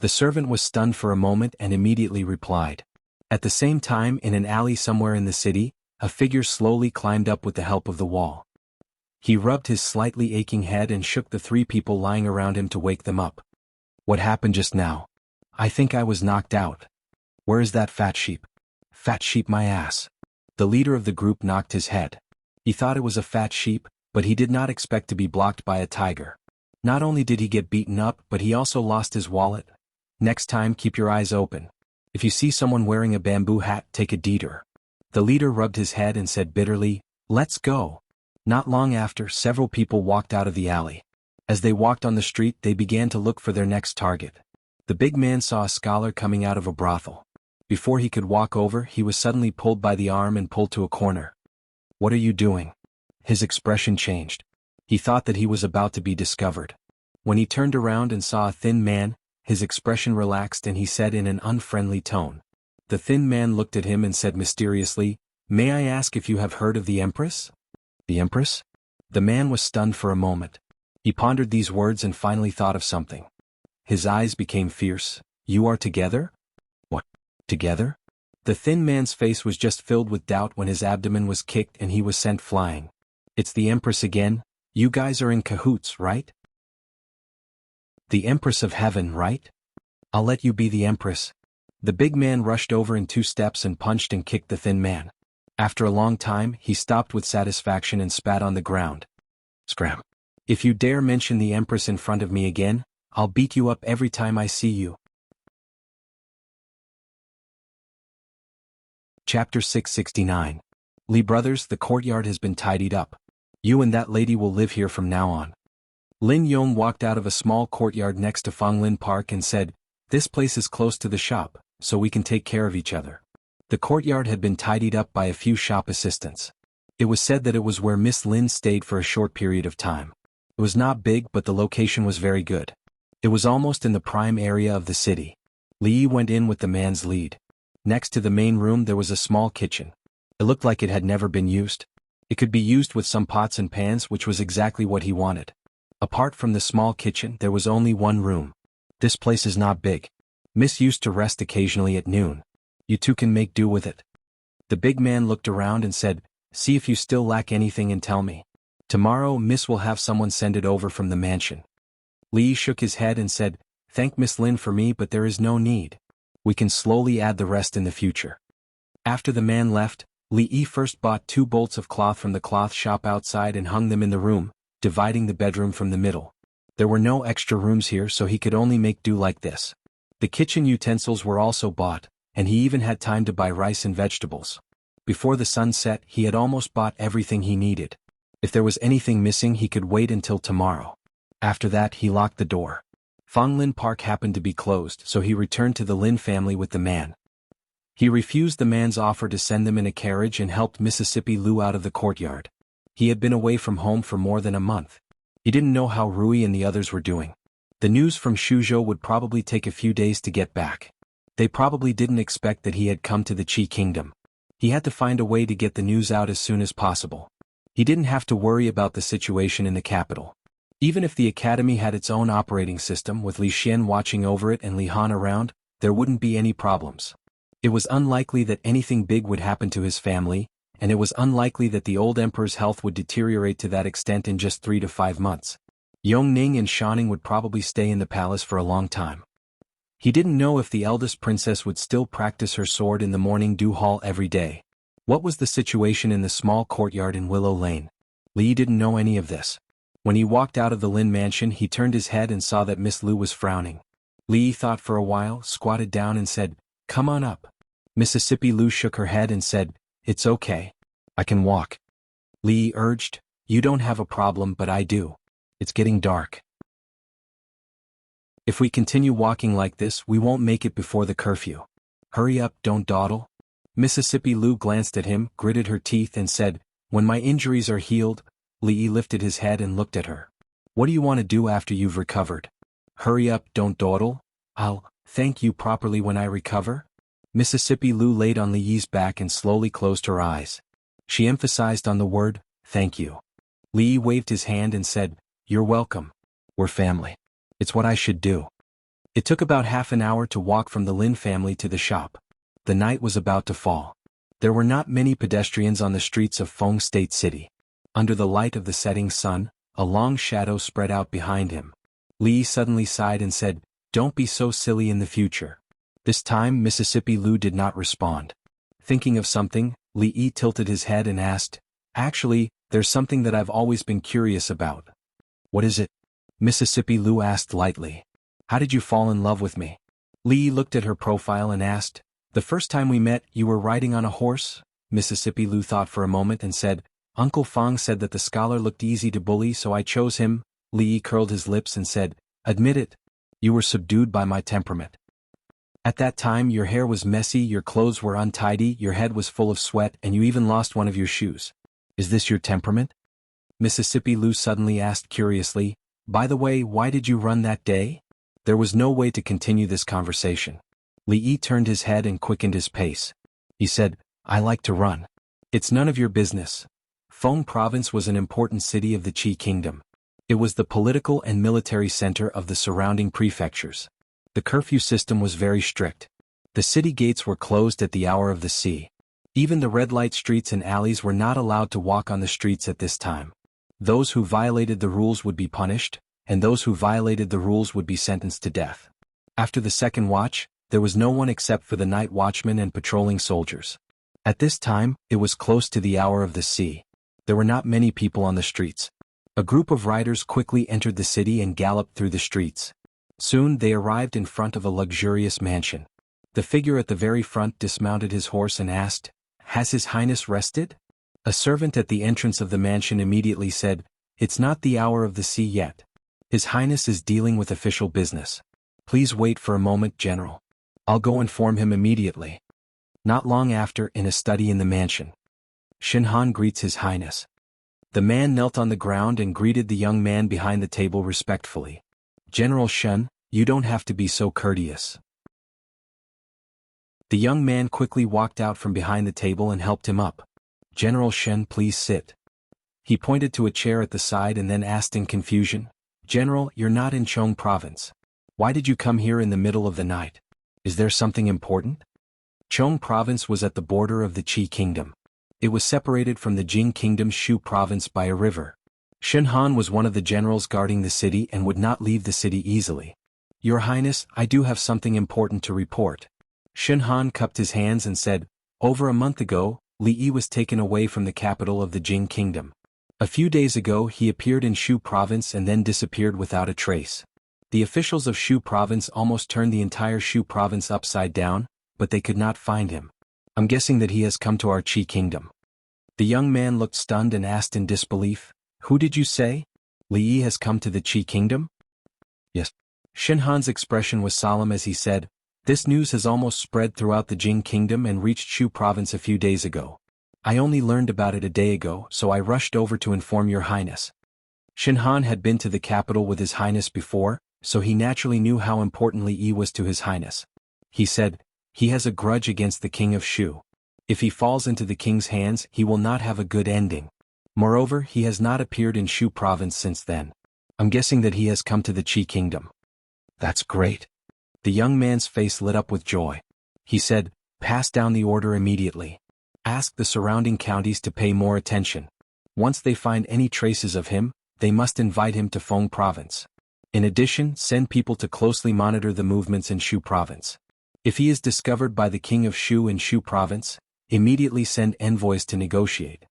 The servant was stunned for a moment and immediately replied. At the same time, in an alley somewhere in the city, a figure slowly climbed up with the help of the wall. He rubbed his slightly aching head and shook the three people lying around him to wake them up. "What happened just now? I think I was knocked out. Where is that fat sheep?" "Fat sheep, my ass." The leader of the group knocked his head. He thought it was a fat sheep, but he did not expect to be blocked by a tiger. Not only did he get beaten up, but he also lost his wallet. Next time, keep your eyes open. If you see someone wearing a bamboo hat, take a detour. The leader rubbed his head and said bitterly, "Let's go." Not long after, several people walked out of the alley. As they walked on the street, they began to look for their next target. The big man saw a scholar coming out of a brothel. Before he could walk over, he was suddenly pulled by the arm and pulled to a corner. "What are you doing?" His expression changed. He thought that he was about to be discovered. When he turned around and saw a thin man, his expression relaxed and he said in an unfriendly tone. The thin man looked at him and said mysteriously, "May I ask if you have heard of the Empress?" "The Empress?" The man was stunned for a moment. He pondered these words and finally thought of something. His eyes became fierce. "You are together?" "What? Together?" The thin man's face was just filled with doubt when his abdomen was kicked and he was sent flying. "It's the Empress again. You guys are in cahoots, right?" "The Empress of Heaven, right? I'll let you be the Empress." The big man rushed over in 2 steps and punched and kicked the thin man. After a long time, he stopped with satisfaction and spat on the ground. "Scram. If you dare mention the Empress in front of me again, I'll beat you up every time I see you." Chapter 669. Li brothers, the courtyard has been tidied up. You and that lady will live here from now on. Lin Yong walked out of a small courtyard next to Fonglin Park and said, "This place is close to the shop, so we can take care of each other." The courtyard had been tidied up by a few shop assistants. It was said that it was where Miss Lin stayed for a short period of time. It was not big, but the location was very good. It was almost in the prime area of the city. Li Yi went in with the man's lead. Next to the main room there was a small kitchen. It looked like it had never been used. It could be used with some pots and pans, which was exactly what he wanted. Apart from the small kitchen, there was only one room. "This place is not big. Miss used to rest occasionally at noon. You two can make do with it." The big man looked around and said, "See if you still lack anything and tell me. Tomorrow Miss will have someone send it over from the mansion." Li shook his head and said, "Thank Miss Lin for me, but there is no need. We can slowly add the rest in the future." After the man left, Li Yi first bought 2 bolts of cloth from the cloth shop outside and hung them in the room, dividing the bedroom from the middle. There were no extra rooms here, so he could only make do like this. The kitchen utensils were also bought, and he even had time to buy rice and vegetables. Before the sun set, he had almost bought everything he needed. If there was anything missing, he could wait until tomorrow. After that, he locked the door. Fonglin Park happened to be closed, so he returned to the Lin family with the man. He refused the man's offer to send them in a carriage and helped Mississippi Lu out of the courtyard. He had been away from home for more than a month. He didn't know how Rui and the others were doing. The news from Shuzhou would probably take a few days to get back. They probably didn't expect that he had come to the Qi Kingdom. He had to find a way to get the news out as soon as possible. He didn't have to worry about the situation in the capital. Even if the academy had its own operating system with Li Xian watching over it and Li Han around, there wouldn't be any problems. It was unlikely that anything big would happen to his family, and it was unlikely that the old emperor's health would deteriorate to that extent in just 3 to 5 months. Yongning and Shanning would probably stay in the palace for a long time. He didn't know if the eldest princess would still practice her sword in the morning dew hall every day. What was the situation in the small courtyard in Willow Lane? Li didn't know any of this. When he walked out of the Lin mansion, he turned his head and saw that Miss Lu was frowning. Li thought for a while, squatted down and said, "Come on up." Mississippi Lu shook her head and said, "It's okay. I can walk." Li urged, "You don't have a problem, but I do. It's getting dark. If we continue walking like this, we won't make it before the curfew. Hurry up, don't dawdle." Mississippi Lu glanced at him, gritted her teeth and said, "When my injuries are healed." Li lifted his head and looked at her. "What do you want to do after you've recovered?" "Hurry up, don't dawdle. I'll thank you properly when I recover." Mississippi Lu laid on Li's back and slowly closed her eyes. She emphasized on the word, "Thank you." Li waved his hand and said, "You're welcome. We're family. It's what I should do." It took about half an hour to walk from the Lin family to the shop. The night was about to fall. There were not many pedestrians on the streets of Feng State City. Under the light of the setting sun, a long shadow spread out behind him. Li suddenly sighed and said, "Don't be so silly in the future." This time Mississippi Lu did not respond. Thinking of something, Li tilted his head and asked, "Actually, there's something that I've always been curious about." "What is it?" Mississippi Lu asked lightly. "How did you fall in love with me?" Li looked at her profile and asked, "The first time we met, you were riding on a horse?" Mississippi Lu thought for a moment and said, "Uncle Fang said that the scholar looked easy to bully, so I chose him." Li curled his lips and said, "Admit it. You were subdued by my temperament. At that time your hair was messy, your clothes were untidy, your head was full of sweat, and you even lost one of your shoes. Is this your temperament?" Mississippi Lu suddenly asked curiously, "By the way, why did you run that day?" There was no way to continue this conversation. Li turned his head and quickened his pace. He said, "I like to run." "It's none of your business." Feng Province was an important city of the Qi Kingdom. It was the political and military center of the surrounding prefectures. The curfew system was very strict. The city gates were closed at the hour of the sea. Even the red light streets and alleys were not allowed to walk on the streets at this time. Those who violated the rules would be punished, and those who violated the rules would be sentenced to death. After the second watch, there was no one except for the night watchmen and patrolling soldiers. At this time, it was close to the hour of the sea. There were not many people on the streets. A group of riders quickly entered the city and galloped through the streets. Soon they arrived in front of a luxurious mansion. The figure at the very front dismounted his horse and asked, "Has His Highness rested?" A servant at the entrance of the mansion immediately said, "It's not the hour of the sea yet. His Highness is dealing with official business. Please wait for a moment, General. I'll go inform him immediately." Not long after, in a study in the mansion, Shinhan greets His Highness. The man knelt on the ground and greeted the young man behind the table respectfully. "General Shen, you don't have to be so courteous." The young man quickly walked out from behind the table and helped him up. "General Shen, please sit." He pointed to a chair at the side and then asked in confusion, "General, you're not in Chong Province. Why did you come here in the middle of the night? Is there something important?" Chong Province was at the border of the Qi Kingdom. It was separated from the Jing Kingdom's Shu Province by a river. Shinhan was one of the generals guarding the city and would not leave the city easily. "Your Highness, I do have something important to report." Shinhan cupped his hands and said, "Over a month ago, Li was taken away from the capital of the Jing Kingdom. A few days ago he appeared in Shu Province and then disappeared without a trace. The officials of Shu Province almost turned the entire Shu Province upside down, but they could not find him. I'm guessing that he has come to our Qi Kingdom." The young man looked stunned and asked in disbelief, "Who did you say? Li has come to the Qi Kingdom?" "Yes." Shinhan's expression was solemn as he said, "This news has almost spread throughout the Jing Kingdom and reached Shu Province a few days ago. I only learned about it a day ago, so I rushed over to inform your Highness." Shinhan had been to the capital with His Highness before, so he naturally knew how important Li was to His Highness. He said, "He has a grudge against the King of Shu. If he falls into the king's hands, he will not have a good ending. Moreover, he has not appeared in Shu Province since then. I'm guessing that he has come to the Qi Kingdom." "That's great." The young man's face lit up with joy. He said, "Pass down the order immediately." Ask the surrounding counties to pay more attention. Once they find any traces of him, they must invite him to Feng province. In addition, send people to closely monitor the movements in Shu province. If he is discovered by the king of Shu in Shu province, immediately send envoys to negotiate.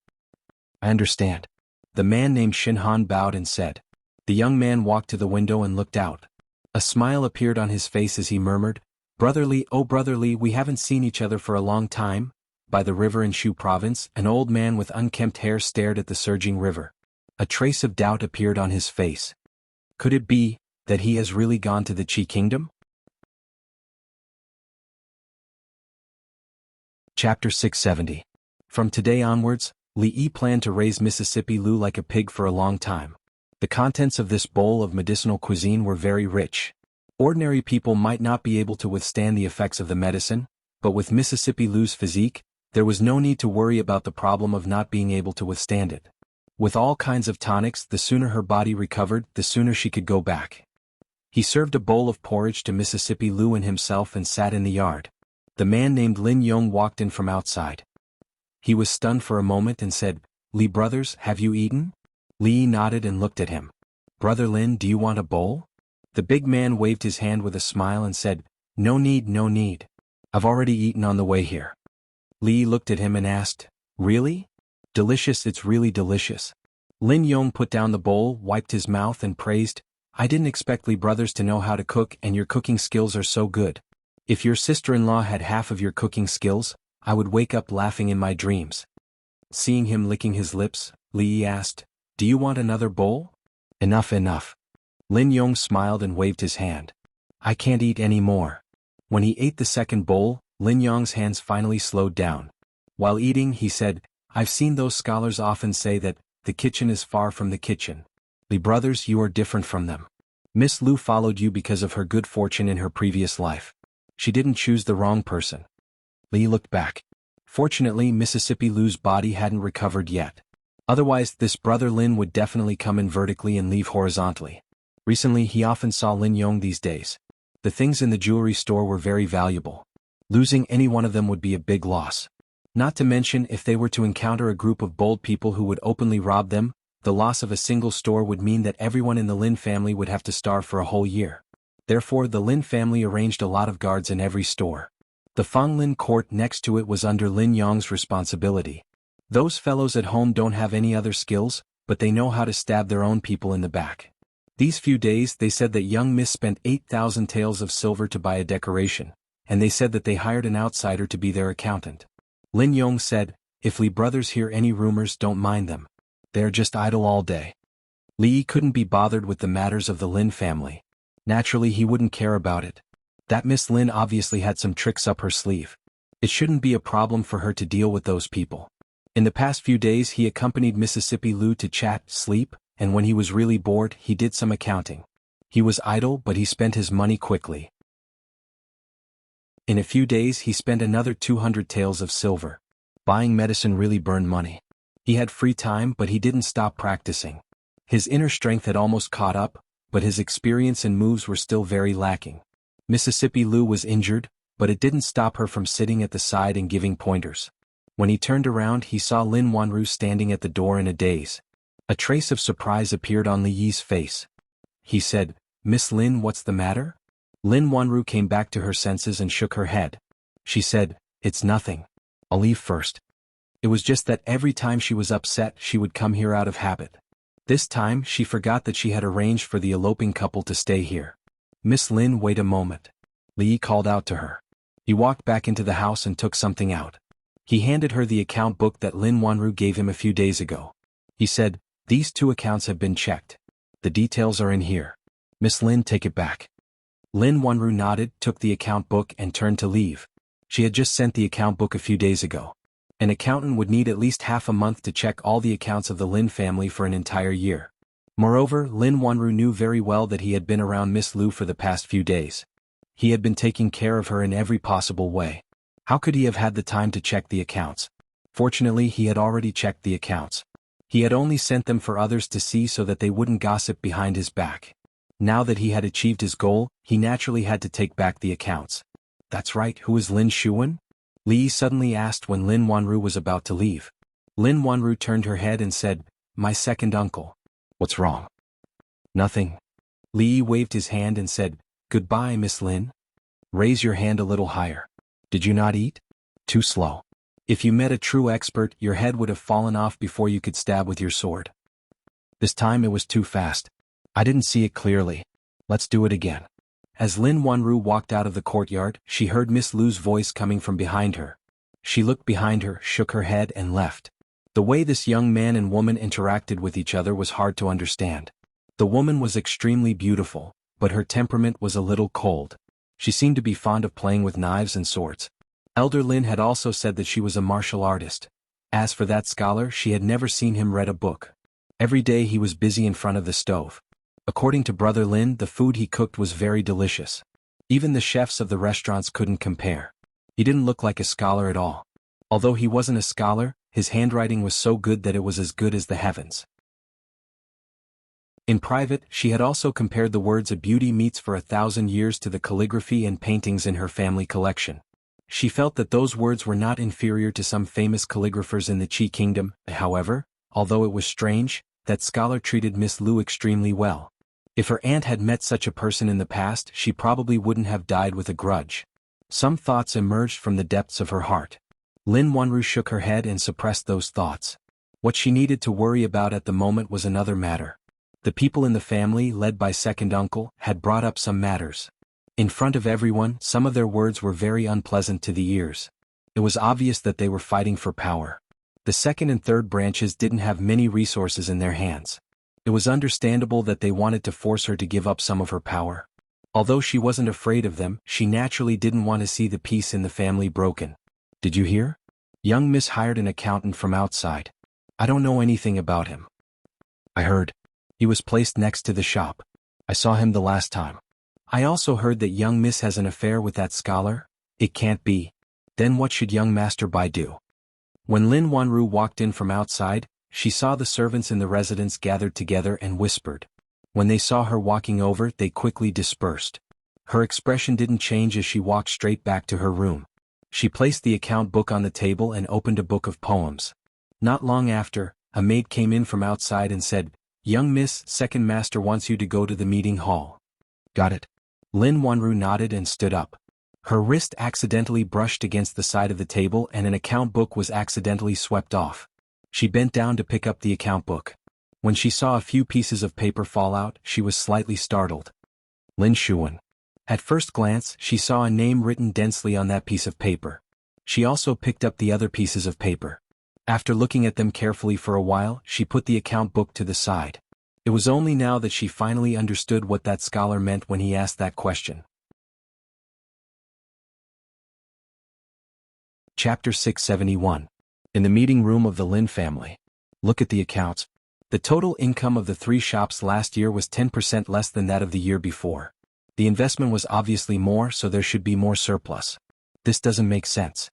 I understand. The man named Shinhan bowed and said. The young man walked to the window and looked out. A smile appeared on his face as he murmured, "Brotherly, oh brotherly, we haven't seen each other for a long time." By the river in Shu province, an old man with unkempt hair stared at the surging river. A trace of doubt appeared on his face. Could it be that he has really gone to the Qi kingdom? Chapter 670. From today onwards, Li Yi planned to raise Mississippi Lu like a pig for a long time. The contents of this bowl of medicinal cuisine were very rich. Ordinary people might not be able to withstand the effects of the medicine, but with Mississippi Lu's physique, there was no need to worry about the problem of not being able to withstand it. With all kinds of tonics, the sooner her body recovered, the sooner she could go back. He served a bowl of porridge to Mississippi Lu and himself and sat in the yard. The man named Lin Yong walked in from outside. He was stunned for a moment and said, "Li brothers, have you eaten?" Li nodded and looked at him. "Brother Lin, do you want a bowl?" The big man waved his hand with a smile and said, "No need, no need. I've already eaten on the way here." Li looked at him and asked, "Really? Delicious, it's really delicious." Lin Yong put down the bowl, wiped his mouth and praised, "I didn't expect Li brothers to know how to cook, and your cooking skills are so good. If your sister-in-law had half of your cooking skills, I would wake up laughing in my dreams." Seeing him licking his lips, Li asked, "Do you want another bowl?" "Enough, enough." Lin Yong smiled and waved his hand. "I can't eat any more." When he ate the second bowl, Lin Yong's hands finally slowed down. While eating, he said, "I've seen those scholars often say that the kitchen is far from the kitchen. Li brothers, you are different from them. Miss Lu followed you because of her good fortune in her previous life. She didn't choose the wrong person." Li looked back. Fortunately, Mississippi Lu's body hadn't recovered yet. Otherwise, this brother Lin would definitely come in vertically and leave horizontally. Recently, he often saw Lin Yong these days. The things in the jewelry store were very valuable. Losing any one of them would be a big loss. Not to mention, if they were to encounter a group of bold people who would openly rob them, the loss of a single store would mean that everyone in the Lin family would have to starve for a whole year. Therefore, the Lin family arranged a lot of guards in every store. The Fang Lin court next to it was under Lin Yong's responsibility. Those fellows at home don't have any other skills, but they know how to stab their own people in the back. These few days they said that young Miss spent 8,000 taels of silver to buy a decoration, and they said that they hired an outsider to be their accountant. Lin Yong said, "If Li brothers hear any rumors, don't mind them. They are just idle all day." Li couldn't be bothered with the matters of the Lin family. Naturally, he wouldn't care about it. That Miss Lin obviously had some tricks up her sleeve. It shouldn't be a problem for her to deal with those people. In the past few days he accompanied Mississippi Lu to chat, sleep, and when he was really bored he did some accounting. He was idle, but he spent his money quickly. In a few days he spent another 200 taels of silver. Buying medicine really burned money. He had free time, but he didn't stop practicing. His inner strength had almost caught up, but his experience and moves were still very lacking. Mississippi Lu was injured, but it didn't stop her from sitting at the side and giving pointers. When he turned around he saw Lin Wanru standing at the door in a daze. A trace of surprise appeared on Li Yi's face. He said, "Miss Lin, what's the matter?" Lin Wanru came back to her senses and shook her head. She said, "It's nothing. I'll leave first." It was just that every time she was upset she would come here out of habit. This time she forgot that she had arranged for the eloping couple to stay here. "Miss Lin, wait a moment." Li Yi called out to her. He walked back into the house and took something out. He handed her the account book that Lin Wanru gave him a few days ago. He said, "These 2 accounts have been checked. The details are in here. Miss Lin, take it back." Lin Wanru nodded, took the account book and turned to leave. She had just sent the account book a few days ago. An accountant would need at least half a month to check all the accounts of the Lin family for an entire year. Moreover, Lin Wanru knew very well that he had been around Miss Lu for the past few days. He had been taking care of her in every possible way. How could he have had the time to check the accounts? Fortunately, he had already checked the accounts. He had only sent them for others to see so that they wouldn't gossip behind his back. Now that he had achieved his goal, he naturally had to take back the accounts. That's right, who is Lin Shuwen? Li suddenly asked when Lin Wanru was about to leave. Lin Wanru turned her head and said, "My second uncle." "What's wrong?" "Nothing." Li waved his hand and said, "Goodbye, Miss Lin. Raise your hand a little higher. Did you not eat? Too slow. If you met a true expert, your head would have fallen off before you could stab with your sword. This time it was too fast. I didn't see it clearly. Let's do it again." As Lin Wanru walked out of the courtyard, she heard Miss Lu's voice coming from behind her. She looked behind her, shook her head and left. The way this young man and woman interacted with each other was hard to understand. The woman was extremely beautiful, but her temperament was a little cold. She seemed to be fond of playing with knives and swords. Elder Lin had also said that she was a martial artist. As for that scholar, she had never seen him read a book. Every day he was busy in front of the stove. According to Brother Lin, the food he cooked was very delicious. Even the chefs of the restaurants couldn't compare. He didn't look like a scholar at all. Although he wasn't a scholar, his handwriting was so good that it was as good as the heavens. In private, she had also compared the words "a beauty meets for 1,000 years" to the calligraphy and paintings in her family collection. She felt that those words were not inferior to some famous calligraphers in the Qi kingdom. However, although it was strange, that scholar treated Miss Lu extremely well. If her aunt had met such a person in the past, she probably wouldn't have died with a grudge. Some thoughts emerged from the depths of her heart. Lin Wanru shook her head and suppressed those thoughts. What she needed to worry about at the moment was another matter. The people in the family, led by second uncle, had brought up some matters. In front of everyone, some of their words were very unpleasant to the ears. It was obvious that they were fighting for power. The second and third branches didn't have many resources in their hands. It was understandable that they wanted to force her to give up some of her power. Although she wasn't afraid of them, she naturally didn't want to see the peace in the family broken. "Did you hear? Young Miss hired an accountant from outside. I don't know anything about him." "I heard. He was placed next to the shop. I saw him the last time." "I also heard that young Miss has an affair with that scholar." "It can't be. Then what should young Master Bai do?" When Lin Wanru walked in from outside, she saw the servants in the residence gathered together and whispered. When they saw her walking over, they quickly dispersed. Her expression didn't change as she walked straight back to her room. She placed the account book on the table and opened a book of poems. Not long after, a maid came in from outside and said, "Young Miss, second master wants you to go to the meeting hall." "Got it." Lin Wanru nodded and stood up. Her wrist accidentally brushed against the side of the table and an account book was accidentally swept off. She bent down to pick up the account book. When she saw a few pieces of paper fall out, she was slightly startled. Lin Shuwen. At first glance, she saw a name written densely on that piece of paper. She also picked up the other pieces of paper. After looking at them carefully for a while, she put the account book to the side. It was only now that she finally understood what that scholar meant when he asked that question. Chapter 671. In the meeting room of the Lin family. Look at the accounts. The total income of the 3 shops last year was 10% less than that of the year before. The investment was obviously more, so there should be more surplus. This doesn't make sense.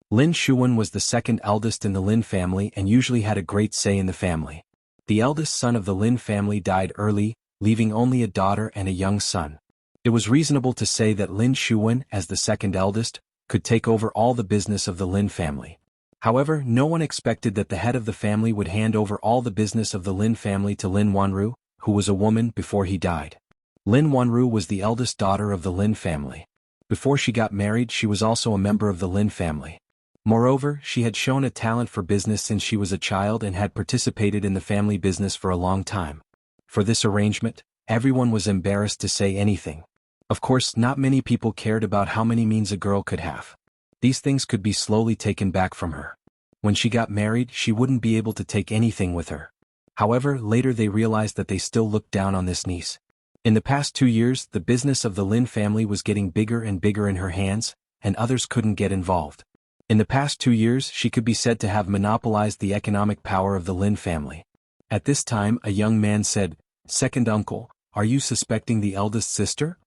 Lin Shuwen was the second eldest in the Lin family and usually had a great say in the family. The eldest son of the Lin family died early, leaving only a daughter and a young son. It was reasonable to say that Lin Shuwen, as the second eldest, could take over all the business of the Lin family. However, no one expected that the head of the family would hand over all the business of the Lin family to Lin Wanru, who was a woman, before he died. Lin Wanru was the eldest daughter of the Lin family. Before she got married, she was also a member of the Lin family. Moreover, she had shown a talent for business since she was a child and had participated in the family business for a long time. For this arrangement, everyone was embarrassed to say anything. Of course, not many people cared about how many means a girl could have. These things could be slowly taken back from her. When she got married, she wouldn't be able to take anything with her. However, later they realized that they still looked down on this niece. In the past 2 years, the business of the Lin family was getting bigger and bigger in her hands, and others couldn't get involved. In the past 2 years, she could be said to have monopolized the economic power of the Lin family. At this time, a young man said, "Second uncle, are you suspecting the eldest sister?"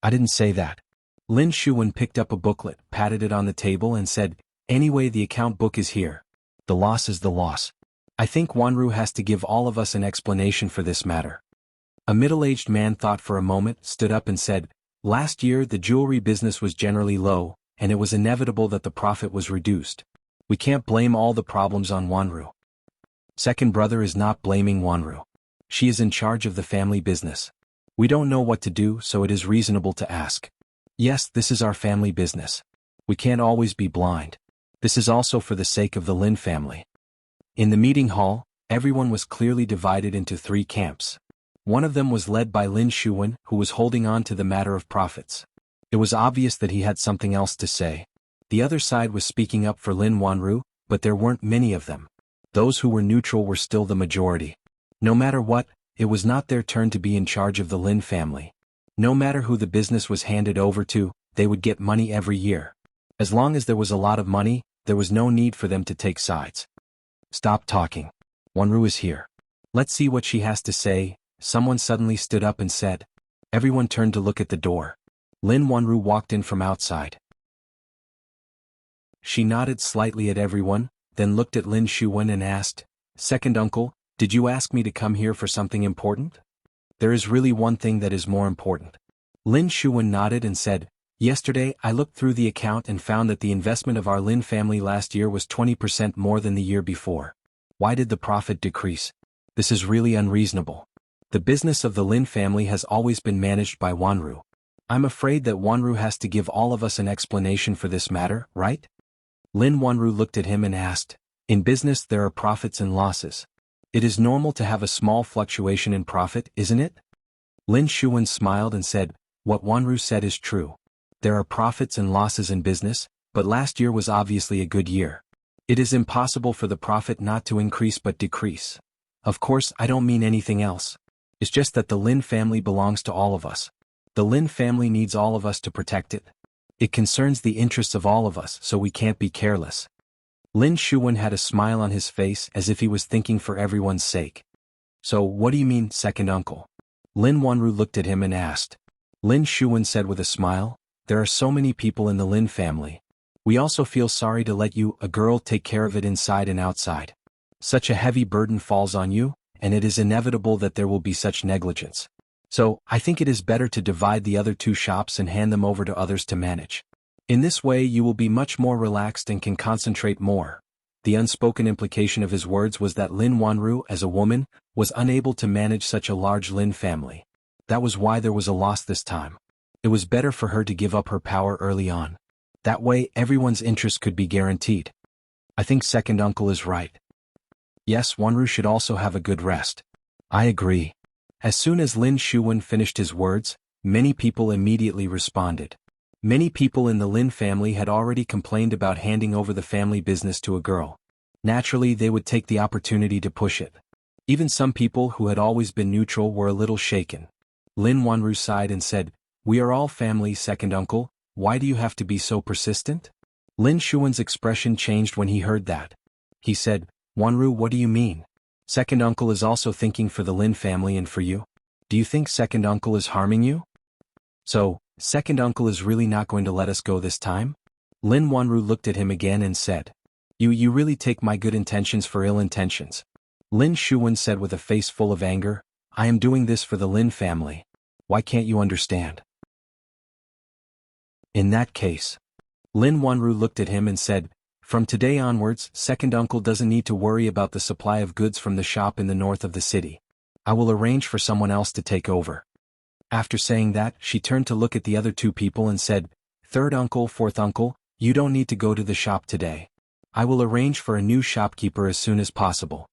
"I didn't say that." Lin Shuwen picked up a booklet, patted it on the table and said, "Anyway, the account book is here. The loss is the loss. I think Wanru has to give all of us an explanation for this matter." A middle-aged man thought for a moment, stood up and said, "Last year the jewelry business was generally low, and it was inevitable that the profit was reduced. We can't blame all the problems on Wanru. Second brother is not blaming Wanru. She is in charge of the family business. We don't know what to do, so it is reasonable to ask. Yes, this is our family business. We can't always be blind. This is also for the sake of the Lin family. In the meeting hall, everyone was clearly divided into 3 camps. One of them was led by Lin Shuwen, who was holding on to the matter of profits. It was obvious that he had something else to say. The other side was speaking up for Lin Wanru, but there weren't many of them. Those who were neutral were still the majority. No matter what, it was not their turn to be in charge of the Lin family. No matter who the business was handed over to, they would get money every year. As long as there was a lot of money, there was no need for them to take sides. Stop talking. Wanru is here. Let's see what she has to say. Someone suddenly stood up and said. Everyone turned to look at the door. Lin Wanru walked in from outside. She nodded slightly at everyone, then looked at Lin Shuwen and asked, Second uncle, did you ask me to come here for something important? There is really one thing that is more important. Lin Shuwen nodded and said, Yesterday I looked through the account and found that the investment of our Lin family last year was 20% more than the year before. Why did the profit decrease? This is really unreasonable. The business of the Lin family has always been managed by Wanru. I'm afraid that Wanru has to give all of us an explanation for this matter, right? Lin Wanru looked at him and asked, In business there are profits and losses. It is normal to have a small fluctuation in profit, isn't it? Lin Shuwen smiled and said, What Wanru said is true. There are profits and losses in business, but last year was obviously a good year. It is impossible for the profit not to increase but decrease. Of course, I don't mean anything else. It's just that the Lin family belongs to all of us. The Lin family needs all of us to protect it. It concerns the interests of all of us, so we can't be careless. Lin Shuwen had a smile on his face as if he was thinking for everyone's sake. So, what do you mean, second uncle? Lin Wanru looked at him and asked. Lin Shuwen said with a smile, There are so many people in the Lin family. We also feel sorry to let you, a girl, take care of it inside and outside. Such a heavy burden falls on you, and it is inevitable that there will be such negligence. So, I think it is better to divide the other 2 shops and hand them over to others to manage. In this way you will be much more relaxed and can concentrate more. The unspoken implication of his words was that Lin Wanru, as a woman, was unable to manage such a large Lin family. That was why there was a loss this time. It was better for her to give up her power early on. That way everyone's interest could be guaranteed. I think second uncle is right. Yes, Wanru should also have a good rest. I agree. As soon as Lin Shuwen finished his words, many people immediately responded. Many people in the Lin family had already complained about handing over the family business to a girl. Naturally, they would take the opportunity to push it. Even some people who had always been neutral were a little shaken. Lin Wanru sighed and said, We are all family, second uncle. Why do you have to be so persistent? Lin Shuwen's expression changed when he heard that. He said, Wanru, what do you mean? Second uncle is also thinking for the Lin family and for you. Do you think second uncle is harming you? So, second uncle is really not going to let us go this time? Lin Wanru looked at him again and said, You really take my good intentions for ill intentions. Lin Shuwen said with a face full of anger, I am doing this for the Lin family. Why can't you understand? In that case. Lin Wanru looked at him and said, From today onwards, second uncle doesn't need to worry about the supply of goods from the shop in the north of the city. I will arrange for someone else to take over. After saying that, she turned to look at the other 2 people and said, Third uncle, fourth uncle, you don't need to go to the shop today. I will arrange for a new shopkeeper as soon as possible.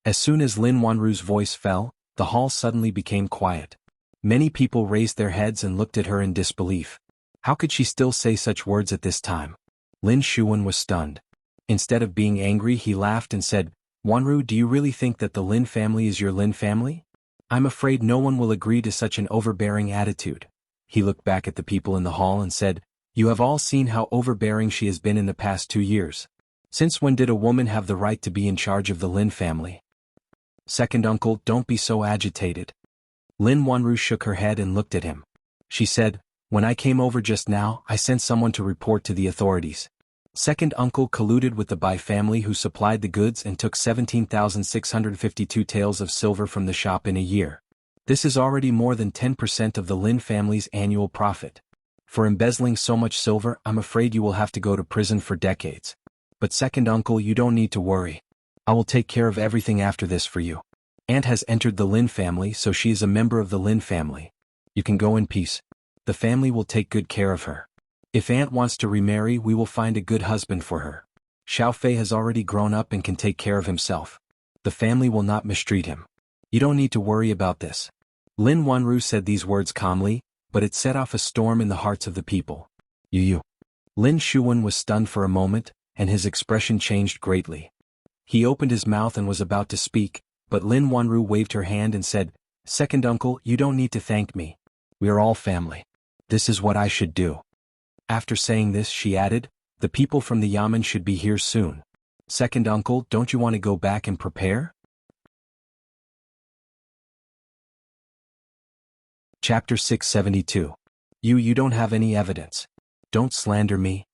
As soon as Lin Wanru's voice fell, the hall suddenly became quiet. Many people raised their heads and looked at her in disbelief. How could she still say such words at this time? Lin Shuwen was stunned. Instead of being angry, he laughed and said, Wanru, do you really think that the Lin family is your Lin family? I'm afraid no one will agree to such an overbearing attitude. He looked back at the people in the hall and said, You have all seen how overbearing she has been in the past 2 years. Since when did a woman have the right to be in charge of the Lin family? Second uncle, don't be so agitated. Lin Wanru shook her head and looked at him. She said, When I came over just now, I sent someone to report to the authorities. Second uncle colluded with the Bai family who supplied the goods and took 17,652 taels of silver from the shop in a year. This is already more than 10% of the Lin family's annual profit. For embezzling so much silver, I'm afraid you will have to go to prison for decades. But second uncle, you don't need to worry. I will take care of everything after this for you. Aunt has entered the Lin family, so she is a member of the Lin family. You can go in peace. The family will take good care of her. If Aunt wants to remarry, we will find a good husband for her. Xiao Fei has already grown up and can take care of himself. The family will not mistreat him. You don't need to worry about this. Lin Wanru said these words calmly, but it set off a storm in the hearts of the people. You. Lin Shuwen was stunned for a moment, and his expression changed greatly. He opened his mouth and was about to speak, but Lin Wanru waved her hand and said, "Second uncle, you don't need to thank me. We are all family. This is what I should do." After saying this, she added, "The people from the Yamen should be here soon. Second uncle, don't you want to go back and prepare?" Chapter 672. You don't have any evidence. Don't slander me.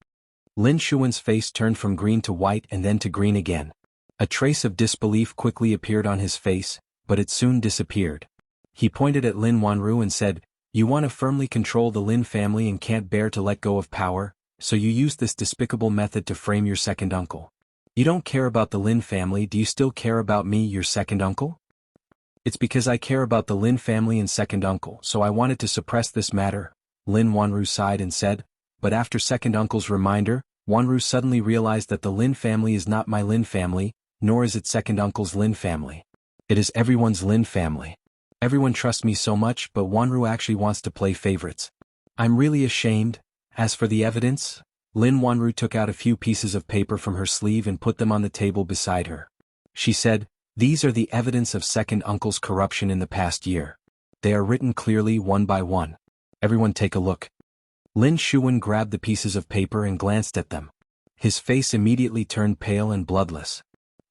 Lin Shuwen's face turned from green to white and then to green again. A trace of disbelief quickly appeared on his face, but it soon disappeared. He pointed at Lin Wanru and said, "You want to firmly control the Lin family and can't bear to let go of power, so you use this despicable method to frame your second uncle. You don't care about the Lin family, do you still care about me, your second uncle?" "It's because I care about the Lin family and second uncle, so I wanted to suppress this matter," Lin Wanru sighed and said, but after second uncle's reminder, Wanru suddenly realized that the Lin family is not my Lin family, nor is it second uncle's Lin family. It is everyone's Lin family. Everyone trusts me so much, but Wanru actually wants to play favorites. I'm really ashamed. As for the evidence, Lin Wanru took out a few pieces of paper from her sleeve and put them on the table beside her. She said, "These are the evidence of second uncle's corruption in the past year. They are written clearly one by one. Everyone take a look." Lin Shuwen grabbed the pieces of paper and glanced at them. His face immediately turned pale and bloodless.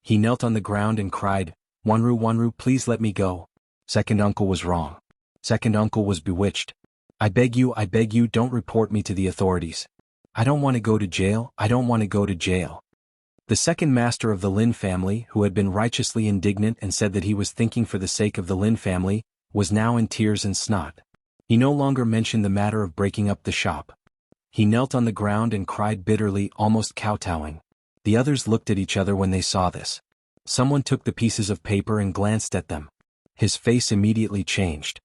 He knelt on the ground and cried, Wanru, please let me go. Second uncle was wrong. Second uncle was bewitched. I beg you, don't report me to the authorities. I don't want to go to jail, The second master of the Lin family, who had been righteously indignant and said that he was thinking for the sake of the Lin family, was now in tears and snot. He no longer mentioned the matter of breaking up the shop. He knelt on the ground and cried bitterly, almost kowtowing. The others looked at each other when they saw this. Someone took the pieces of paper and glanced at them. His face immediately changed.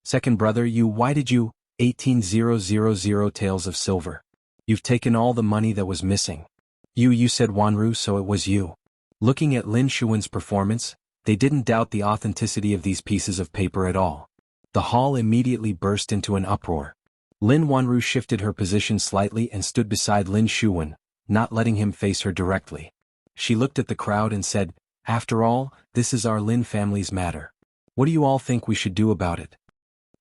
Second brother, why did you, 18,000 taels of silver. You've taken all the money that was missing. You said Wanru, so it was you. Looking at Lin Shuwen's performance, they didn't doubt the authenticity of these pieces of paper at all. The hall immediately burst into an uproar. Lin Wanru shifted her position slightly and stood beside Lin Shuwen, not letting him face her directly. She looked at the crowd and said, After all, this is our Lin family's matter. What do you all think we should do about it?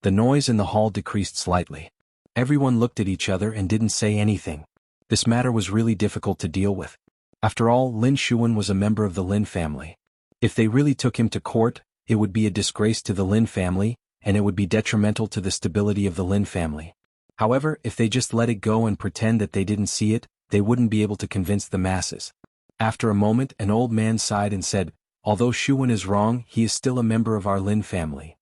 The noise in the hall decreased slightly. Everyone looked at each other and didn't say anything. This matter was really difficult to deal with. After all, Lin Shuwen was a member of the Lin family. If they really took him to court, it would be a disgrace to the Lin family, and it would be detrimental to the stability of the Lin family. However, if they just let it go and pretend that they didn't see it, they wouldn't be able to convince the masses. After a moment, an old man sighed and said, Although Shuwen is wrong, he is still a member of our Lin family.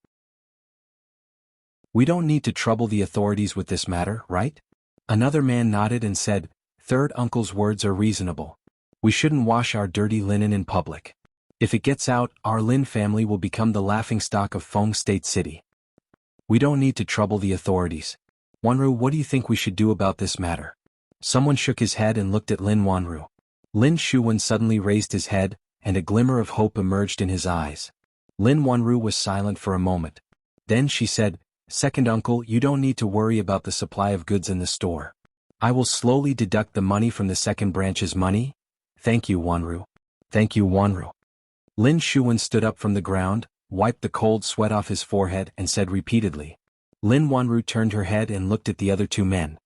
We don't need to trouble the authorities with this matter, right? Another man nodded and said, Third uncle's words are reasonable. We shouldn't wash our dirty linen in public. If it gets out, our Lin family will become the laughingstock of Feng State City. We don't need to trouble the authorities. Wanru, what do you think we should do about this matter? Someone shook his head and looked at Lin Wanru. Lin Shuwen suddenly raised his head, and a glimmer of hope emerged in his eyes. Lin Wanru was silent for a moment. Then she said, Second uncle, you don't need to worry about the supply of goods in the store. I will slowly deduct the money from the second branch's money. Thank you, Wanru. Thank you, Wanru. Lin Shuwen stood up from the ground, wiped the cold sweat off his forehead and said repeatedly. Lin Wanru turned her head and looked at the other two men.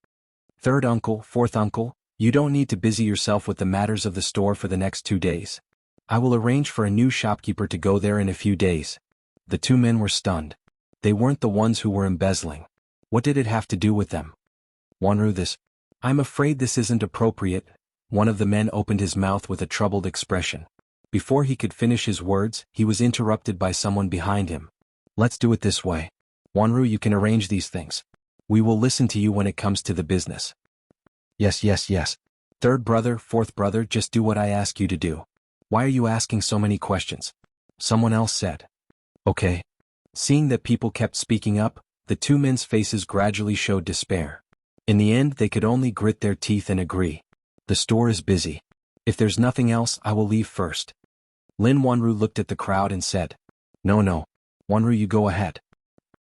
Third uncle, fourth uncle, you don't need to busy yourself with the matters of the store for the next 2 days. I will arrange for a new shopkeeper to go there in a few days. The two men were stunned. They weren't the ones who were embezzling. What did it have to do with them? Wanru, I'm afraid this isn't appropriate. One of the men opened his mouth with a troubled expression. Before he could finish his words, he was interrupted by someone behind him. Let's do it this way. Wanru, you can arrange these things. We will listen to you when it comes to the business. Yes, yes, yes. Third brother, fourth brother, just do what I ask you to do. Why are you asking so many questions? Someone else said. Okay. Seeing that people kept speaking up, the two men's faces gradually showed despair. In the end, they could only grit their teeth and agree. The store is busy. If there's nothing else, I will leave first. Lin Wanru looked at the crowd and said, No, Wanru, you go ahead.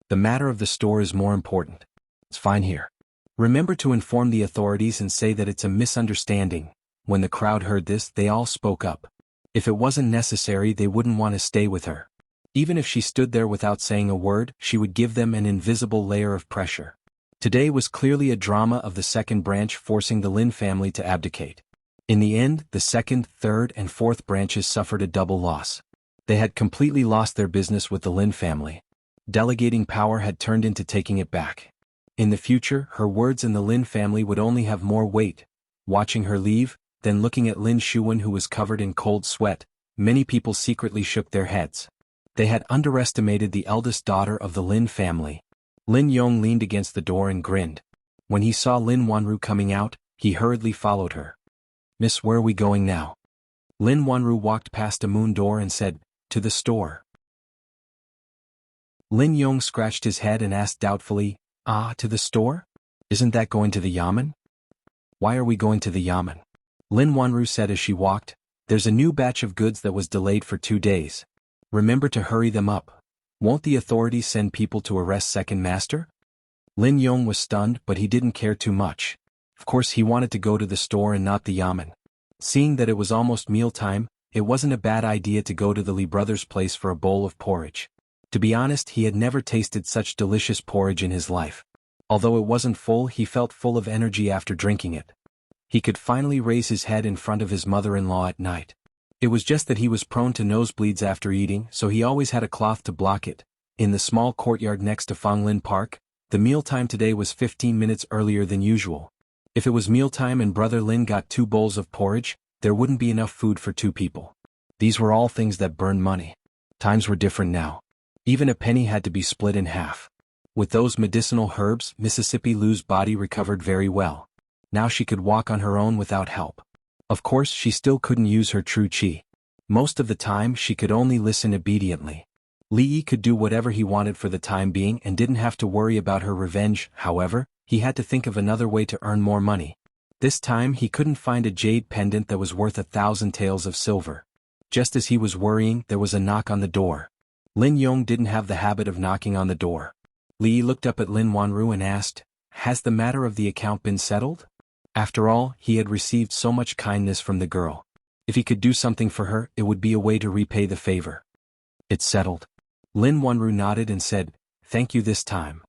The matter of the store is more important. It's fine here. Remember to inform the authorities and say that it's a misunderstanding. When the crowd heard this, they all spoke up. If it wasn't necessary, they wouldn't want to stay with her. Even if she stood there without saying a word, she would give them an invisible layer of pressure. Today was clearly a drama of the second branch forcing the Lin family to abdicate. In the end, the second, third, and fourth branches suffered a double loss. They had completely lost their business with the Lin family. Delegating power had turned into taking it back. In the future, her words in the Lin family would only have more weight. Watching her leave, then looking at Lin Shuwen, who was covered in cold sweat, many people secretly shook their heads. They had underestimated the eldest daughter of the Lin family. Lin Yong leaned against the door and grinned. When he saw Lin Wanru coming out, he hurriedly followed her. Miss, where are we going now? Lin Wanru walked past a moon door and said, To the store. Lin Yong scratched his head and asked doubtfully, To the store? Isn't that going to the yamen? Why are we going to the yamen? Lin Wanru said as she walked, There's a new batch of goods that was delayed for 2 days. Remember to hurry them up. Won't the authorities send people to arrest second master? Lin Yong was stunned, but he didn't care too much. Of course he wanted to go to the store and not the yamen. Seeing that it was almost mealtime, it wasn't a bad idea to go to the Li brothers' place for a bowl of porridge. To be honest, he had never tasted such delicious porridge in his life. Although it wasn't full, he felt full of energy after drinking it. He could finally raise his head in front of his mother-in-law at night. It was just that he was prone to nosebleeds after eating, so he always had a cloth to block it. In the small courtyard next to Fanglin Park, the mealtime today was 15 minutes earlier than usual. If it was mealtime and Brother Lin got 2 bowls of porridge, there wouldn't be enough food for 2 people. These were all things that burned money. Times were different now. Even a penny had to be split in half. With those medicinal herbs, Mississippi Lou's body recovered very well. Now she could walk on her own without help. Of course, she still couldn't use her true qi. Most of the time, she could only listen obediently. Li Yi could do whatever he wanted for the time being and didn't have to worry about her revenge. However, he had to think of another way to earn more money. This time, he couldn't find a jade pendant that was worth 1,000 taels of silver. Just as he was worrying, there was a knock on the door. Lin Yong didn't have the habit of knocking on the door. Li Yi looked up at Lin Wanru and asked, Has the matter of the account been settled? After all, he had received so much kindness from the girl. If he could do something for her, it would be a way to repay the favor. It's settled. Lin Wanru nodded and said, Thank you this time.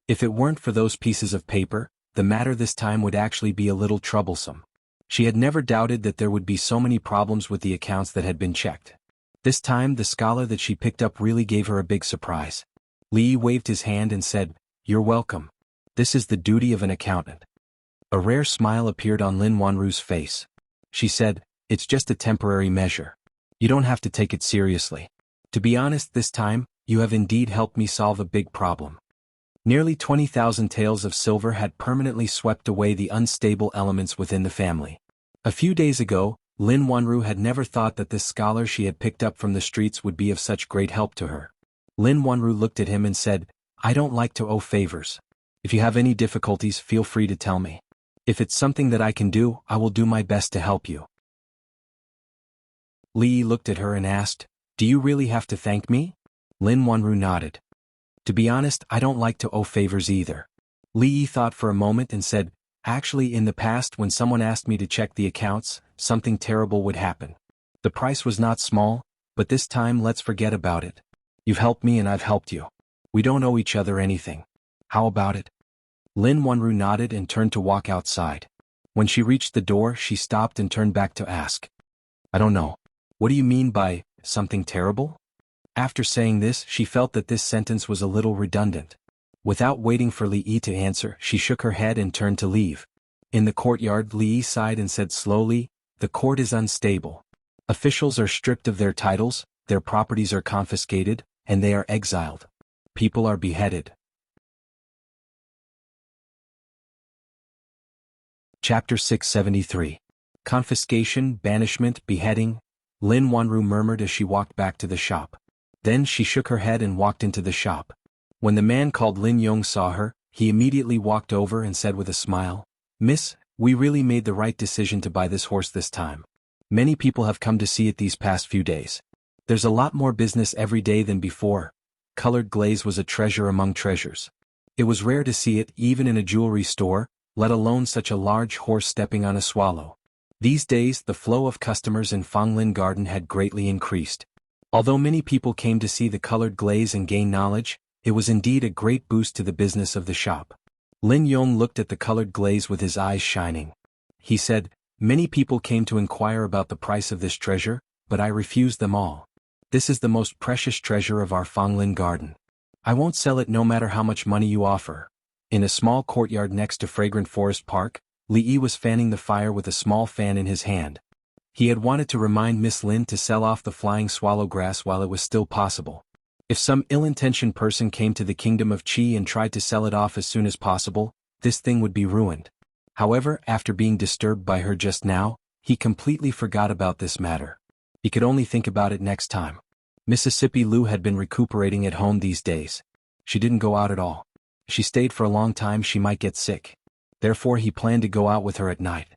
If it weren't for those pieces of paper, the matter this time would actually be a little troublesome. She had never doubted that there would be so many problems with the accounts that had been checked. This time the scholar that she picked up really gave her a big surprise. Li Yi waved his hand and said, You're welcome. This is the duty of an accountant. A rare smile appeared on Lin Wanru's face. She said, It's just a temporary measure. You don't have to take it seriously. To be honest, this time, you have indeed helped me solve a big problem. Nearly 20,000 taels of silver had permanently swept away the unstable elements within the family. A few days ago, Lin Wanru had never thought that this scholar she had picked up from the streets would be of such great help to her. Lin Wanru looked at him and said, I don't like to owe favors. If you have any difficulties, feel free to tell me. If it's something that I can do, I will do my best to help you. Li Yi looked at her and asked, Do you really have to thank me? Lin Wanru nodded. To be honest, I don't like to owe favors either. Li Yi thought for a moment and said, Actually, in the past when someone asked me to check the accounts, something terrible would happen. The price was not small, but this time let's forget about it. You've helped me and I've helped you. We don't owe each other anything. How about it? Lin Wanru nodded and turned to walk outside. When she reached the door, she stopped and turned back to ask, I don't know. What do you mean by, something terrible? After saying this, she felt that this sentence was a little redundant. Without waiting for Li Yi to answer, she shook her head and turned to leave. In the courtyard, Li Yi sighed and said slowly, The court is unstable. Officials are stripped of their titles, their properties are confiscated, and they are exiled. People are beheaded. Chapter 673. Confiscation, banishment, beheading, Lin Wanru murmured as she walked back to the shop. Then she shook her head and walked into the shop. When the man called Lin Yong saw her, he immediately walked over and said with a smile, "Miss, we really made the right decision to buy this horse this time. Many people have come to see it these past few days. There's a lot more business every day than before." Colored glaze was a treasure among treasures. It was rare to see it even in a jewelry store, let alone such a large horse stepping on a swallow. These days the flow of customers in Fanglin Garden had greatly increased. Although many people came to see the colored glaze and gain knowledge, it was indeed a great boost to the business of the shop. Lin Yong looked at the colored glaze with his eyes shining. He said, "Many people came to inquire about the price of this treasure, but I refused them all. This is the most precious treasure of our Fanglin Garden. I won't sell it no matter how much money you offer." In a small courtyard next to Fragrant Forest Park, Li Yi was fanning the fire with a small fan in his hand. He had wanted to remind Miss Lin to sell off the flying swallow grass while it was still possible. If some ill-intentioned person came to the kingdom of Qi and tried to sell it off as soon as possible, this thing would be ruined. However, after being disturbed by her just now, he completely forgot about this matter. He could only think about it next time. Mississippi Lu had been recuperating at home these days. She didn't go out at all. She stayed for a long time, she might get sick. Therefore he planned to go out with her at night.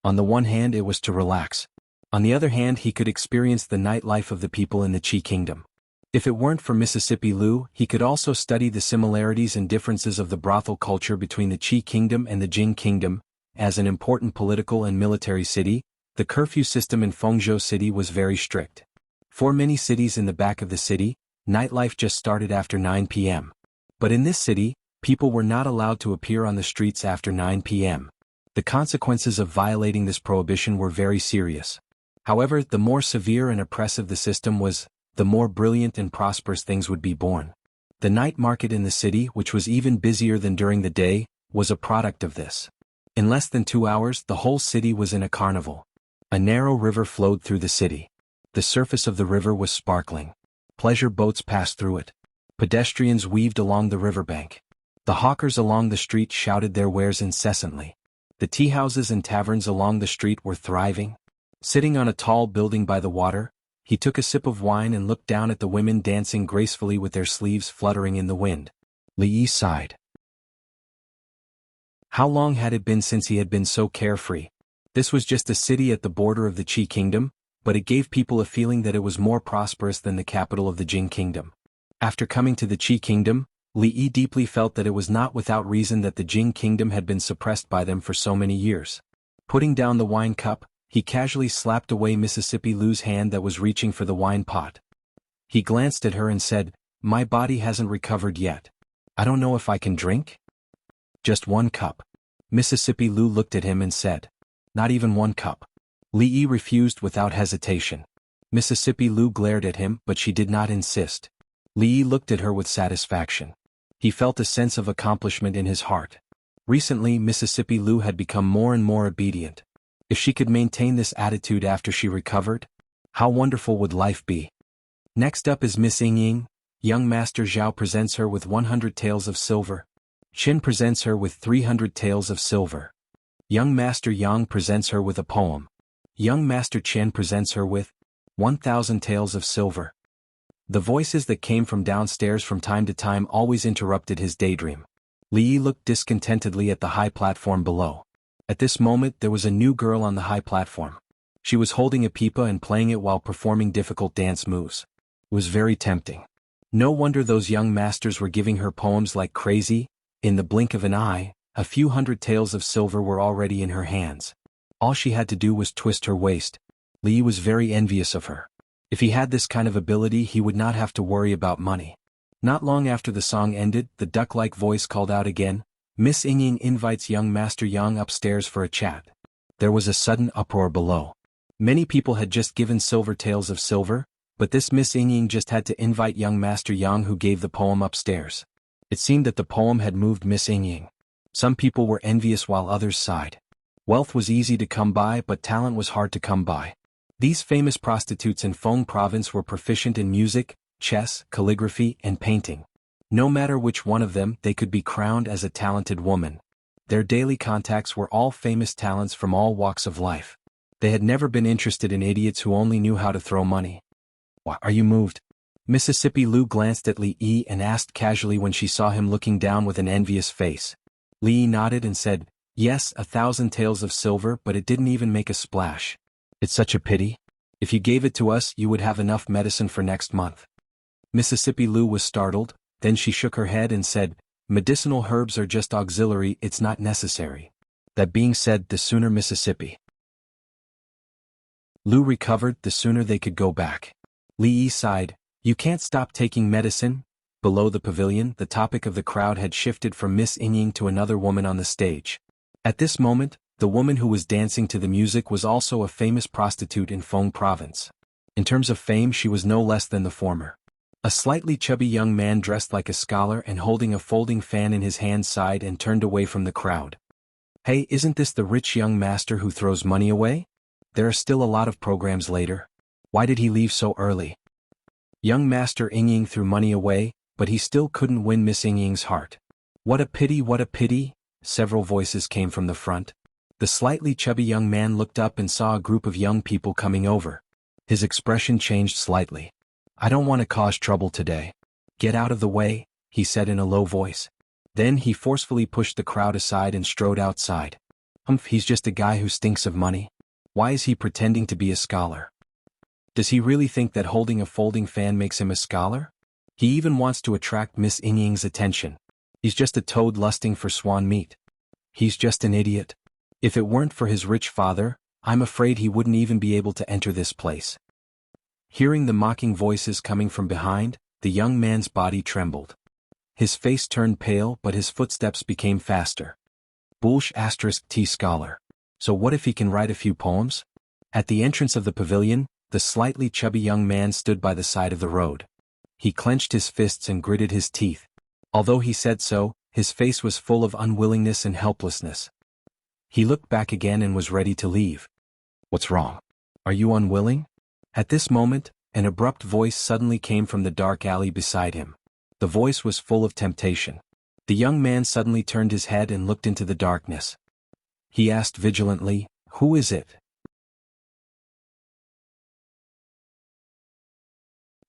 On the one hand it was to relax. On the other hand he could experience the nightlife of the people in the Qi kingdom. If it weren't for Mississippi Lu, he could also study the similarities and differences of the brothel culture between the Qi kingdom and the Jing kingdom. As an important political and military city, the curfew system in Fengzhou City was very strict. For many cities in the back of the city, nightlife just started after 9 p.m. But in this city, people were not allowed to appear on the streets after 9 p.m. The consequences of violating this prohibition were very serious. However, the more severe and oppressive the system was, the more brilliant and prosperous things would be born. The night market in the city, which was even busier than during the day, was a product of this. In less than 2 hours, the whole city was in a carnival. A narrow river flowed through the city. The surface of the river was sparkling. Pleasure boats passed through it. Pedestrians weaved along the riverbank. The hawkers along the street shouted their wares incessantly. The tea houses and taverns along the street were thriving. Sitting on a tall building by the water, he took a sip of wine and looked down at the women dancing gracefully with their sleeves fluttering in the wind. Li Yi sighed. How long had it been since he had been so carefree? This was just a city at the border of the Qi kingdom, but it gave people a feeling that it was more prosperous than the capital of the Jing kingdom. After coming to the Qi kingdom, Li Yi deeply felt that it was not without reason that the Jing kingdom had been suppressed by them for so many years. Putting down the wine cup, he casually slapped away Mississippi Lu's hand that was reaching for the wine pot. He glanced at her and said, "My body hasn't recovered yet. I don't know if I can drink?" "Just 1 cup." Mississippi Lu looked at him and said, "Not even 1 cup." Li Yi refused without hesitation. Mississippi Lu glared at him, but she did not insist. Li Yi looked at her with satisfaction. He felt a sense of accomplishment in his heart. Recently Mississippi Lu had become more and more obedient. If she could maintain this attitude after she recovered, how wonderful would life be? Next up is Miss Ying. Young Master Zhao presents her with 100 taels of silver. Qin presents her with 300 taels of silver. Young Master Yang presents her with a poem. Young Master Chen presents her with 1,000 taels of silver. The voices that came from downstairs from time to time always interrupted his daydream. Li Yi looked discontentedly at the high platform below. At this moment there was a new girl on the high platform. She was holding a pipa and playing it while performing difficult dance moves. It was very tempting. No wonder those young masters were giving her poems like crazy. In the blink of an eye, a few hundred taels of silver were already in her hands. All she had to do was twist her waist. Li Yi was very envious of her. If he had this kind of ability he would not have to worry about money. Not long after the song ended, the duck-like voice called out again, "Miss Ying invites young Master Yang upstairs for a chat." There was a sudden uproar below. Many people had just given silver taels of silver, but this Miss Ying just had to invite young Master Yang who gave the poem upstairs. It seemed that the poem had moved Miss Ying. Some people were envious while others sighed. Wealth was easy to come by, but talent was hard to come by. These famous prostitutes in Feng province were proficient in music, chess, calligraphy, and painting. No matter which one of them, they could be crowned as a talented woman. Their daily contacts were all famous talents from all walks of life. They had never been interested in idiots who only knew how to throw money. "Why are you moved?" Mississippi Lou glanced at Lee and asked casually when she saw him looking down with an envious face. Lee nodded and said, "Yes, 1,000 taels of silver, but it didn't even make a splash. It's such a pity. If you gave it to us, you would have enough medicine for next month." Mississippi Lou was startled, then she shook her head and said, "Medicinal herbs are just auxiliary, it's not necessary." That being said, the sooner Mississippi Lou recovered, the sooner they could go back. Lee sighed, "You can't stop taking medicine?" Below the pavilion, the topic of the crowd had shifted from Miss Ying to another woman on the stage. At this moment, the woman who was dancing to the music was also a famous prostitute in Feng Province. In terms of fame, she was no less than the former. A slightly chubby young man dressed like a scholar and holding a folding fan in his hand sighed and turned away from the crowd. "Hey, isn't this the rich young master who throws money away? There are still a lot of programs later. Why did he leave so early?" Young Master Ying threw money away, but he still couldn't win Miss Ying's heart. "What a pity, what a pity," several voices came from the front. The slightly chubby young man looked up and saw a group of young people coming over. His expression changed slightly. "I don't want to cause trouble today. Get out of the way," he said in a low voice. Then he forcefully pushed the crowd aside and strode outside. He's just a guy who stinks of money. Why is he pretending to be a scholar? Does he really think that holding a folding fan makes him a scholar? He even wants to attract Miss Ying's attention. He's just a toad lusting for swan meat. He's just an idiot. If it weren't for his rich father, I'm afraid he wouldn't even be able to enter this place. Hearing the mocking voices coming from behind, the young man's body trembled. His face turned pale, but his footsteps became faster. Bullsh *T scholar. So what if he can write a few poems? At the entrance of the pavilion, the slightly chubby young man stood by the side of the road. He clenched his fists and gritted his teeth. Although he said so, his face was full of unwillingness and helplessness. He looked back again and was ready to leave. "What's wrong? Are you unwilling?" At this moment, an abrupt voice suddenly came from the dark alley beside him. The voice was full of temptation. The young man suddenly turned his head and looked into the darkness. He asked vigilantly, "Who is it?"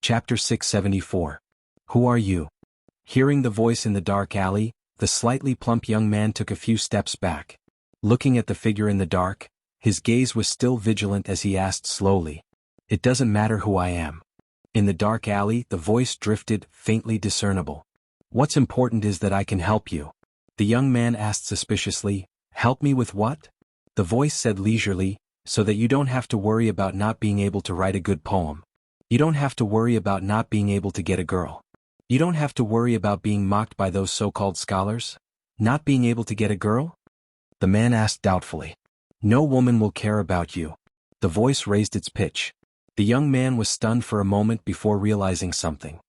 Chapter 674. Who are you? Hearing the voice in the dark alley, the slightly plump young man took a few steps back. Looking at the figure in the dark, his gaze was still vigilant as he asked slowly, "It doesn't matter who I am." In the dark alley, the voice drifted, faintly discernible. "What's important is that I can help you." The young man asked suspiciously, "Help me with what?" The voice said leisurely, "So that you don't have to worry about not being able to write a good poem. You don't have to worry about not being able to get a girl. You don't have to worry about being mocked by those so-called scholars. Not being able to get a girl?" The man asked doubtfully. "No woman will care about you." The voice raised its pitch. The young man was stunned for a moment before realizing something.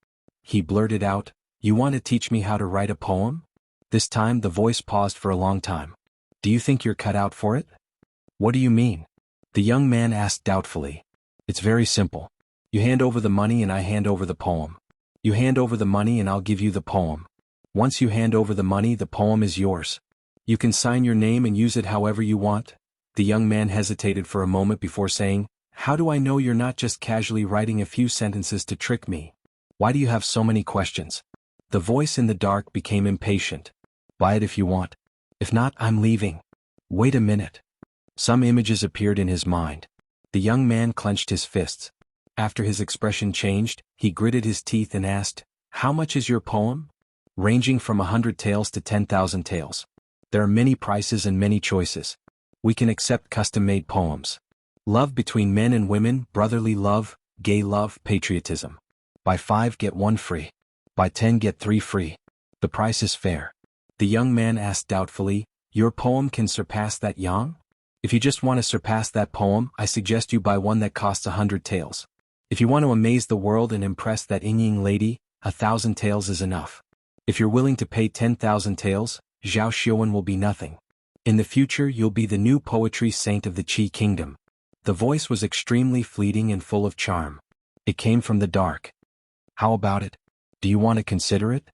He blurted out, "You want to teach me how to write a poem?" This time the voice paused for a long time. "Do you think you're cut out for it?" "What do you mean?" The young man asked doubtfully. "It's very simple. You hand over the money and I hand over the poem. You hand over the money and I'll give you the poem. Once you hand over the money, the poem is yours. You can sign your name and use it however you want." The young man hesitated for a moment before saying, "How do I know you're not just casually writing a few sentences to trick me? Why do you have so many questions?" The voice in the dark became impatient. "Buy it if you want. If not, I'm leaving." "Wait a minute." Some images appeared in his mind. The young man clenched his fists. After his expression changed, he gritted his teeth and asked, "How much is your poem?" "Ranging from 100 taels to 10,000 taels. There are many prices and many choices. We can accept custom-made poems. Love between men and women, brotherly love, gay love, patriotism. Buy 5 get 1 free. Buy 10 get 3 free. The price is fair." The young man asked doubtfully, "Your poem can surpass that yang? If you just want to surpass that poem, I suggest you buy one that costs 100 taels. If you want to amaze the world and impress that Ying lady, 1,000 taels is enough. If you're willing to pay 10,000 taels, Zhao Xiuan will be nothing. In the future you'll be the new poetry saint of the Qi kingdom." The voice was extremely fleeting and full of charm. It came from the dark. "How about it? Do you want to consider it?"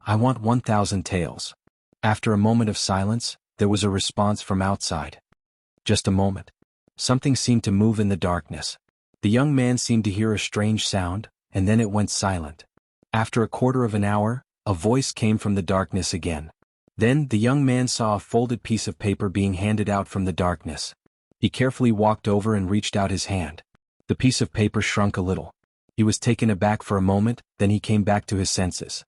"I want 1,000 taels." After a moment of silence, There was a response from outside. Just a moment. Something seemed to move in the darkness. The young man seemed to hear a strange sound, and then it went silent. After a quarter of an hour, a voice came from the darkness again. Then the young man saw a folded piece of paper being handed out from the darkness. He carefully walked over and reached out his hand. The piece of paper shrunk a little. He was taken aback for a moment, then he came back to his senses.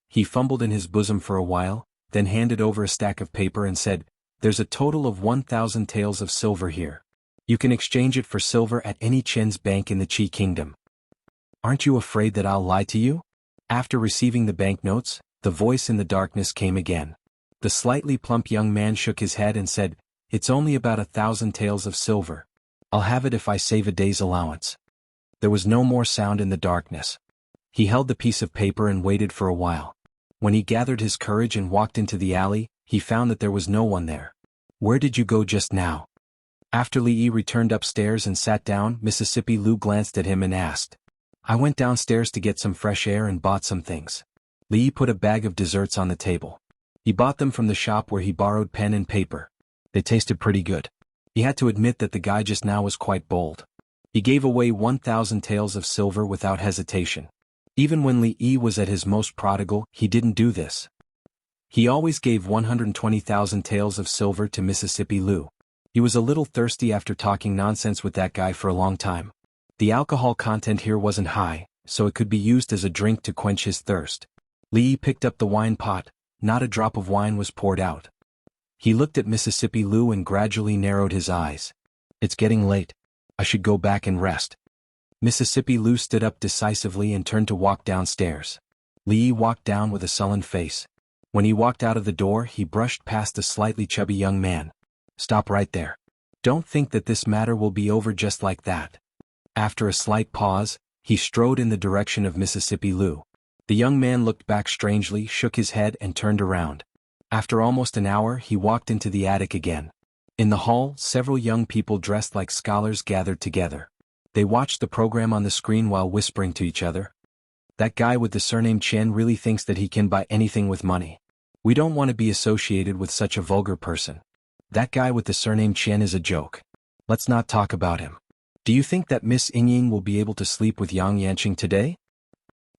He fumbled in his bosom for a while, then handed over a stack of paper and said, "There's a total of 1,000 taels of silver here. You can exchange it for silver at any Chen's bank in the Qi Kingdom. Aren't you afraid that I'll lie to you?" After receiving the banknotes, the voice in the darkness came again. The slightly plump young man shook his head and said, "It's only about 1,000 taels of silver. I'll have it if I save a day's allowance." There was no more sound in the darkness. He held the piece of paper and waited for a while. When he gathered his courage and walked into the alley, he found that there was no one there. "Where did you go just now?" After Li Yi returned upstairs and sat down, Mississippi Lu glanced at him and asked, "I went downstairs to get some fresh air and bought some things." Li Yi put a bag of desserts on the table. He bought them from the shop where he borrowed pen and paper. They tasted pretty good. He had to admit that the guy just now was quite bold. He gave away 1,000 taels of silver without hesitation. Even when Li Yi was at his most prodigal, he didn't do this. He always gave 120,000 taels of silver to Mississippi Lu. He was a little thirsty after talking nonsense with that guy for a long time. The alcohol content here wasn't high, so it could be used as a drink to quench his thirst. Li Yi picked up the wine pot. Not a drop of wine was poured out. He looked at Mississippi Lu and gradually narrowed his eyes. "It's getting late. I should go back and rest." Mississippi Lu stood up decisively and turned to walk downstairs. Li Yi walked down with a sullen face. When he walked out of the door, he brushed past the slightly chubby young man. "Stop right there. Don't think that this matter will be over just like that." After a slight pause, he strode in the direction of Mississippi Lu. The young man looked back strangely, shook his head and turned around. After almost an hour, he walked into the attic again. In the hall, several young people dressed like scholars gathered together. They watched the program on the screen while whispering to each other. "That guy with the surname Chen really thinks that he can buy anything with money. We don't want to be associated with such a vulgar person. That guy with the surname Chen is a joke. Let's not talk about him. Do you think that Miss Yingying will be able to sleep with Yang Yanqing today?"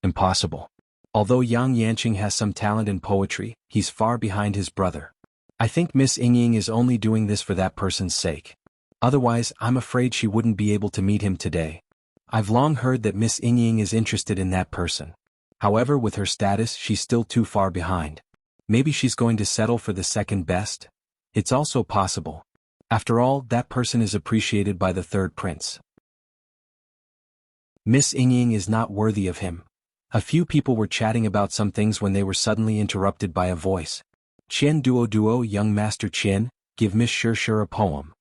Impossible. Although Yang Yanqing has some talent in poetry, he's far behind his brother. I think Miss Yingying is only doing this for that person's sake. Otherwise, I'm afraid she wouldn't be able to meet him today. I've long heard that Miss Yingying is interested in that person. However, with her status, she's still too far behind. Maybe she's going to settle for the second best? It's also possible. After all, that person is appreciated by the third prince. Miss Yingying is not worthy of him. A few people were chatting about some things when they were suddenly interrupted by a voice. "Qian duo, young master Qian, give Miss Shir a poem."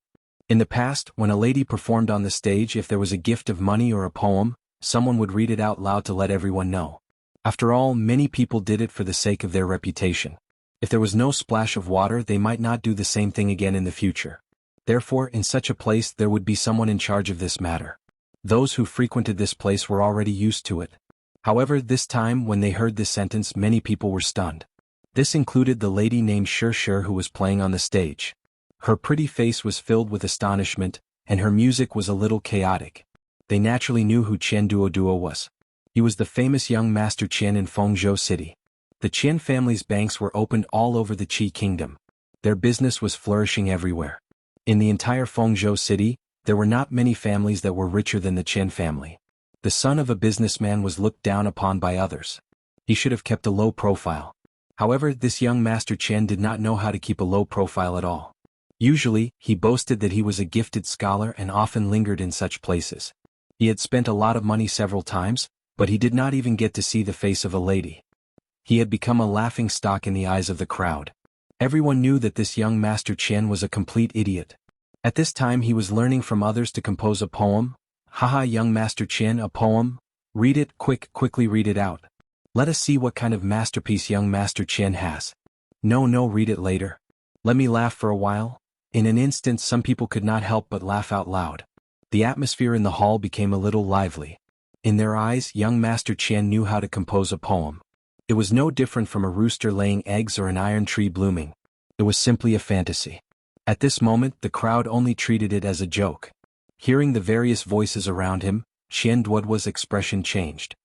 In the past, when a lady performed on the stage, if there was a gift of money or a poem, someone would read it out loud to let everyone know. After all, many people did it for the sake of their reputation. If there was no splash of water, they might not do the same thing again in the future. Therefore, in such a place there would be someone in charge of this matter. Those who frequented this place were already used to it. However, this time when they heard this sentence, many people were stunned. This included the lady named Shir who was playing on the stage. Her pretty face was filled with astonishment, and her music was a little chaotic. They naturally knew who Qian Duo was. He was the famous young master Qian in Fengzhou City. The Qian family's banks were opened all over the Qi Kingdom. Their business was flourishing everywhere. In the entire Fengzhou City, there were not many families that were richer than the Qian family. The son of a businessman was looked down upon by others. He should have kept a low profile. However, this young master Qian did not know how to keep a low profile at all. Usually, he boasted that he was a gifted scholar and often lingered in such places. He had spent a lot of money several times, but he did not even get to see the face of a lady. He had become a laughing stock in the eyes of the crowd. Everyone knew that this young master Qian was a complete idiot. At this time he was learning from others to compose a poem. "Haha, young master Qian, a poem? Read it, quickly read it out. Let us see what kind of masterpiece young master Qian has." No, read it later. Let me laugh for a while." In an instant some people could not help but laugh out loud. The atmosphere in the hall became a little lively. In their eyes, young master Qian knew how to compose a poem. It was no different from a rooster laying eggs or an iron tree blooming. It was simply a fantasy. At this moment the crowd only treated it as a joke. Hearing the various voices around him, Qian Duoduo's expression changed.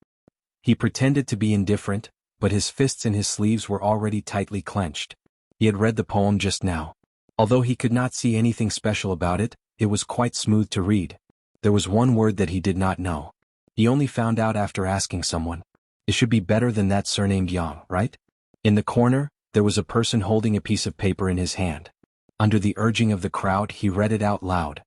He pretended to be indifferent, but his fists in his sleeves were already tightly clenched. He had read the poem just now. Although he could not see anything special about it, it was quite smooth to read. There was one word that he did not know. He only found out after asking someone. It should be better than that surnamed Yang, right? In the corner, there was a person holding a piece of paper in his hand. Under the urging of the crowd, he read it out loud.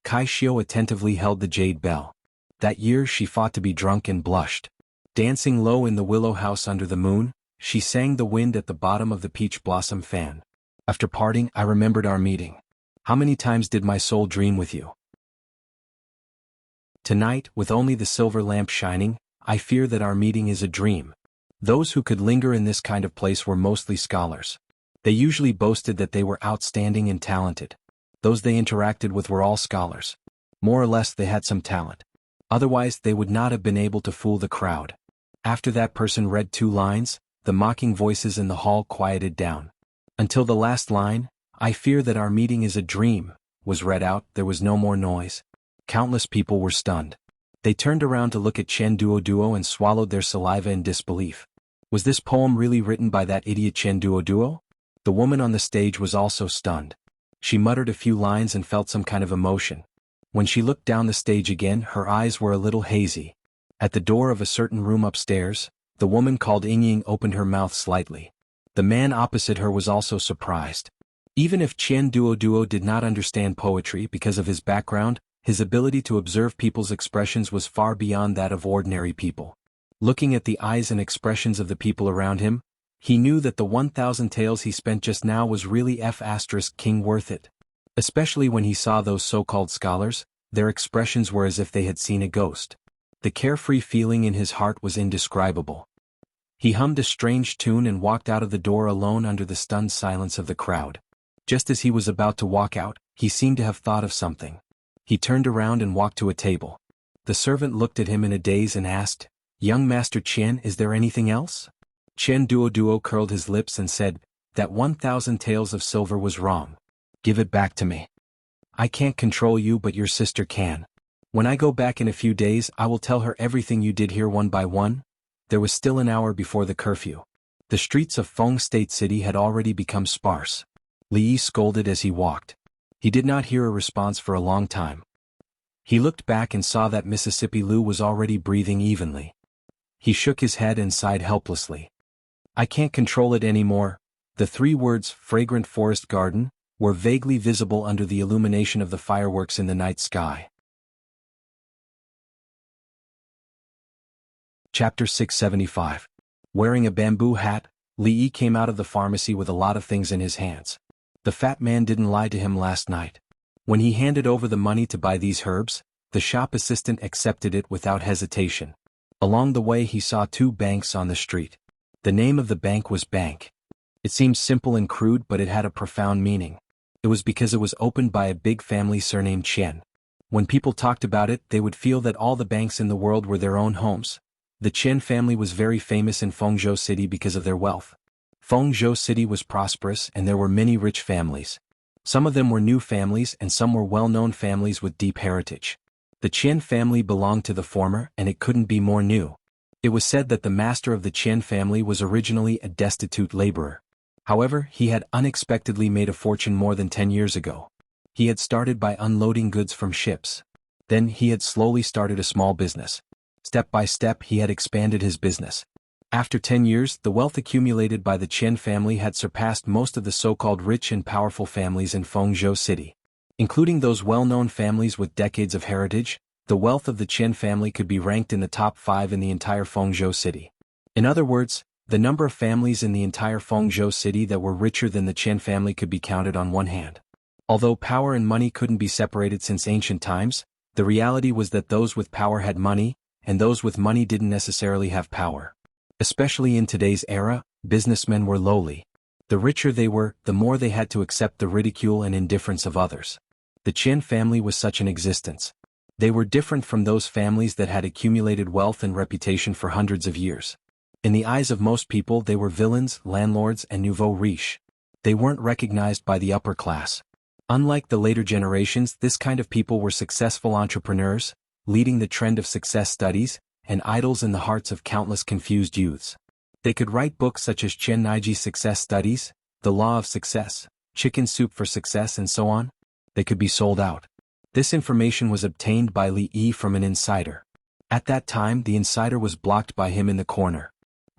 Kai Xiu attentively held the jade bell. That year she fought to be drunk and blushed. Dancing low in the willow house under the moon, she sang the wind at the bottom of the peach blossom fan. After parting, I remembered our meeting. How many times did my soul dream with you? Tonight, with only the silver lamp shining, I fear that our meeting is a dream. Those who could linger in this kind of place were mostly scholars. They usually boasted that they were outstanding and talented. Those they interacted with were all scholars. More or less they had some talent. Otherwise they would not have been able to fool the crowd. After that person read 2 lines, the mocking voices in the hall quieted down. Until the last line, I fear that our meeting is a dream, was read out, there was no more noise. Countless people were stunned. They turned around to look at Qian Duoduo and swallowed their saliva in disbelief. Was this poem really written by that idiot Qian Duoduo? The woman on the stage was also stunned. She muttered a few lines and felt some kind of emotion. When she looked down the stage again, her eyes were a little hazy. At the door of a certain room upstairs, the woman called Yingying opened her mouth slightly. The man opposite her was also surprised. Even if Qian Duoduo did not understand poetry because of his background, his ability to observe people's expressions was far beyond that of ordinary people. Looking at the eyes and expressions of the people around him, he knew that the 1,000 taels he spent just now was really King worth it. Especially when he saw those so-called scholars, their expressions were as if they had seen a ghost. The carefree feeling in his heart was indescribable. He hummed a strange tune and walked out of the door alone under the stunned silence of the crowd. Just as he was about to walk out, he seemed to have thought of something. He turned around and walked to a table. The servant looked at him in a daze and asked, "Young Master Qian, is there anything else?" Qian Duoduo curled his lips and said, "That 1,000 taels of silver was wrong. Give it back to me. I can't control you, but your sister can. When I go back in a few days, I will tell her everything you did here one by one." There was still an hour before the curfew. The streets of Feng State City had already become sparse. Li Yi scolded as he walked. He did not hear a response for a long time. He looked back and saw that Mississippi Lu was already breathing evenly. He shook his head and sighed helplessly. "I can't control it anymore." The 3 words, fragrant forest garden, were vaguely visible under the illumination of the fireworks in the night sky. Chapter 675. Wearing a bamboo hat, Li Yi came out of the pharmacy with a lot of things in his hands. The fat man didn't lie to him last night. When he handed over the money to buy these herbs, the shop assistant accepted it without hesitation. Along the way he saw 2 banks on the street. The name of the bank was Bank. It seemed simple and crude, but it had a profound meaning. It was because it was opened by a big family surnamed Qian. When people talked about it, they would feel that all the banks in the world were their own homes. The Qian family was very famous in Fengzhou City because of their wealth. Fengzhou City was prosperous and there were many rich families. Some of them were new families and some were well-known families with deep heritage. The Qian family belonged to the former and it couldn't be more new. It was said that the master of the Qian family was originally a destitute laborer. However, he had unexpectedly made a fortune more than 10 years ago. He had started by unloading goods from ships. Then he had slowly started a small business. Step by step he had expanded his business. After 10 years, the wealth accumulated by the Qian family had surpassed most of the so-called rich and powerful families in Fengzhou City. Including those well-known families with decades of heritage, the wealth of the Qian family could be ranked in the top 5 in the entire Fengzhou City. In other words, the number of families in the entire Fengzhou City that were richer than the Qian family could be counted on one hand. Although power and money couldn't be separated since ancient times, the reality was that those with power had money, and those with money didn't necessarily have power. Especially in today's era, businessmen were lowly. The richer they were, the more they had to accept the ridicule and indifference of others. The Qian family was such an existence. They were different from those families that had accumulated wealth and reputation for hundreds of years. In the eyes of most people they were villains, landlords and nouveau riche. They weren't recognized by the upper class. Unlike the later generations, this kind of people were successful entrepreneurs, leading the trend of success studies, and idols in the hearts of countless confused youths. They could write books such as Chen Niji's Success Studies, The Law of Success, Chicken Soup for Success and so on. They could be sold out. This information was obtained by Li Yi from an insider. At that time the insider was blocked by him in the corner.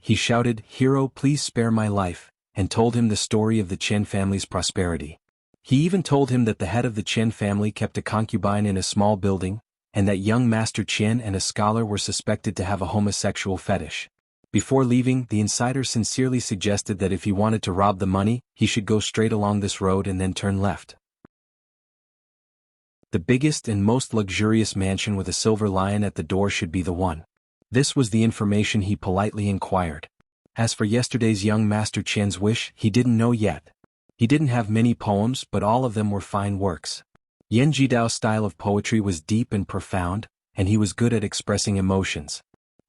He shouted, "Hero, please spare my life," and told him the story of the Chen family's prosperity. He even told him that the head of the Chen family kept a concubine in a small building, and that young Master Chen and a scholar were suspected to have a homosexual fetish. Before leaving, the insider sincerely suggested that if he wanted to rob the money, he should go straight along this road and then turn left. The biggest and most luxurious mansion with a silver lion at the door should be the one. This was the information he politely inquired. As for yesterday's young Master Chen's wish, he didn't know yet. He didn't have many poems, but all of them were fine works. Yan Jidao's style of poetry was deep and profound, and he was good at expressing emotions.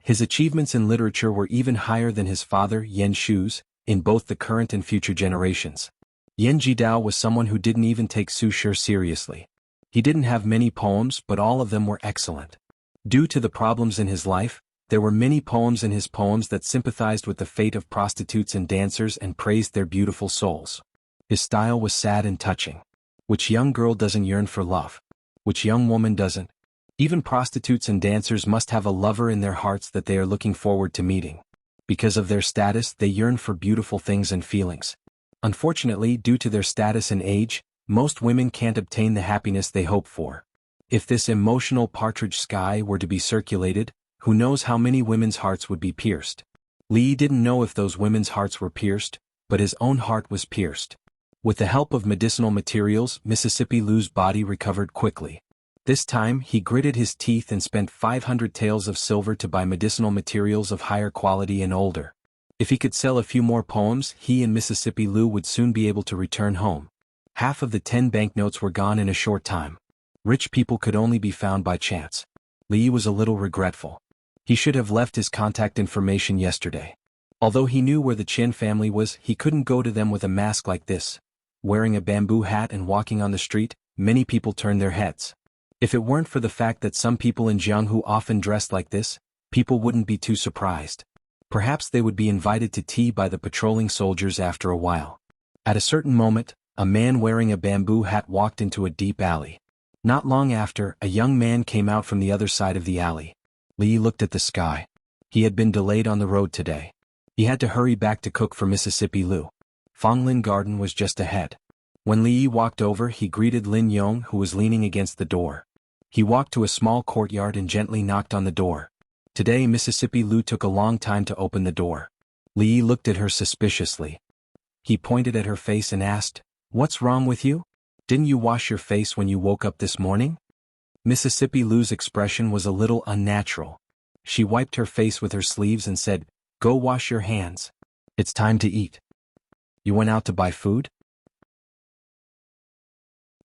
His achievements in literature were even higher than his father Yan Shu's, in both the current and future generations. Yan Jidao was someone who didn't even take Su Shi seriously. He didn't have many poems, but all of them were excellent. Due to the problems in his life, there were many poems in his poems that sympathized with the fate of prostitutes and dancers and praised their beautiful souls. His style was sad and touching. Which young girl doesn't yearn for love? Which young woman doesn't? Even prostitutes and dancers must have a lover in their hearts that they are looking forward to meeting. Because of their status, they yearn for beautiful things and feelings. Unfortunately, due to their status and age, most women can't obtain the happiness they hope for. If this emotional partridge sky were to be circulated, who knows how many women's hearts would be pierced. Li didn't know if those women's hearts were pierced, but his own heart was pierced. With the help of medicinal materials, Mississippi Lu's body recovered quickly. This time, he gritted his teeth and spent 500 taels of silver to buy medicinal materials of higher quality and older. If he could sell a few more poems, he and Mississippi Lu would soon be able to return home. Half of the 10 banknotes were gone in a short time. Rich people could only be found by chance. Li was a little regretful. He should have left his contact information yesterday. Although he knew where the Chen family was, he couldn't go to them with a mask like this. Wearing a bamboo hat and walking on the street, many people turned their heads. If it weren't for the fact that some people in Jianghu often dressed like this, people wouldn't be too surprised. Perhaps they would be invited to tea by the patrolling soldiers after a while. At a certain moment, a man wearing a bamboo hat walked into a deep alley. Not long after, a young man came out from the other side of the alley. Li looked at the sky. He had been delayed on the road today. He had to hurry back to cook for Mississippi Lu. Fonglin Garden was just ahead. When Li walked over, he greeted Lin Yong, who was leaning against the door. He walked to a small courtyard and gently knocked on the door. Today Mississippi Lu took a long time to open the door. Li looked at her suspiciously. He pointed at her face and asked, "What's wrong with you? Didn't you wash your face when you woke up this morning?" Mississippi Lu's expression was a little unnatural. She wiped her face with her sleeves and said, "Go wash your hands. It's time to eat." "You went out to buy food?"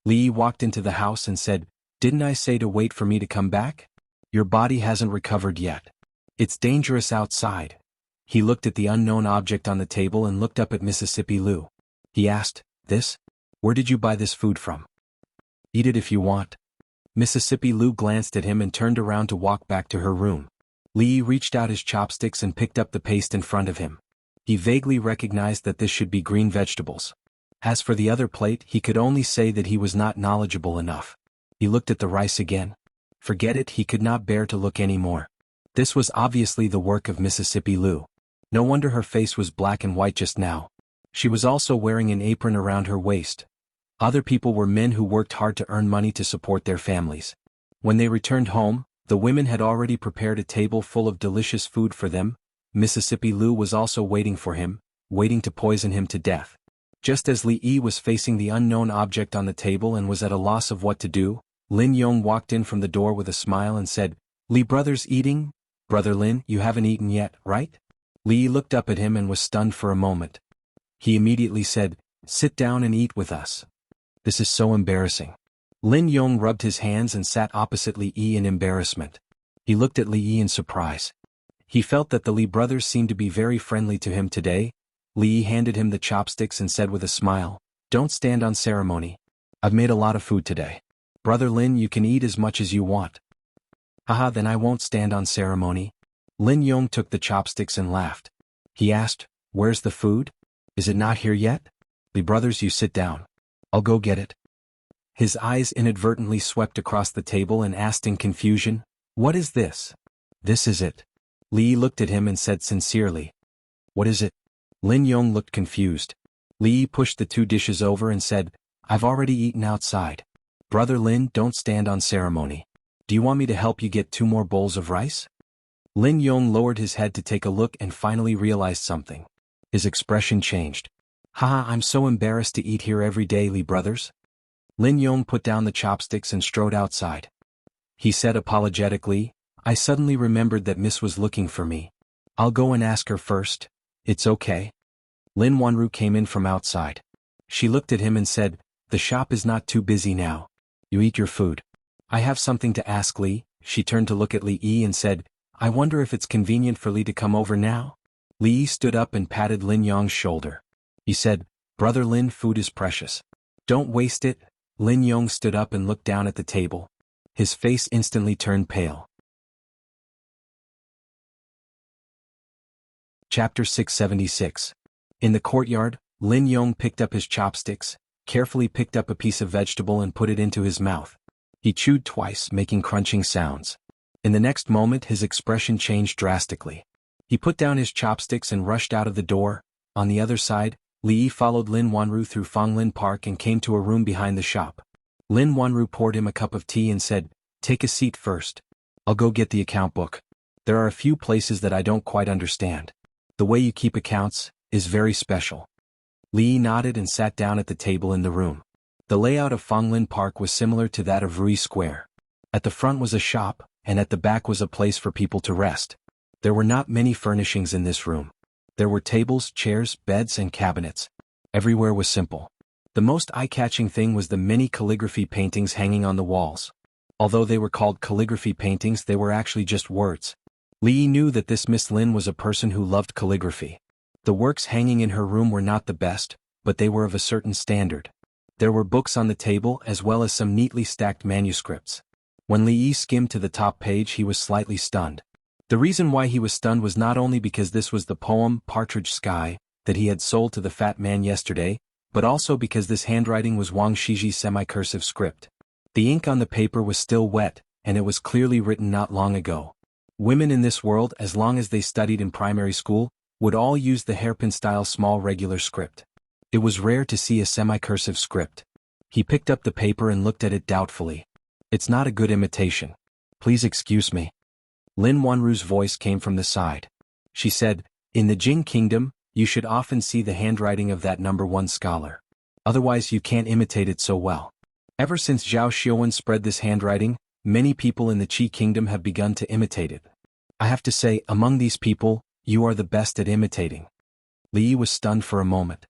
Li walked into the house and said, "Didn't I say to wait for me to come back? Your body hasn't recovered yet. It's dangerous outside." He looked at the unknown object on the table and looked up at Mississippi Lu. He asked, "This? Where did you buy this food from? Eat it if you want." Mississippi Lu glanced at him and turned around to walk back to her room. Li reached out his chopsticks and picked up the paste in front of him. He vaguely recognized that this should be green vegetables. As for the other plate, he could only say that he was not knowledgeable enough. He looked at the rice again. Forget it, he could not bear to look any more. This was obviously the work of Mississippi Lu. No wonder her face was black and white just now. She was also wearing an apron around her waist. Other people were men who worked hard to earn money to support their families. When they returned home, the women had already prepared a table full of delicious food for them. Mississippi Lu was also waiting for him, waiting to poison him to death. Just as Li Yi was facing the unknown object on the table and was at a loss of what to do, Lin Yong walked in from the door with a smile and said, "Li brothers eating? Brother Lin, you haven't eaten yet, right?" Li looked up at him and was stunned for a moment. He immediately said, "Sit down and eat with us. This is so embarrassing." Lin Yong rubbed his hands and sat opposite Li Yi in embarrassment. He looked at Li Yi in surprise. He felt that the Li brothers seemed to be very friendly to him today. Li handed him the chopsticks and said with a smile, "Don't stand on ceremony. I've made a lot of food today. Brother Lin, you can eat as much as you want." "Haha, then I won't stand on ceremony." Lin Yong took the chopsticks and laughed. He asked, "Where's the food? Is it not here yet?" "Li brothers, you sit down. I'll go get it." His eyes inadvertently swept across the table and asked in confusion, "What is this?" "This is it." Li looked at him and said sincerely, "What is it?" Lin Yong looked confused. Li pushed the two dishes over and said, "I've already eaten outside. Brother Lin, don't stand on ceremony. Do you want me to help you get 2 more bowls of rice?" Lin Yong lowered his head to take a look and finally realized something. His expression changed. "Haha, I'm so embarrassed to eat here every day, Li brothers." Lin Yong put down the chopsticks and strode outside. He said apologetically, "I suddenly remembered that Miss was looking for me. I'll go and ask her first. It's okay." Lin Wanru came in from outside. She looked at him and said, "The shop is not too busy now. You eat your food. I have something to ask Li." She turned to look at Li Yi and said, "I wonder if it's convenient for Li to come over now?" Li Yi stood up and patted Lin Yong's shoulder. He said, "Brother Lin, food is precious. Don't waste it." Lin Yong stood up and looked down at the table. His face instantly turned pale. Chapter 676. In the courtyard, Lin Yong picked up his chopsticks, carefully picked up a piece of vegetable and put it into his mouth. He chewed twice, making crunching sounds. In the next moment his expression changed drastically. He put down his chopsticks and rushed out of the door. On the other side, Li Yi followed Lin Wanru through Fonglin Park and came to a room behind the shop. Lin Wanru poured him a cup of tea and said, "Take a seat first. I'll go get the account book. There are a few places that I don't quite understand. The way you keep accounts is very special." Li Yi nodded and sat down at the table in the room. The layout of Fonglin Park was similar to that of Rui Square. At the front was a shop, and at the back was a place for people to rest. There were not many furnishings in this room. There were tables, chairs, beds, and cabinets. Everywhere was simple. The most eye-catching thing was the many calligraphy paintings hanging on the walls. Although they were called calligraphy paintings, they were actually just words. Li Yi knew that this Miss Lin was a person who loved calligraphy. The works hanging in her room were not the best, but they were of a certain standard. There were books on the table as well as some neatly stacked manuscripts. When Li Yi skimmed to the top page, he was slightly stunned. The reason why he was stunned was not only because this was the poem Partridge Sky that he had sold to the fat man yesterday, but also because this handwriting was Wang Shiji's semi-cursive script. The ink on the paper was still wet, and it was clearly written not long ago. Women in this world, as long as they studied in primary school, would all use the hairpin-style small regular script. It was rare to see a semi-cursive script. He picked up the paper and looked at it doubtfully. "It's not a good imitation. Please excuse me." Lin Wanru's voice came from the side. She said, "In the Jing Kingdom, you should often see the handwriting of that #1 scholar. Otherwise you can't imitate it so well. Ever since Zhao Xiuwen spread this handwriting, many people in the Qi Kingdom have begun to imitate it. I have to say, among these people, you are the best at imitating." Li Yi was stunned for a moment.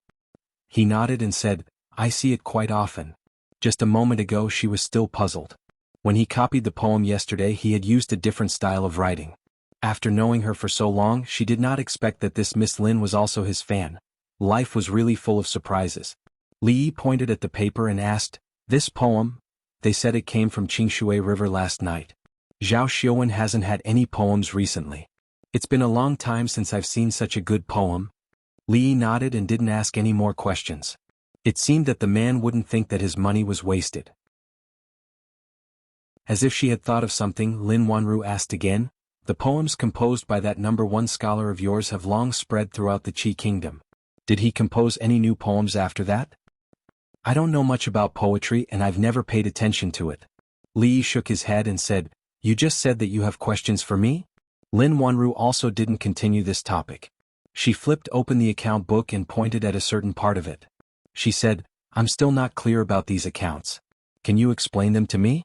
He nodded and said, "I see it quite often." Just a moment ago she was still puzzled. When he copied the poem yesterday, he had used a different style of writing. After knowing her for so long, she did not expect that this Miss Lin was also his fan. Life was really full of surprises. Li Yi pointed at the paper and asked, "This poem? They said it came from Qingshui River last night. Zhao Xiuwen hasn't had any poems recently. It's been a long time since I've seen such a good poem." Li Yi nodded and didn't ask any more questions. It seemed that the man wouldn't think that his money was wasted. As if she had thought of something, Lin Wanru asked again, "The poems composed by that #1 scholar of yours have long spread throughout the Qi Kingdom. Did he compose any new poems after that?" "I don't know much about poetry and I've never paid attention to it." Li Yi shook his head and said, "You just said that you have questions for me?" Lin Wanru also didn't continue this topic. She flipped open the account book and pointed at a certain part of it. She said, "I'm still not clear about these accounts. Can you explain them to me?"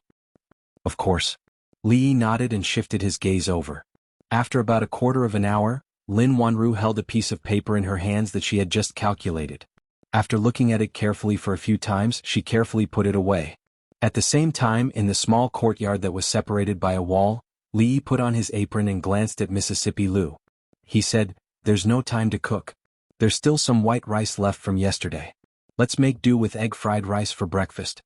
"Of course." Li Yi nodded and shifted his gaze over. After about a quarter of an hour, Lin Wanru held a piece of paper in her hands that she had just calculated. After looking at it carefully for a few times, she carefully put it away. At the same time, in the small courtyard that was separated by a wall, Li put on his apron and glanced at Mississippi Lu. He said, "There's no time to cook. There's still some white rice left from yesterday. Let's make do with egg fried rice for breakfast."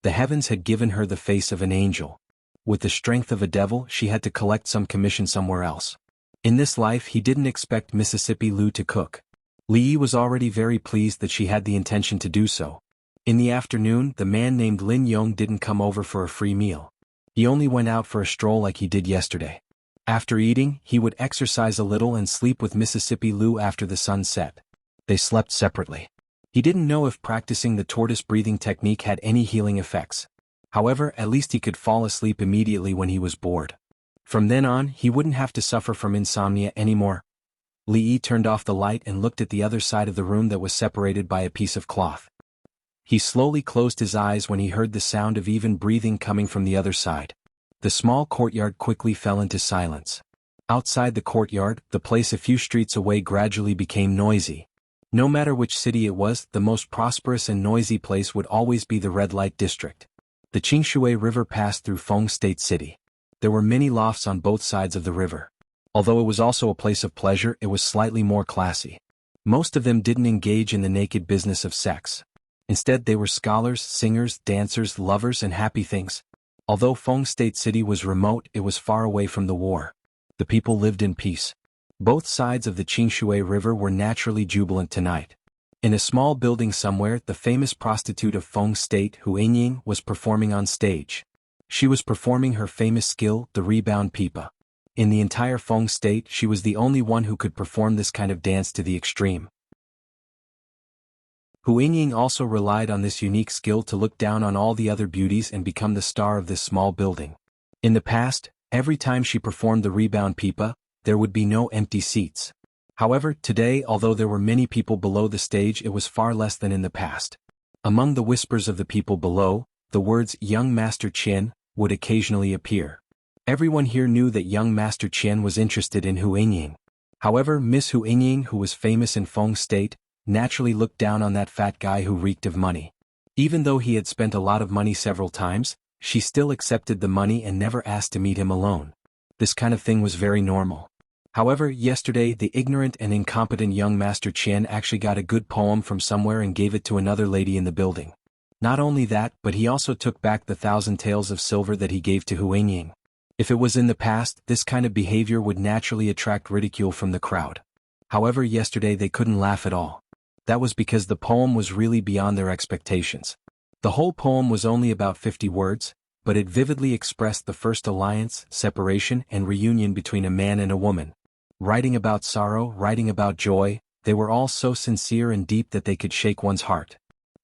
The heavens had given her the face of an angel. With the strength of a devil, she had to collect some commission somewhere else. In this life he didn't expect Mississippi Lu to cook. Li was already very pleased that she had the intention to do so. In the afternoon, the man named Lin Yong didn't come over for a free meal. He only went out for a stroll like he did yesterday. After eating, he would exercise a little and sleep with Mississippi Lu after the sun set. They slept separately. He didn't know if practicing the tortoise breathing technique had any healing effects. However, at least he could fall asleep immediately when he was bored. From then on, he wouldn't have to suffer from insomnia anymore. Li turned off the light and looked at the other side of the room that was separated by a piece of cloth. He slowly closed his eyes when he heard the sound of even breathing coming from the other side. The small courtyard quickly fell into silence. Outside the courtyard, the place a few streets away gradually became noisy. No matter which city it was, the most prosperous and noisy place would always be the red light district. The Qingshui River passed through Feng State City. There were many lofts on both sides of the river. Although it was also a place of pleasure, it was slightly more classy. Most of them didn't engage in the naked business of sex. Instead, they were scholars, singers, dancers, lovers, and happy things. Although Feng State City was remote, it was far away from the war. The people lived in peace. Both sides of the Qingshui River were naturally jubilant tonight. In a small building somewhere, the famous prostitute of Feng State, Hu Ying, was performing on stage. She was performing her famous skill, the rebound pipa. In the entire Feng State, she was the only one who could perform this kind of dance to the extreme. Hu Ying also relied on this unique skill to look down on all the other beauties and become the star of this small building. In the past, every time she performed the rebound pipa, there would be no empty seats. However, today, although there were many people below the stage, it was far less than in the past. Among the whispers of the people below, the words "Young Master Qian" would occasionally appear. Everyone here knew that young Master Qian was interested in Hu Ying. However, Miss Hu Ying, who was famous in Feng State, naturally looked down on that fat guy who reeked of money. Even though he had spent a lot of money several times, she still accepted the money and never asked to meet him alone. This kind of thing was very normal. However, yesterday the ignorant and incompetent young Master Qian actually got a good poem from somewhere and gave it to another lady in the building. Not only that, but he also took back the 1,000 taels of silver that he gave to Hu Ying. If it was in the past, this kind of behavior would naturally attract ridicule from the crowd. However, yesterday they couldn't laugh at all. That was because the poem was really beyond their expectations. The whole poem was only about 50 words, but it vividly expressed the first alliance, separation, and reunion between a man and a woman. Writing about sorrow, writing about joy, they were all so sincere and deep that they could shake one's heart.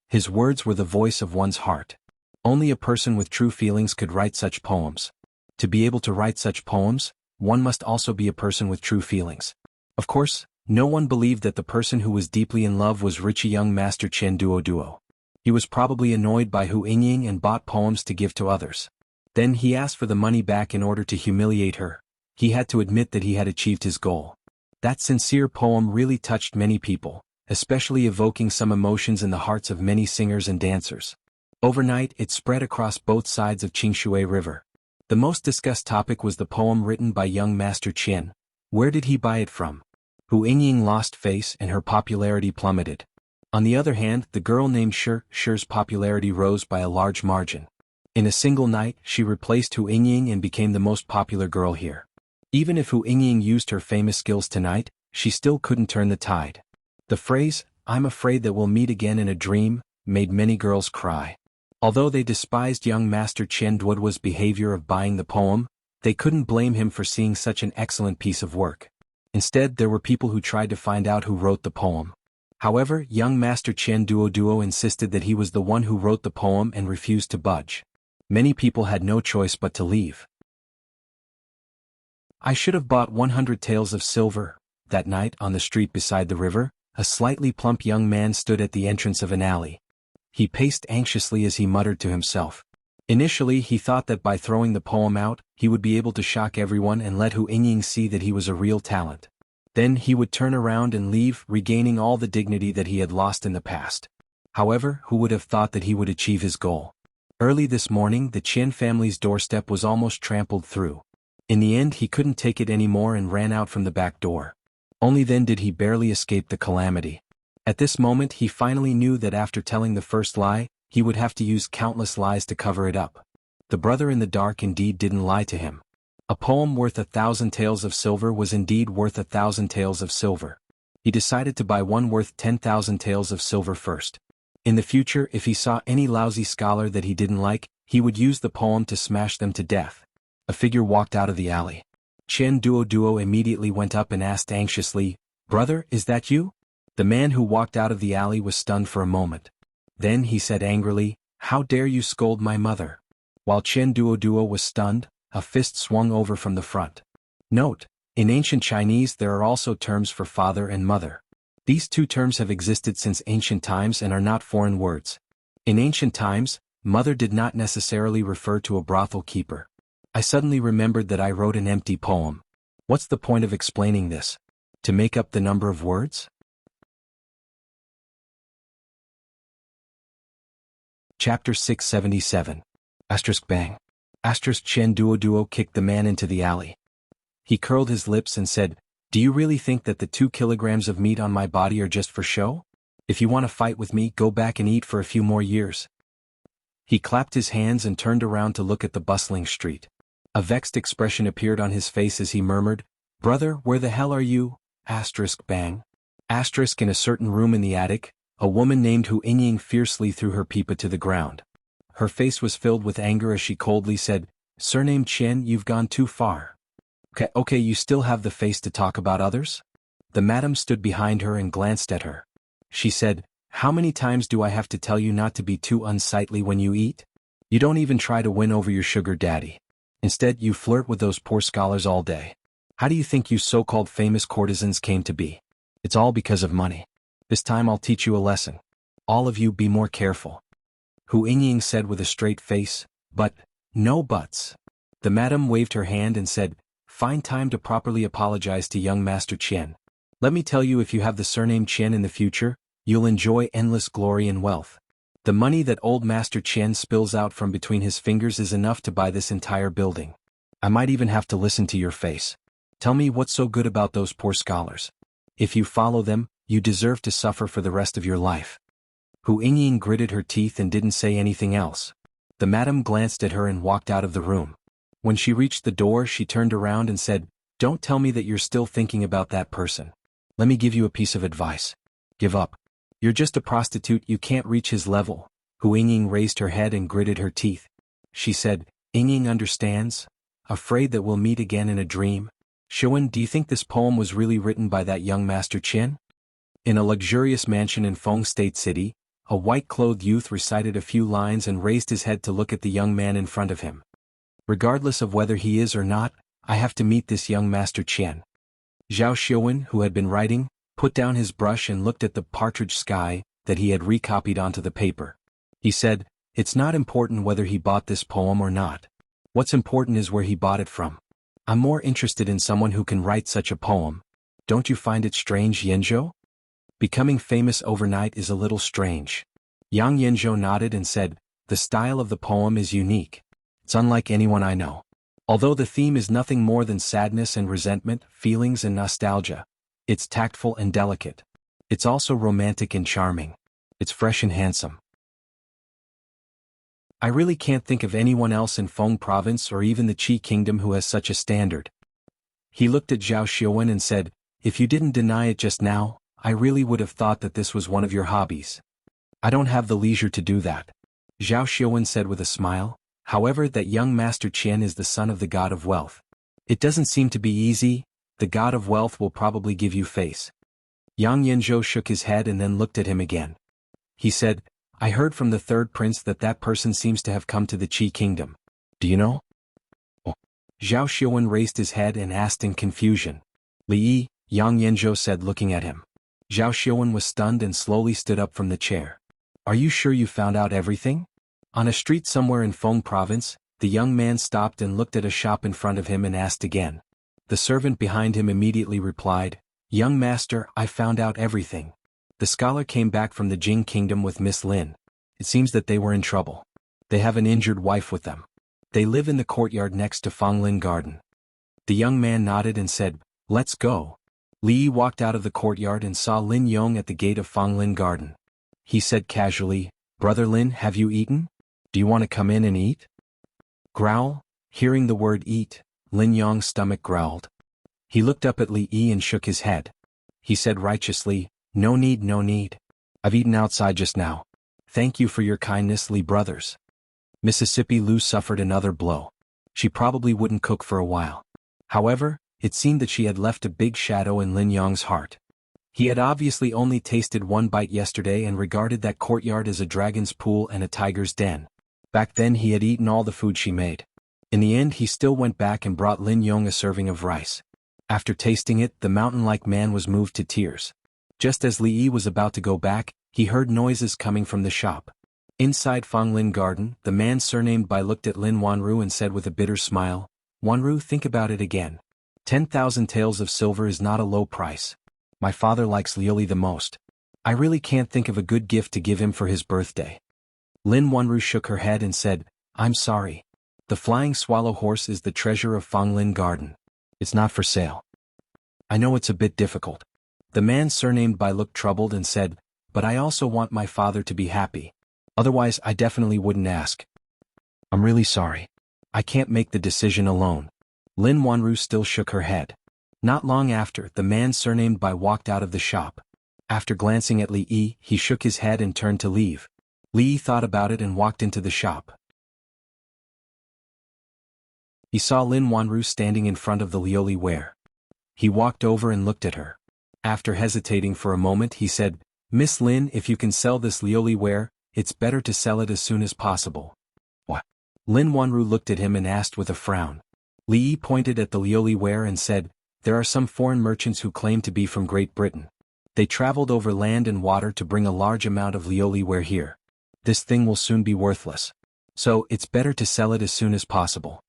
His words were the voice of one's heart. Only a person with true feelings could write such poems. To be able to write such poems, one must also be a person with true feelings. Of course, no one believed that the person who was deeply in love was rich young Master Qian Duo. He was probably annoyed by Hu Ying and bought poems to give to others. Then he asked for the money back in order to humiliate her. He had to admit that he had achieved his goal. That sincere poem really touched many people, especially evoking some emotions in the hearts of many singers and dancers. Overnight, it spread across both sides of Qingshui River. The most discussed topic was the poem written by young Master Qian. Where did he buy it from? Hu Ying lost face and her popularity plummeted. On the other hand, the girl named Shi's popularity rose by a large margin. In a single night, she replaced Hu Ying and became the most popular girl here. Even if Hu Ying used her famous skills tonight, she still couldn't turn the tide. The phrase, "I'm afraid that we'll meet again in a dream," made many girls cry. Although they despised young Master Qian Duo's behavior of buying the poem, they couldn't blame him for seeing such an excellent piece of work. Instead, there were people who tried to find out who wrote the poem. However, young Master Qian Duo insisted that he was the one who wrote the poem and refused to budge. Many people had no choice but to leave. I should have bought 100 taels of silver. That night, on the street beside the river, a slightly plump young man stood at the entrance of an alley. He paced anxiously as he muttered to himself. Initially, he thought that by throwing the poem out, he would be able to shock everyone and let Hu Ying see that he was a real talent. Then he would turn around and leave, regaining all the dignity that he had lost in the past. However, who would have thought that he would achieve his goal? Early this morning, the Qian family's doorstep was almost trampled through. In the end he couldn't take it anymore and ran out from the back door. Only then did he barely escape the calamity. At this moment he finally knew that after telling the first lie, he would have to use countless lies to cover it up. The brother in the dark indeed didn't lie to him. A poem worth 1,000 taels of silver was indeed worth 1,000 taels of silver. He decided to buy one worth 10,000 taels of silver first. In the future, if he saw any lousy scholar that he didn't like, he would use the poem to smash them to death. A figure walked out of the alley. Chen Duo immediately went up and asked anxiously, "Brother, is that you?" The man who walked out of the alley was stunned for a moment. Then he said angrily, "How dare you scold my mother?" While Chen Duo was stunned, a fist swung over from the front. Note: in ancient Chinese there are also terms for father and mother. These two terms have existed since ancient times and are not foreign words. In ancient times, mother did not necessarily refer to a brothel keeper. I suddenly remembered that I wrote an empty poem. What's the point of explaining this? To make up the number of words? Chapter 677. Bang. Chen Duo kicked the man into the alley. He curled his lips and said, "Do you really think that the 2 kilograms of meat on my body are just for show? If you want to fight with me, go back and eat for a few more years." He clapped his hands and turned around to look at the bustling street. A vexed expression appeared on his face as he murmured, "Brother, where the hell are you?" Bang. In a certain room in the attic, a woman named Hu Yingying fiercely threw her pipa to the ground. Her face was filled with anger as she coldly said, "Surname Chen, you've gone too far. Okay, you still have the face to talk about others?" The madam stood behind her and glanced at her. She said, "How many times do I have to tell you not to be too unsightly when you eat? You don't even try to win over your sugar daddy. Instead, you flirt with those poor scholars all day. How do you think you so-called famous courtesans came to be? It's all because of money. This time I'll teach you a lesson. All of you be more careful." Hu Yingying said with a straight face, "But, no buts." The madam waved her hand and said, "Find time to properly apologize to young Master Chen. Let me tell you, if you have the surname Chen in the future, you'll enjoy endless glory and wealth. The money that old Master Chen spills out from between his fingers is enough to buy this entire building. I might even have to listen to your face. Tell me what's so good about those poor scholars. If you follow them, you deserve to suffer for the rest of your life." Hu Yingying gritted her teeth and didn't say anything else. The madam glanced at her and walked out of the room. When she reached the door, she turned around and said, "Don't tell me that you're still thinking about that person. Let me give you a piece of advice. Give up. You're just a prostitute, you can't reach his level." Hu Yingying raised her head and gritted her teeth. She said, "Yingying understands? Afraid that we'll meet again in a dream? Xuan, do you think this poem was really written by that young Master Chen?" In a luxurious mansion in Feng State City, a white-clothed youth recited a few lines and raised his head to look at the young man in front of him. "Regardless of whether he is or not, I have to meet this young Master Chen." Zhao Xiuwen, who had been writing, put down his brush and looked at the partridge sky that he had recopied onto the paper. He said, "It's not important whether he bought this poem or not. What's important is where he bought it from. I'm more interested in someone who can write such a poem. Don't you find it strange, Yanzhou? Becoming famous overnight is a little strange." Yang Yanzhou nodded and said, "The style of the poem is unique. It's unlike anyone I know. Although the theme is nothing more than sadness and resentment, feelings and nostalgia, it's tactful and delicate. It's also romantic and charming. It's fresh and handsome. I really can't think of anyone else in Feng Province or even the Qi Kingdom who has such a standard." He looked at Zhao Xiuwen and said, "If you didn't deny it just now, I really would have thought that this was one of your hobbies." "I don't have the leisure to do that," Zhao Xiuwen said with a smile. "However, that young Master Chen is the son of the God of Wealth. It doesn't seem to be easy. The God of Wealth will probably give you face." Yang Yanzhou shook his head and then looked at him again. He said, "I heard from the third prince that that person seems to have come to the Qi Kingdom. Do you know?" Oh. Zhao Xiuwen raised his head and asked in confusion. "Li," Yang Yanzhou said, looking at him. Zhao Xiuwen was stunned and slowly stood up from the chair. "Are you sure you found out everything?" On a street somewhere in Feng Province, the young man stopped and looked at a shop in front of him and asked again. The servant behind him immediately replied, "Young master, I found out everything. The scholar came back from the Jing Kingdom with Miss Lin. It seems that they were in trouble. They have an injured wife with them. They live in the courtyard next to Fanglin Garden. The young man nodded and said, "Let's go." Li Yi walked out of the courtyard and saw Lin Yong at the gate of Fonglin Garden. He said casually, "Brother Lin, have you eaten? Do you want to come in and eat?" Growl? Hearing the word eat, Lin Yong's stomach growled. He looked up at Li Yi and shook his head. He said righteously, "No need, no need. I've eaten outside just now. Thank you for your kindness, Li brothers." Mississippi Lu suffered another blow. She probably wouldn't cook for a while. However, it seemed that she had left a big shadow in Lin Yong's heart. He had obviously only tasted one bite yesterday and regarded that courtyard as a dragon's pool and a tiger's den. Back then he had eaten all the food she made. In the end he still went back and brought Lin Yong a serving of rice. After tasting it, the mountain-like man was moved to tears. Just as Li Yi was about to go back, he heard noises coming from the shop. Inside Fonglin Garden, the man surnamed Bai looked at Lin Wanru and said with a bitter smile, "Wanru, think about it again. 10,000 taels of silver is not a low price. My father likes Liuli the most. I really can't think of a good gift to give him for his birthday." Lin Wanru shook her head and said, "I'm sorry. The flying swallow horse is the treasure of Fonglin Garden. It's not for sale. I know it's a bit difficult." The man surnamed Bai looked troubled and said, "But I also want my father to be happy. Otherwise I definitely wouldn't ask. I'm really sorry. I can't make the decision alone." Lin Wanru still shook her head. Not long after, the man surnamed Bai walked out of the shop. After glancing at Li Yi, he shook his head and turned to leave. Li Yi thought about it and walked into the shop. He saw Lin Wanru standing in front of the Lioli ware. He walked over and looked at her. After hesitating for a moment he said, "Miss Lin, if you can sell this Lioli ware, it's better to sell it as soon as possible." "What?" Lin Wanru looked at him and asked with a frown. Li Yi pointed at the Lioli ware and said, "There are some foreign merchants who claim to be from Great Britain. They traveled over land and water to bring a large amount of Lioli ware here. This thing will soon be worthless. So, it's better to sell it as soon as possible."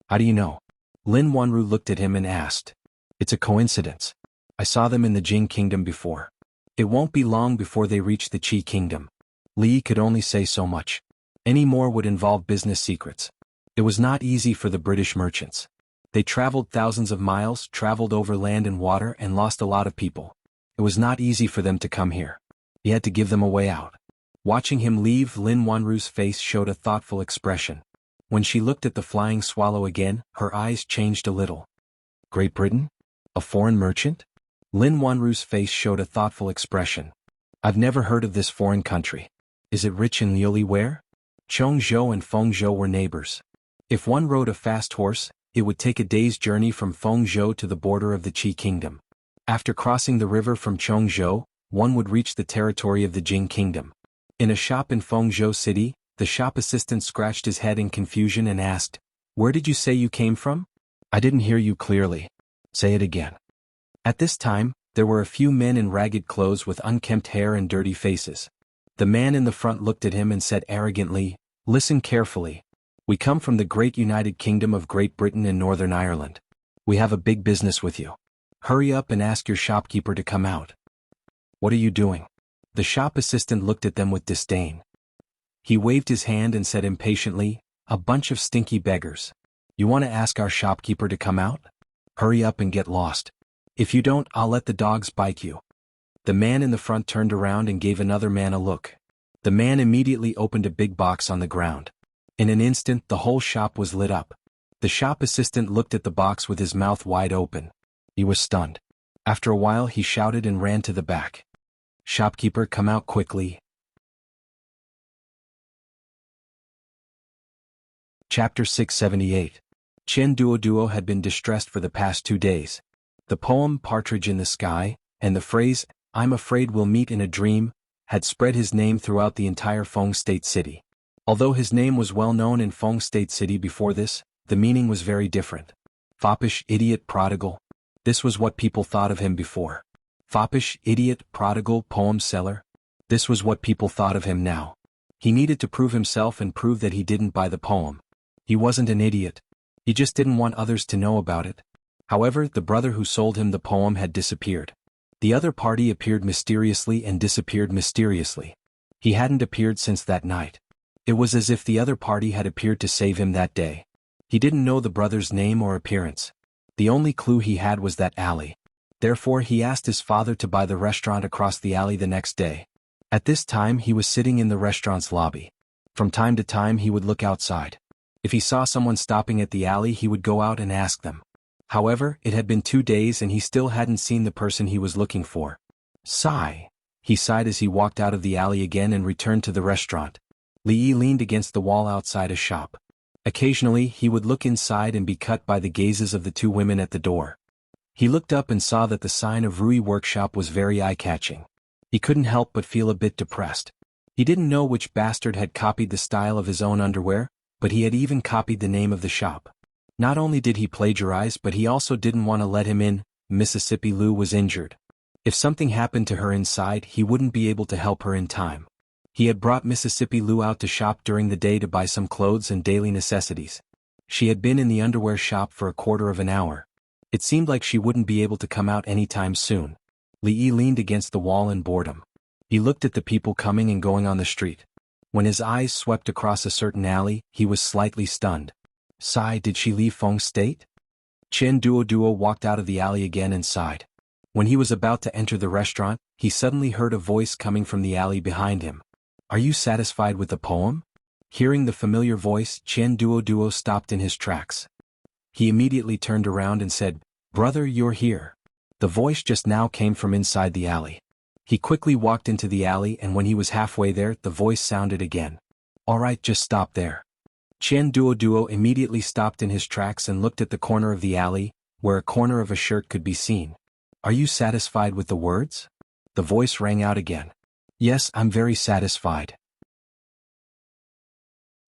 "How do you know?" Lin Wanru looked at him and asked. "It's a coincidence. I saw them in the Jing Kingdom before. It won't be long before they reach the Qi Kingdom." Li Yi could only say so much. Any more would involve business secrets. It was not easy for the British merchants. They traveled thousands of miles, traveled over land and water, and lost a lot of people. It was not easy for them to come here. He had to give them a way out. Watching him leave, Lin Wanru's face showed a thoughtful expression. When she looked at the flying swallow again, her eyes changed a little. "Great Britain? A foreign merchant?" Lin Wanru's face showed a thoughtful expression. "I've never heard of this foreign country. Is it rich in Lioli ware?" Chongzhou and Fengzhou were neighbors. If one rode a fast horse, it would take a day's journey from Fengzhou to the border of the Qi Kingdom. After crossing the river from Chongzhou, one would reach the territory of the Jing Kingdom. In a shop in Fengzhou City, the shop assistant scratched his head in confusion and asked, "Where did you say you came from? I didn't hear you clearly. Say it again." At this time, there were a few men in ragged clothes with unkempt hair and dirty faces. The man in the front looked at him and said arrogantly, "Listen carefully. We come from the great United Kingdom of Great Britain and Northern Ireland. We have a big business with you. Hurry up and ask your shopkeeper to come out." "What are you doing?" The shop assistant looked at them with disdain. He waved his hand and said impatiently, "A bunch of stinky beggars. You want to ask our shopkeeper to come out? Hurry up and get lost. If you don't, I'll let the dogs bite you." The man in the front turned around and gave another man a look. The man immediately opened a big box on the ground. In an instant, the whole shop was lit up. The shop assistant looked at the box with his mouth wide open. He was stunned. After a while, he shouted and ran to the back. "Shopkeeper, come out quickly." Chapter 678. Chen Duoduo had been distressed for the past 2 days. The poem Partridge in the Sky, and the phrase, "I'm afraid we'll meet in a dream," had spread his name throughout the entire Feng State City. Although his name was well known in Feng State City before this, the meaning was very different. Foppish, idiot, prodigal. This was what people thought of him before. Foppish, idiot, prodigal, poem seller. This was what people thought of him now. He needed to prove himself and prove that he didn't buy the poem. He wasn't an idiot. He just didn't want others to know about it. However, the brother who sold him the poem had disappeared. The other party appeared mysteriously and disappeared mysteriously. He hadn't appeared since that night. It was as if the other party had appeared to save him that day. He didn't know the brother's name or appearance. The only clue he had was that alley. Therefore he asked his father to buy the restaurant across the alley the next day. At this time he was sitting in the restaurant's lobby. From time to time he would look outside. If he saw someone stopping at the alley he would go out and ask them. However, it had been 2 days and he still hadn't seen the person he was looking for. Sigh. He sighed as he walked out of the alley again and returned to the restaurant. Li Yi leaned against the wall outside a shop. Occasionally he would look inside and be cut by the gazes of the 2 women at the door. He looked up and saw that the sign of Rui Workshop was very eye-catching. He couldn't help but feel a bit depressed. He didn't know which bastard had copied the style of his own underwear, but he had even copied the name of the shop. Not only did he plagiarize but he also didn't want to let him in. Mississippi Lou was injured. If something happened to her inside he wouldn't be able to help her in time. He had brought Mississippi Lou out to shop during the day to buy some clothes and daily necessities. She had been in the underwear shop for a quarter of an hour. It seemed like she wouldn't be able to come out anytime soon. Li Yi leaned against the wall in boredom. He looked at the people coming and going on the street. When his eyes swept across a certain alley, he was slightly stunned. Sigh, did she leave Feng State? Chen Duo walked out of the alley again and sighed. When he was about to enter the restaurant, he suddenly heard a voice coming from the alley behind him. Are you satisfied with the poem? Hearing the familiar voice, Chen Duo stopped in his tracks. He immediately turned around and said, Brother, you're here. The voice just now came from inside the alley. He quickly walked into the alley and when he was halfway there, the voice sounded again. Alright, just stop there. Chen Duo immediately stopped in his tracks and looked at the corner of the alley, where a corner of a shirt could be seen. Are you satisfied with the words? The voice rang out again. Yes, I'm very satisfied.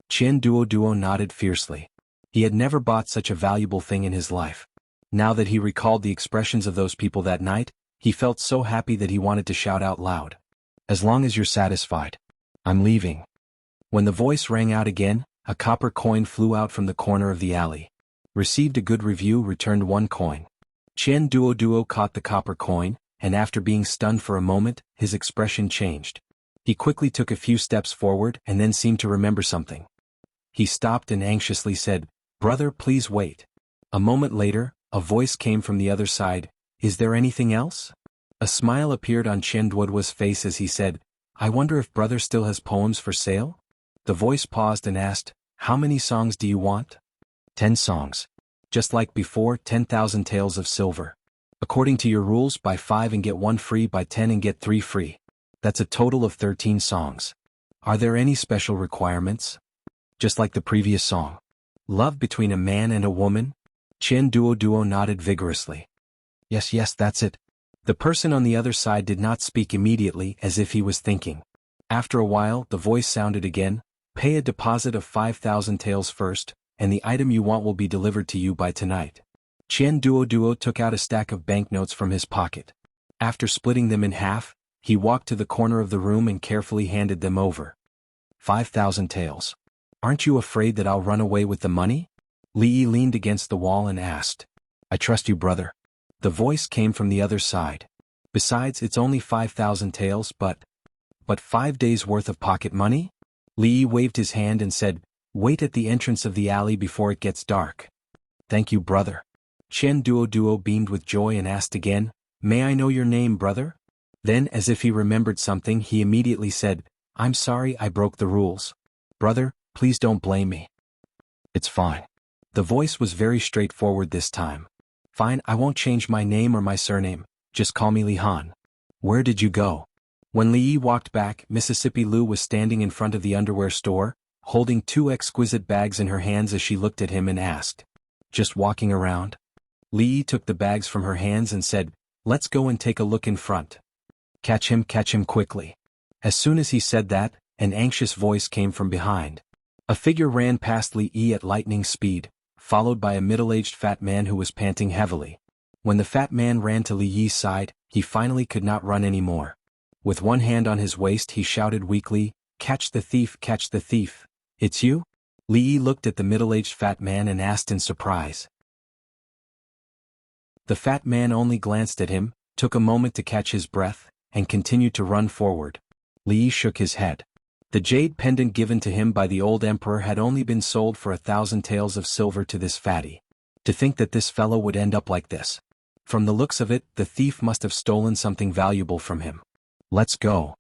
Chen Duo nodded fiercely. He had never bought such a valuable thing in his life. Now that he recalled the expressions of those people that night, he felt so happy that he wanted to shout out loud. As long as you're satisfied. I'm leaving. When the voice rang out again, a copper coin flew out from the corner of the alley. Received a good review, returned 1 coin. Chen Duo caught the copper coin, and after being stunned for a moment, his expression changed. He quickly took a few steps forward and then seemed to remember something. He stopped and anxiously said, Brother, please wait. A moment later, a voice came from the other side. Is there anything else? A smile appeared on Chen Duo's face as he said, I wonder if brother still has poems for sale? The voice paused and asked, How many songs do you want? 10 songs. Just like before, 10,000 taels of silver. According to your rules, buy 5 and get 1 free, buy 10 and get 3 free. That's a total of 13 songs. Are there any special requirements? Just like the previous song. Love between a man and a woman? Chen Duo nodded vigorously. Yes, that's it. The person on the other side did not speak immediately, as if he was thinking. After a while, the voice sounded again, Pay a deposit of 5,000 taels first, and the item you want will be delivered to you by tonight. Chen Duo took out a stack of banknotes from his pocket. After splitting them in half, he walked to the corner of the room and carefully handed them over. 5,000 taels. Aren't you afraid that I'll run away with the money? Li Yi leaned against the wall and asked. I trust you, brother. The voice came from the other side. Besides, it's only 5,000 taels, but 5 days' worth of pocket money? Li Yi waved his hand and said, Wait at the entrance of the alley before it gets dark. Thank you, brother. Chen Duo beamed with joy and asked again, May I know your name, brother? Then, as if he remembered something, he immediately said, I'm sorry I broke the rules. Brother, please don't blame me. It's fine. The voice was very straightforward this time. Fine, I won't change my name or my surname, just call me Li Han. Where did you go? When Li Yi walked back, Mississippi Lou was standing in front of the underwear store, holding 2 exquisite bags in her hands as she looked at him and asked. Just walking around? Li Yi took the bags from her hands and said, Let's go and take a look in front. Catch him quickly. As soon as he said that, an anxious voice came from behind. A figure ran past Li Yi at lightning speed, followed by a middle-aged fat man who was panting heavily. When the fat man ran to Li Yi's side, he finally could not run anymore. With one hand on his waist he shouted weakly, Catch the thief, catch the thief. It's you? Li Yi looked at the middle-aged fat man and asked in surprise. The fat man only glanced at him, took a moment to catch his breath, and continued to run forward. Li Yi shook his head. The jade pendant given to him by the old emperor had only been sold for 1,000 taels of silver to this fatty. To think that this fellow would end up like this. From the looks of it, the thief must have stolen something valuable from him. Let's go.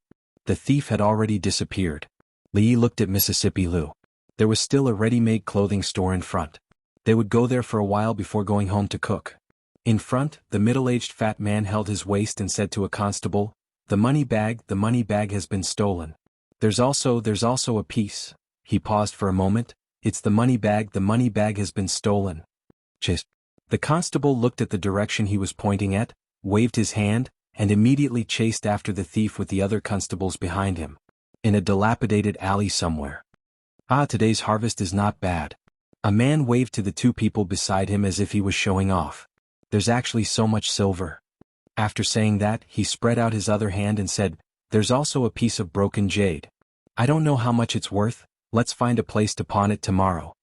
The thief had already disappeared. Lee looked at Mississippi Lou. There was still a ready-made clothing store in front. They would go there for a while before going home to cook. In front, the middle-aged fat man held his waist and said to a constable, the money bag has been stolen. There's also a piece. He paused for a moment. It's the money bag has been stolen. Chase. The constable looked at the direction he was pointing at, waved his hand, and immediately chased after the thief with the other constables behind him. In a dilapidated alley somewhere. Today's harvest is not bad. A man waved to the two people beside him as if he was showing off. There's actually so much silver. After saying that, he spread out his other hand and said, there's also a piece of broken jade. I don't know how much it's worth, let's find a place to pawn it tomorrow.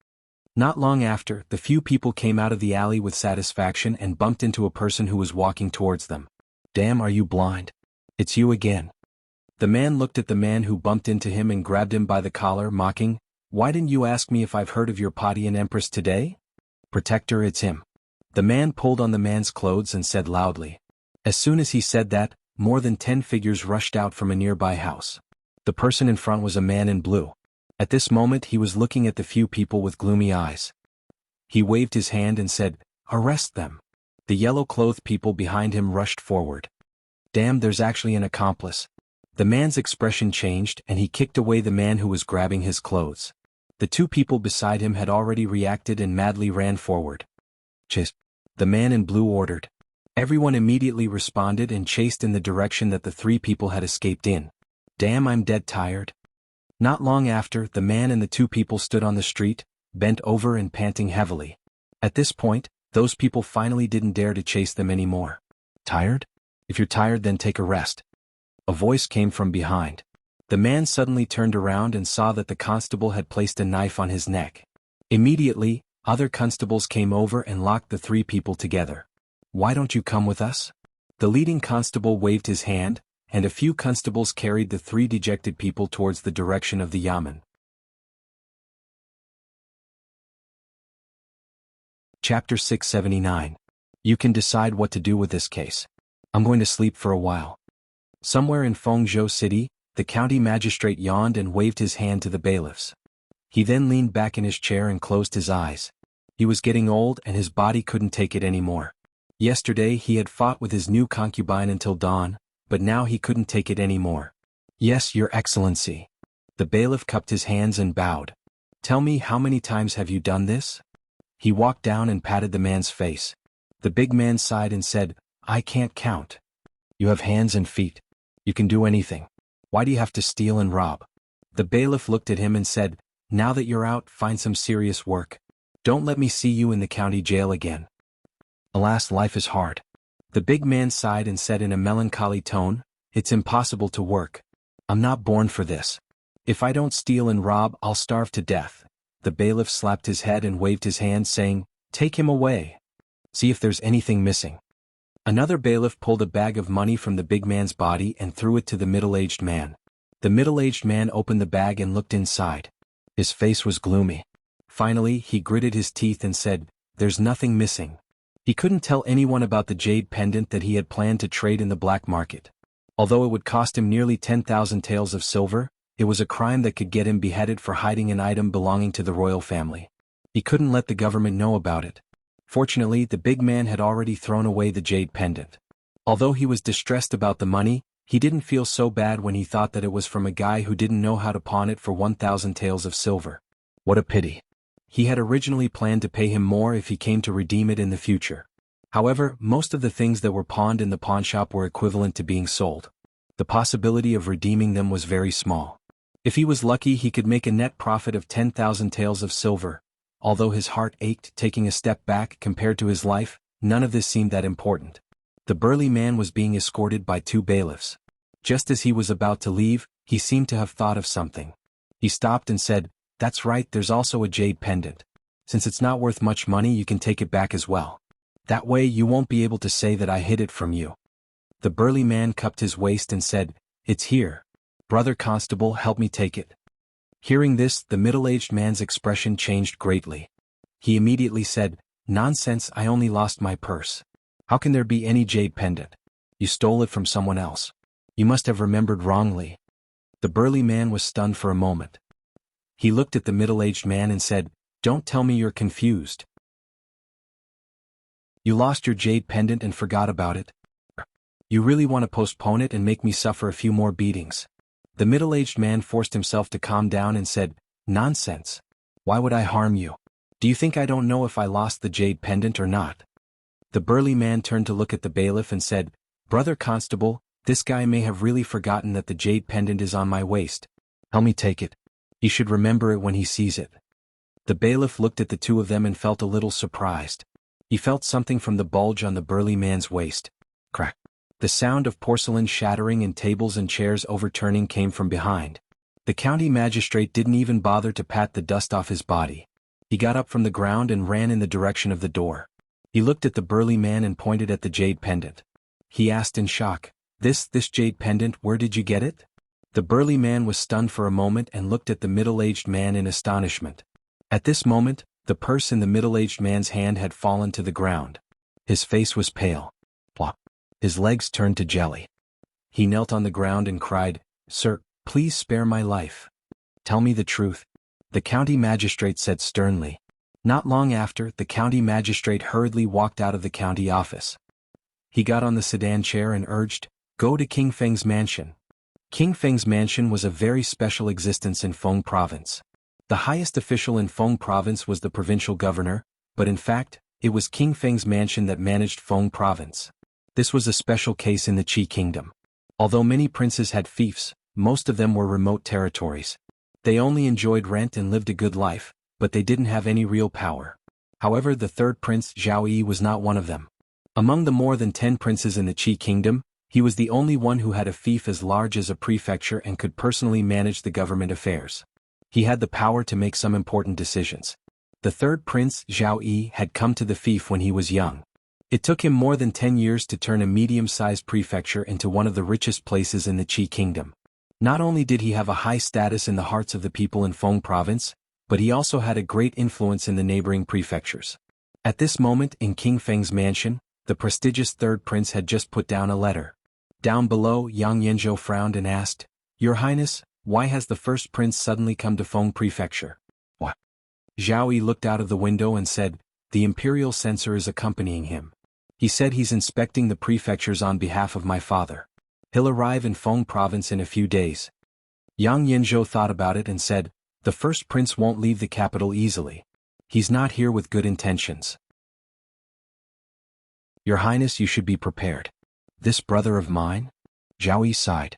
Not long after, the few people came out of the alley with satisfaction and bumped into a person who was walking towards them. Damn, are you blind? It's you again. The man looked at the man who bumped into him and grabbed him by the collar, mocking, why didn't you ask me if I've heard of your Padian Empress today? Protector, it's him. The man pulled on the man's clothes and said loudly. As soon as he said that, more than 10 figures rushed out from a nearby house. The person in front was a man in blue. At this moment he was looking at the few people with gloomy eyes. He waved his hand and said, arrest them. The yellow-clothed people behind him rushed forward. Damn, there's actually an accomplice. The man's expression changed and he kicked away the man who was grabbing his clothes. The two people beside him had already reacted and madly ran forward. Chase. The man in blue ordered. Everyone immediately responded and chased in the direction that the three people had escaped in. Damn, I'm dead tired. Not long after, the man and the two people stood on the street, bent over and panting heavily. At this point, those people finally didn't dare to chase them anymore. Tired? If you're tired, then take a rest. A voice came from behind. The man suddenly turned around and saw that the constable had placed a knife on his neck. Immediately, other constables came over and locked the three people together. Why don't you come with us? The leading constable waved his hand, and a few constables carried the three dejected people towards the direction of the yamen. Chapter 679. You can decide what to do with this case. I'm going to sleep for a while. Somewhere in Fengzhou City, the county magistrate yawned and waved his hand to the bailiffs. He then leaned back in his chair and closed his eyes. He was getting old and his body couldn't take it anymore. Yesterday he had fought with his new concubine until dawn, but now he couldn't take it anymore. Yes, Your Excellency. The bailiff cupped his hands and bowed. Tell me, how many times have you done this? He walked down and patted the man's face. The big man sighed and said, I can't count. You have hands and feet. You can do anything. Why do you have to steal and rob? The bailiff looked at him and said, now that you're out, find some serious work. Don't let me see you in the county jail again. Alas, life is hard. The big man sighed and said in a melancholy tone, it's impossible to work. I'm not born for this. If I don't steal and rob, I'll starve to death. The bailiff slapped his head and waved his hand saying, take him away. See if there's anything missing. Another bailiff pulled a bag of money from the big man's body and threw it to the middle-aged man. The middle-aged man opened the bag and looked inside. His face was gloomy. Finally, he gritted his teeth and said, there's nothing missing. He couldn't tell anyone about the jade pendant that he had planned to trade in the black market. Although it would cost him nearly 10,000 taels of silver, it was a crime that could get him beheaded for hiding an item belonging to the royal family. He couldn't let the government know about it. Fortunately, the big man had already thrown away the jade pendant. Although he was distressed about the money, he didn't feel so bad when he thought that it was from a guy who didn't know how to pawn it for 1,000 taels of silver. What a pity. He had originally planned to pay him more if he came to redeem it in the future. However, most of the things that were pawned in the pawnshop were equivalent to being sold. The possibility of redeeming them was very small. If he was lucky, he could make a net profit of 10,000 taels of silver. Although his heart ached taking a step back compared to his life, none of this seemed that important. The burly man was being escorted by two bailiffs. Just as he was about to leave, he seemed to have thought of something. He stopped and said, that's right, there's also a jade pendant. Since it's not worth much money, you can take it back as well. That way you won't be able to say that I hid it from you. The burly man cupped his waist and said, it's here. Brother Constable, help me take it. Hearing this, the middle-aged man's expression changed greatly. He immediately said, Nonsense, I only lost my purse. How can there be any jade pendant? You stole it from someone else. You must have remembered wrongly. The burly man was stunned for a moment. He looked at the middle-aged man and said, Don't tell me you're confused. You lost your jade pendant and forgot about it? You really want to postpone it and make me suffer a few more beatings? The middle-aged man forced himself to calm down and said, Nonsense. Why would I harm you? Do you think I don't know if I lost the jade pendant or not? The burly man turned to look at the bailiff and said, Brother Constable, this guy may have really forgotten that the jade pendant is on my waist. Help me take it. He should remember it when he sees it. The bailiff looked at the two of them and felt a little surprised. He felt something from the bulge on the burly man's waist. Crack. The sound of porcelain shattering and tables and chairs overturning came from behind. The county magistrate didn't even bother to pat the dust off his body. He got up from the ground and ran in the direction of the door. He looked at the burly man and pointed at the jade pendant. He asked in shock, This jade pendant, where did you get it? The burly man was stunned for a moment and looked at the middle-aged man in astonishment. At this moment, the purse in the middle-aged man's hand had fallen to the ground. His face was pale. Plop. His legs turned to jelly. He knelt on the ground and cried, Sir, please spare my life. Tell me the truth. The county magistrate said sternly. Not long after, the county magistrate hurriedly walked out of the county office. He got on the sedan chair and urged, Go to King Feng's mansion. King Feng's mansion was a very special existence in Feng province. The highest official in Feng province was the provincial governor, but in fact, it was King Feng's mansion that managed Feng province. This was a special case in the Qi kingdom. Although many princes had fiefs, most of them were remote territories. They only enjoyed rent and lived a good life, but they didn't have any real power. However, the third prince, Zhao Yi, was not one of them. Among the more than 10 princes in the Qi kingdom, he was the only one who had a fief as large as a prefecture and could personally manage the government affairs. He had the power to make some important decisions. The third prince, Zhao Yi, had come to the fief when he was young. It took him more than 10 years to turn a medium-sized prefecture into one of the richest places in the Qi kingdom. Not only did he have a high status in the hearts of the people in Feng province, but he also had a great influence in the neighboring prefectures. At this moment in King Feng's mansion, the prestigious third prince had just put down a letter. Down below, Yang Yanzhou frowned and asked, Your Highness, why has the first prince suddenly come to Feng prefecture? What? Zhao Yi looked out of the window and said, The imperial censor is accompanying him. He said he's inspecting the prefectures on behalf of my father. He'll arrive in Feng province in a few days. Yang Yanzhou thought about it and said, The first prince won't leave the capital easily. He's not here with good intentions. Your Highness, you should be prepared. This brother of mine? Zhao Yi sighed.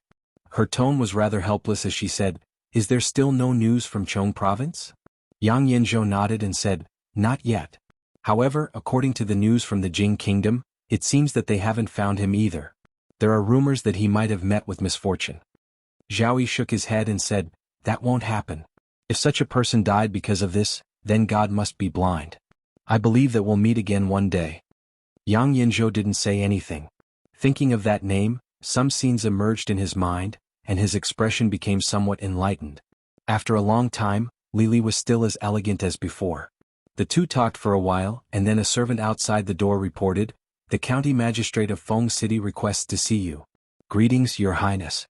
Her tone was rather helpless as she said, Is there still no news from Chong province? Yang Yanzhou nodded and said, Not yet. However, according to the news from the Jing kingdom, it seems that they haven't found him either. There are rumors that he might have met with misfortune. Zhao Yi shook his head and said, That won't happen. If such a person died because of this, then God must be blind. I believe that we'll meet again one day. Yang Yanzhou didn't say anything. Thinking of that name, some scenes emerged in his mind, and his expression became somewhat enlightened. After a long time, Lili was still as elegant as before. The two talked for a while, and then a servant outside the door reported, The county magistrate of Feng City requests to see you. Greetings, Your Highness.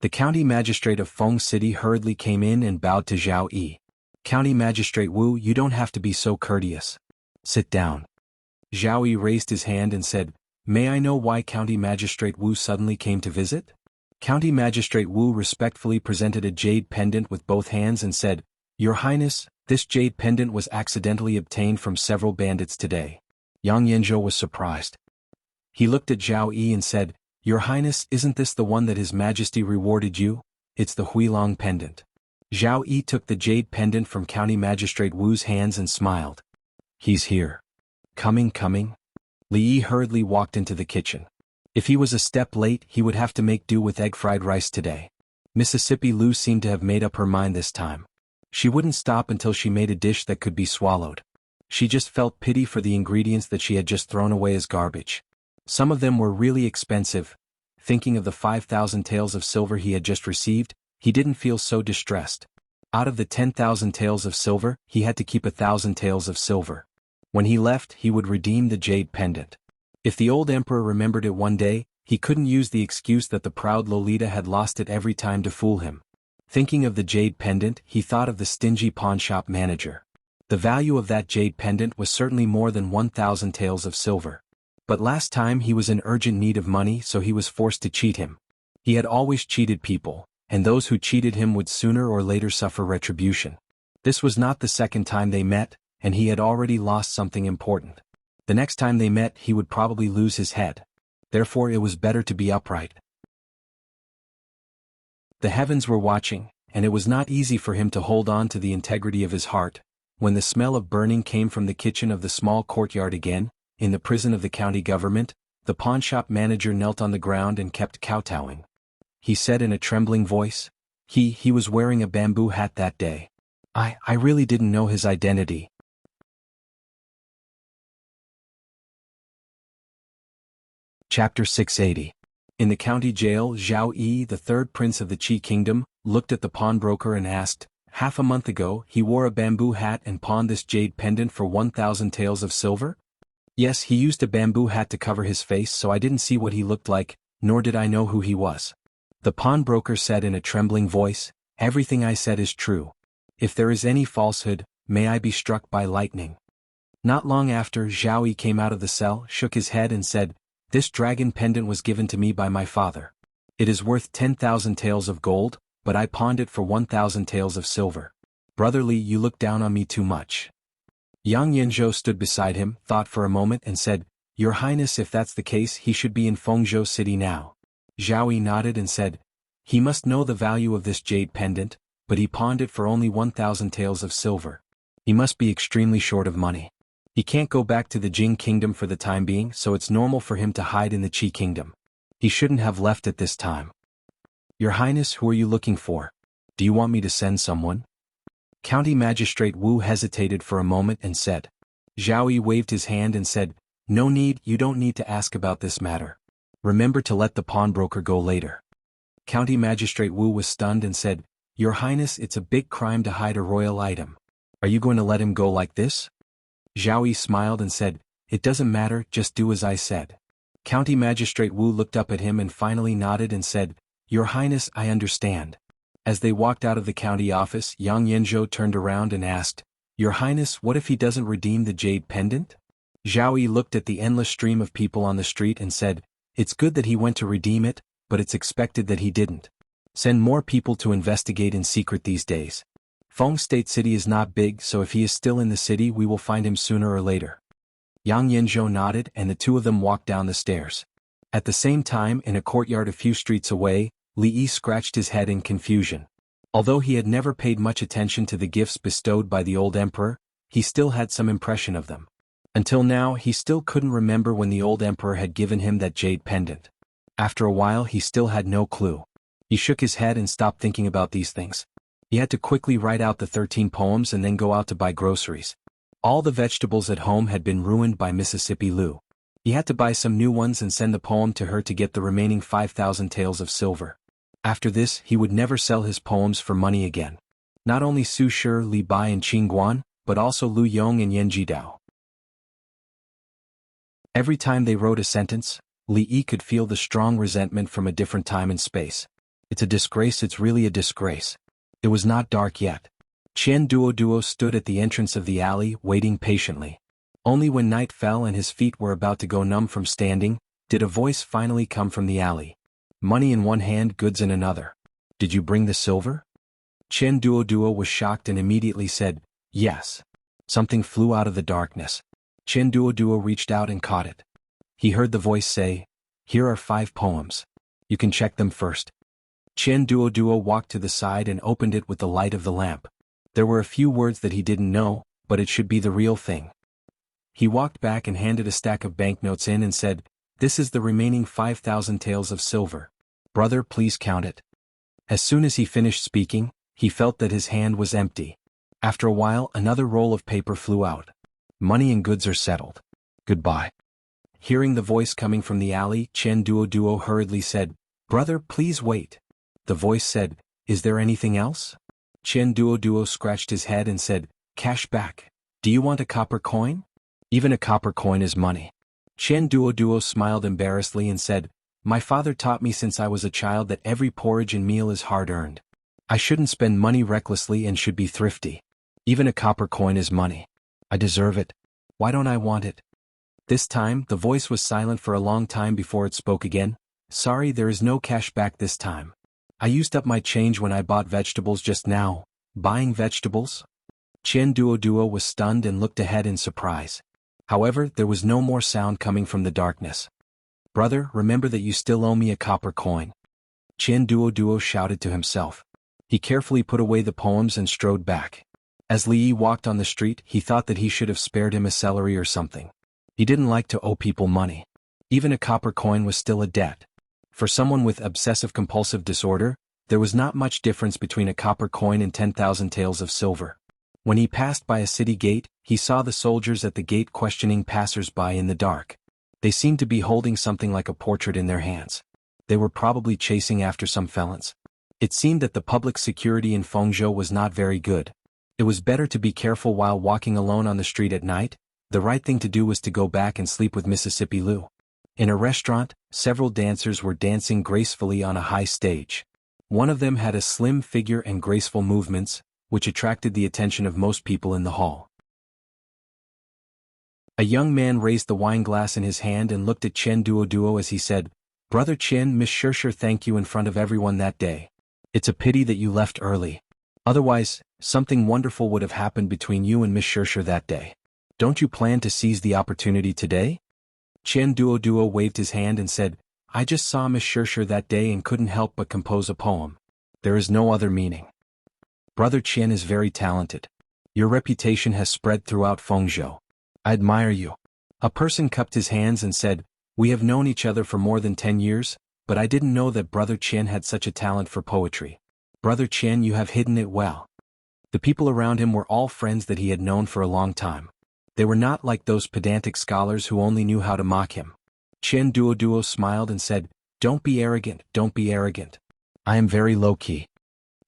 The county magistrate of Feng City hurriedly came in and bowed to Zhao Yi. County Magistrate Wu, you don't have to be so courteous. Sit down. Zhao Yi raised his hand and said, May I know why County Magistrate Wu suddenly came to visit? County Magistrate Wu respectfully presented a jade pendant with both hands and said, Your Highness, this jade pendant was accidentally obtained from several bandits today. Yang Yanzhou was surprised. He looked at Zhao Yi and said, Your Highness, isn't this the one that His Majesty rewarded you? It's the Huilong pendant. Zhao Yi took the jade pendant from County Magistrate Wu's hands and smiled. He's here. Coming. Li Yi hurriedly walked into the kitchen. If he was a step late, he would have to make do with egg fried rice today. Mississippi Lu seemed to have made up her mind this time. She wouldn't stop until she made a dish that could be swallowed. She just felt pity for the ingredients that she had just thrown away as garbage. Some of them were really expensive. Thinking of the 5,000 taels of silver he had just received, he didn't feel so distressed. Out of the 10,000 taels of silver, he had to keep 1,000 taels of silver. When he left, he would redeem the jade pendant. If the old emperor remembered it one day, he couldn't use the excuse that the proud Lolita had lost it every time to fool him. Thinking of the jade pendant, he thought of the stingy pawnshop manager. The value of that jade pendant was certainly more than 1,000 taels of silver. But last time he was in urgent need of money, so he was forced to cheat him. He had always cheated people, and those who cheated him would sooner or later suffer retribution. This was not the second time they met, and he had already lost something important. The next time they met, he would probably lose his head. Therefore it was better to be upright. The heavens were watching, and it was not easy for him to hold on to the integrity of his heart. When the smell of burning came from the kitchen of the small courtyard again, in the prison of the county government, the pawnshop manager knelt on the ground and kept kowtowing. He said in a trembling voice, He was wearing a bamboo hat that day. I really didn't know his identity. Chapter 680. In the county jail, Zhao Yi, the third prince of the Qi kingdom, looked at the pawnbroker and asked, "Half a month ago, he wore a bamboo hat and pawned this jade pendant for 1,000 taels of silver?" "Yes, he used a bamboo hat to cover his face, so I didn't see what he looked like, nor did I know who he was." The pawnbroker said in a trembling voice, "Everything I said is true. If there is any falsehood, may I be struck by lightning." Not long after, Zhao Yi came out of the cell, shook his head and said, "This dragon pendant was given to me by my father. It is worth 10,000 taels of gold, but I pawned it for 1,000 taels of silver. Brotherly, you look down on me too much." Yang Yanzhou stood beside him, thought for a moment and said, "Your Highness, if that's the case, he should be in Fengzhou City now." Zhao Yi nodded and said, "He must know the value of this jade pendant, but he pawned it for only 1,000 taels of silver. He must be extremely short of money. He can't go back to the Jing kingdom for the time being, so it's normal for him to hide in the Qi kingdom. He shouldn't have left at this time." "Your Highness, who are you looking for? Do you want me to send someone?" County Magistrate Wu hesitated for a moment and said. Zhao Yi waved his hand and said, "No need, you don't need to ask about this matter. Remember to let the pawnbroker go later." County Magistrate Wu was stunned and said, "Your Highness, it's a big crime to hide a royal item. Are you going to let him go like this?" Zhao Yi smiled and said, "It doesn't matter, just do as I said." County Magistrate Wu looked up at him and finally nodded and said, "Your Highness, I understand." As they walked out of the county office, Yang Yanzhou turned around and asked, "Your Highness, what if he doesn't redeem the jade pendant?" Zhao Yi looked at the endless stream of people on the street and said, "It's good that he went to redeem it, but it's expected that he didn't. Send more people to investigate in secret these days. Feng State City is not big, so if he is still in the city we will find him sooner or later." Yang Yanzhou nodded and the two of them walked down the stairs. At the same time, in a courtyard a few streets away, Li Yi scratched his head in confusion. Although he had never paid much attention to the gifts bestowed by the old emperor, he still had some impression of them. Until now, he still couldn't remember when the old emperor had given him that jade pendant. After a while, he still had no clue. He shook his head and stopped thinking about these things. He had to quickly write out the 13 poems and then go out to buy groceries. All the vegetables at home had been ruined by Mississippi Lu. He had to buy some new ones and send the poem to her to get the remaining 5,000 taels of silver. After this, he would never sell his poems for money again. Not only Su Shi, Li Bai and Qing Guan, but also Lu Yong and Yan Jidao. Every time they wrote a sentence, Li Yi could feel the strong resentment from a different time and space. "It's a disgrace, it's really a disgrace." It was not dark yet. Qian Duo stood at the entrance of the alley, waiting patiently. Only when night fell and his feet were about to go numb from standing, did a voice finally come from the alley. Money in one hand, goods in another. "Did you bring the silver?" Qian Duo was shocked and immediately said, "Yes." Something flew out of the darkness. Qian Duo reached out and caught it. He heard the voice say, "Here are 5 poems. You can check them first." Qian Duo walked to the side and opened it with the light of the lamp. There were a few words that he didn't know, but it should be the real thing. He walked back and handed a stack of banknotes in and said, "This is the remaining 5,000 taels of silver. Brother, please count it." As soon as he finished speaking, he felt that his hand was empty. After a while, another roll of paper flew out. "Money and goods are settled. Goodbye." Hearing the voice coming from the alley, Qian Duo hurriedly said, "Brother, please wait." The voice said, "Is there anything else?" Qian Duo scratched his head and said, "Cash back. Do you want a copper coin?" Even a copper coin is money. Chen Duoduo smiled embarrassedly and said, "My father taught me since I was a child that every porridge and meal is hard-earned. I shouldn't spend money recklessly and should be thrifty. Even a copper coin is money. I deserve it. Why don't I want it?" This time, the voice was silent for a long time before it spoke again. "Sorry, there is no cash back this time. I used up my change when I bought vegetables just now." Buying vegetables? Chen Duoduo was stunned and looked ahead in surprise. However, there was no more sound coming from the darkness. "Brother, remember that you still owe me a copper coin." Chen Duoduo shouted to himself. He carefully put away the poems and strode back. As Li Yi walked on the street, he thought that he should have spared him a celery or something. He didn't like to owe people money. Even a copper coin was still a debt. For someone with obsessive-compulsive disorder, there was not much difference between a copper coin and 10,000 taels of silver. When he passed by a city gate, he saw the soldiers at the gate questioning passers-by in the dark. They seemed to be holding something like a portrait in their hands. They were probably chasing after some felons. It seemed that the public security in Fengzhou was not very good. It was better to be careful while walking alone on the street at night. The right thing to do was to go back and sleep with Mississippi Lu. In a restaurant, several dancers were dancing gracefully on a high stage. One of them had a slim figure and graceful movements, which attracted the attention of most people in the hall. A young man raised the wine glass in his hand and looked at Chen Duoduo as he said, "Brother Chen, Miss Shershur thanked you in front of everyone that day. It's a pity that you left early. Otherwise, something wonderful would have happened between you and Miss Shershur that day. Don't you plan to seize the opportunity today?" Chen Duoduo waved his hand and said, "I just saw Miss Shershur that day and couldn't help but compose a poem. There is no other meaning. Brother Chen is very talented. Your reputation has spread throughout Fengzhou. I admire you." A person cupped his hands and said, "We have known each other for more than 10 years, but I didn't know that Brother Chen had such a talent for poetry. Brother Chen, you have hidden it well." The people around him were all friends that he had known for a long time. They were not like those pedantic scholars who only knew how to mock him. Chen Duoduo smiled and said, "Don't be arrogant, don't be arrogant. I am very low-key."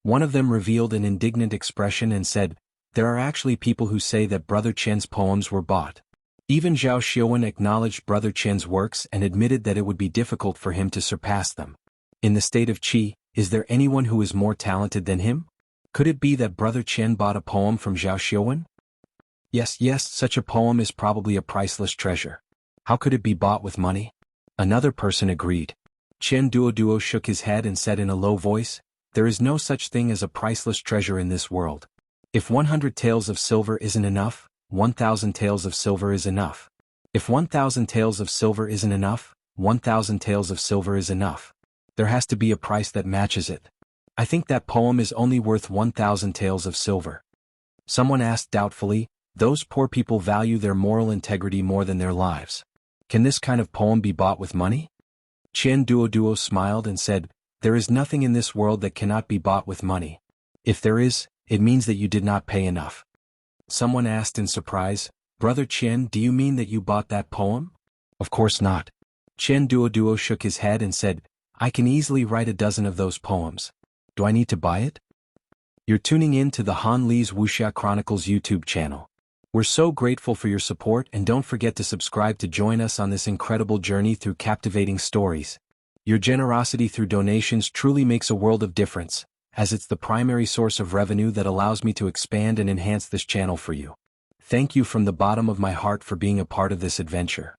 One of them revealed an indignant expression and said, "There are actually people who say that Brother Chen's poems were bought." Even Zhao Xiuwen acknowledged Brother Chen's works and admitted that it would be difficult for him to surpass them. In the state of Qi, is there anyone who is more talented than him? Could it be that Brother Chen bought a poem from Zhao Xiuwen? Yes, such a poem is probably a priceless treasure. How could it be bought with money? Another person agreed. Chen Duoduo shook his head and said in a low voice, "There is no such thing as a priceless treasure in this world. If 100 taels of silver isn't enough, 1,000 taels of silver is enough. If 1,000 taels of silver isn't enough, 1,000 taels of silver is enough. There has to be a price that matches it. I think that poem is only worth 1,000 taels of silver." Someone asked doubtfully, "Those poor people value their moral integrity more than their lives. Can this kind of poem be bought with money?" Chen Duoduo smiled and said, "There is nothing in this world that cannot be bought with money. If there is, it means that you did not pay enough." Someone asked in surprise, "Brother Chen, do you mean that you bought that poem?" "Of course not." Chen Duoduo shook his head and said, "I can easily write a dozen of those poems. Do I need to buy it?" You're tuning in to the Han Li's Wuxia Chronicles YouTube channel. We're so grateful for your support, and don't forget to subscribe to join us on this incredible journey through captivating stories. Your generosity through donations truly makes a world of difference, as it's the primary source of revenue that allows me to expand and enhance this channel for you. Thank you from the bottom of my heart for being a part of this adventure.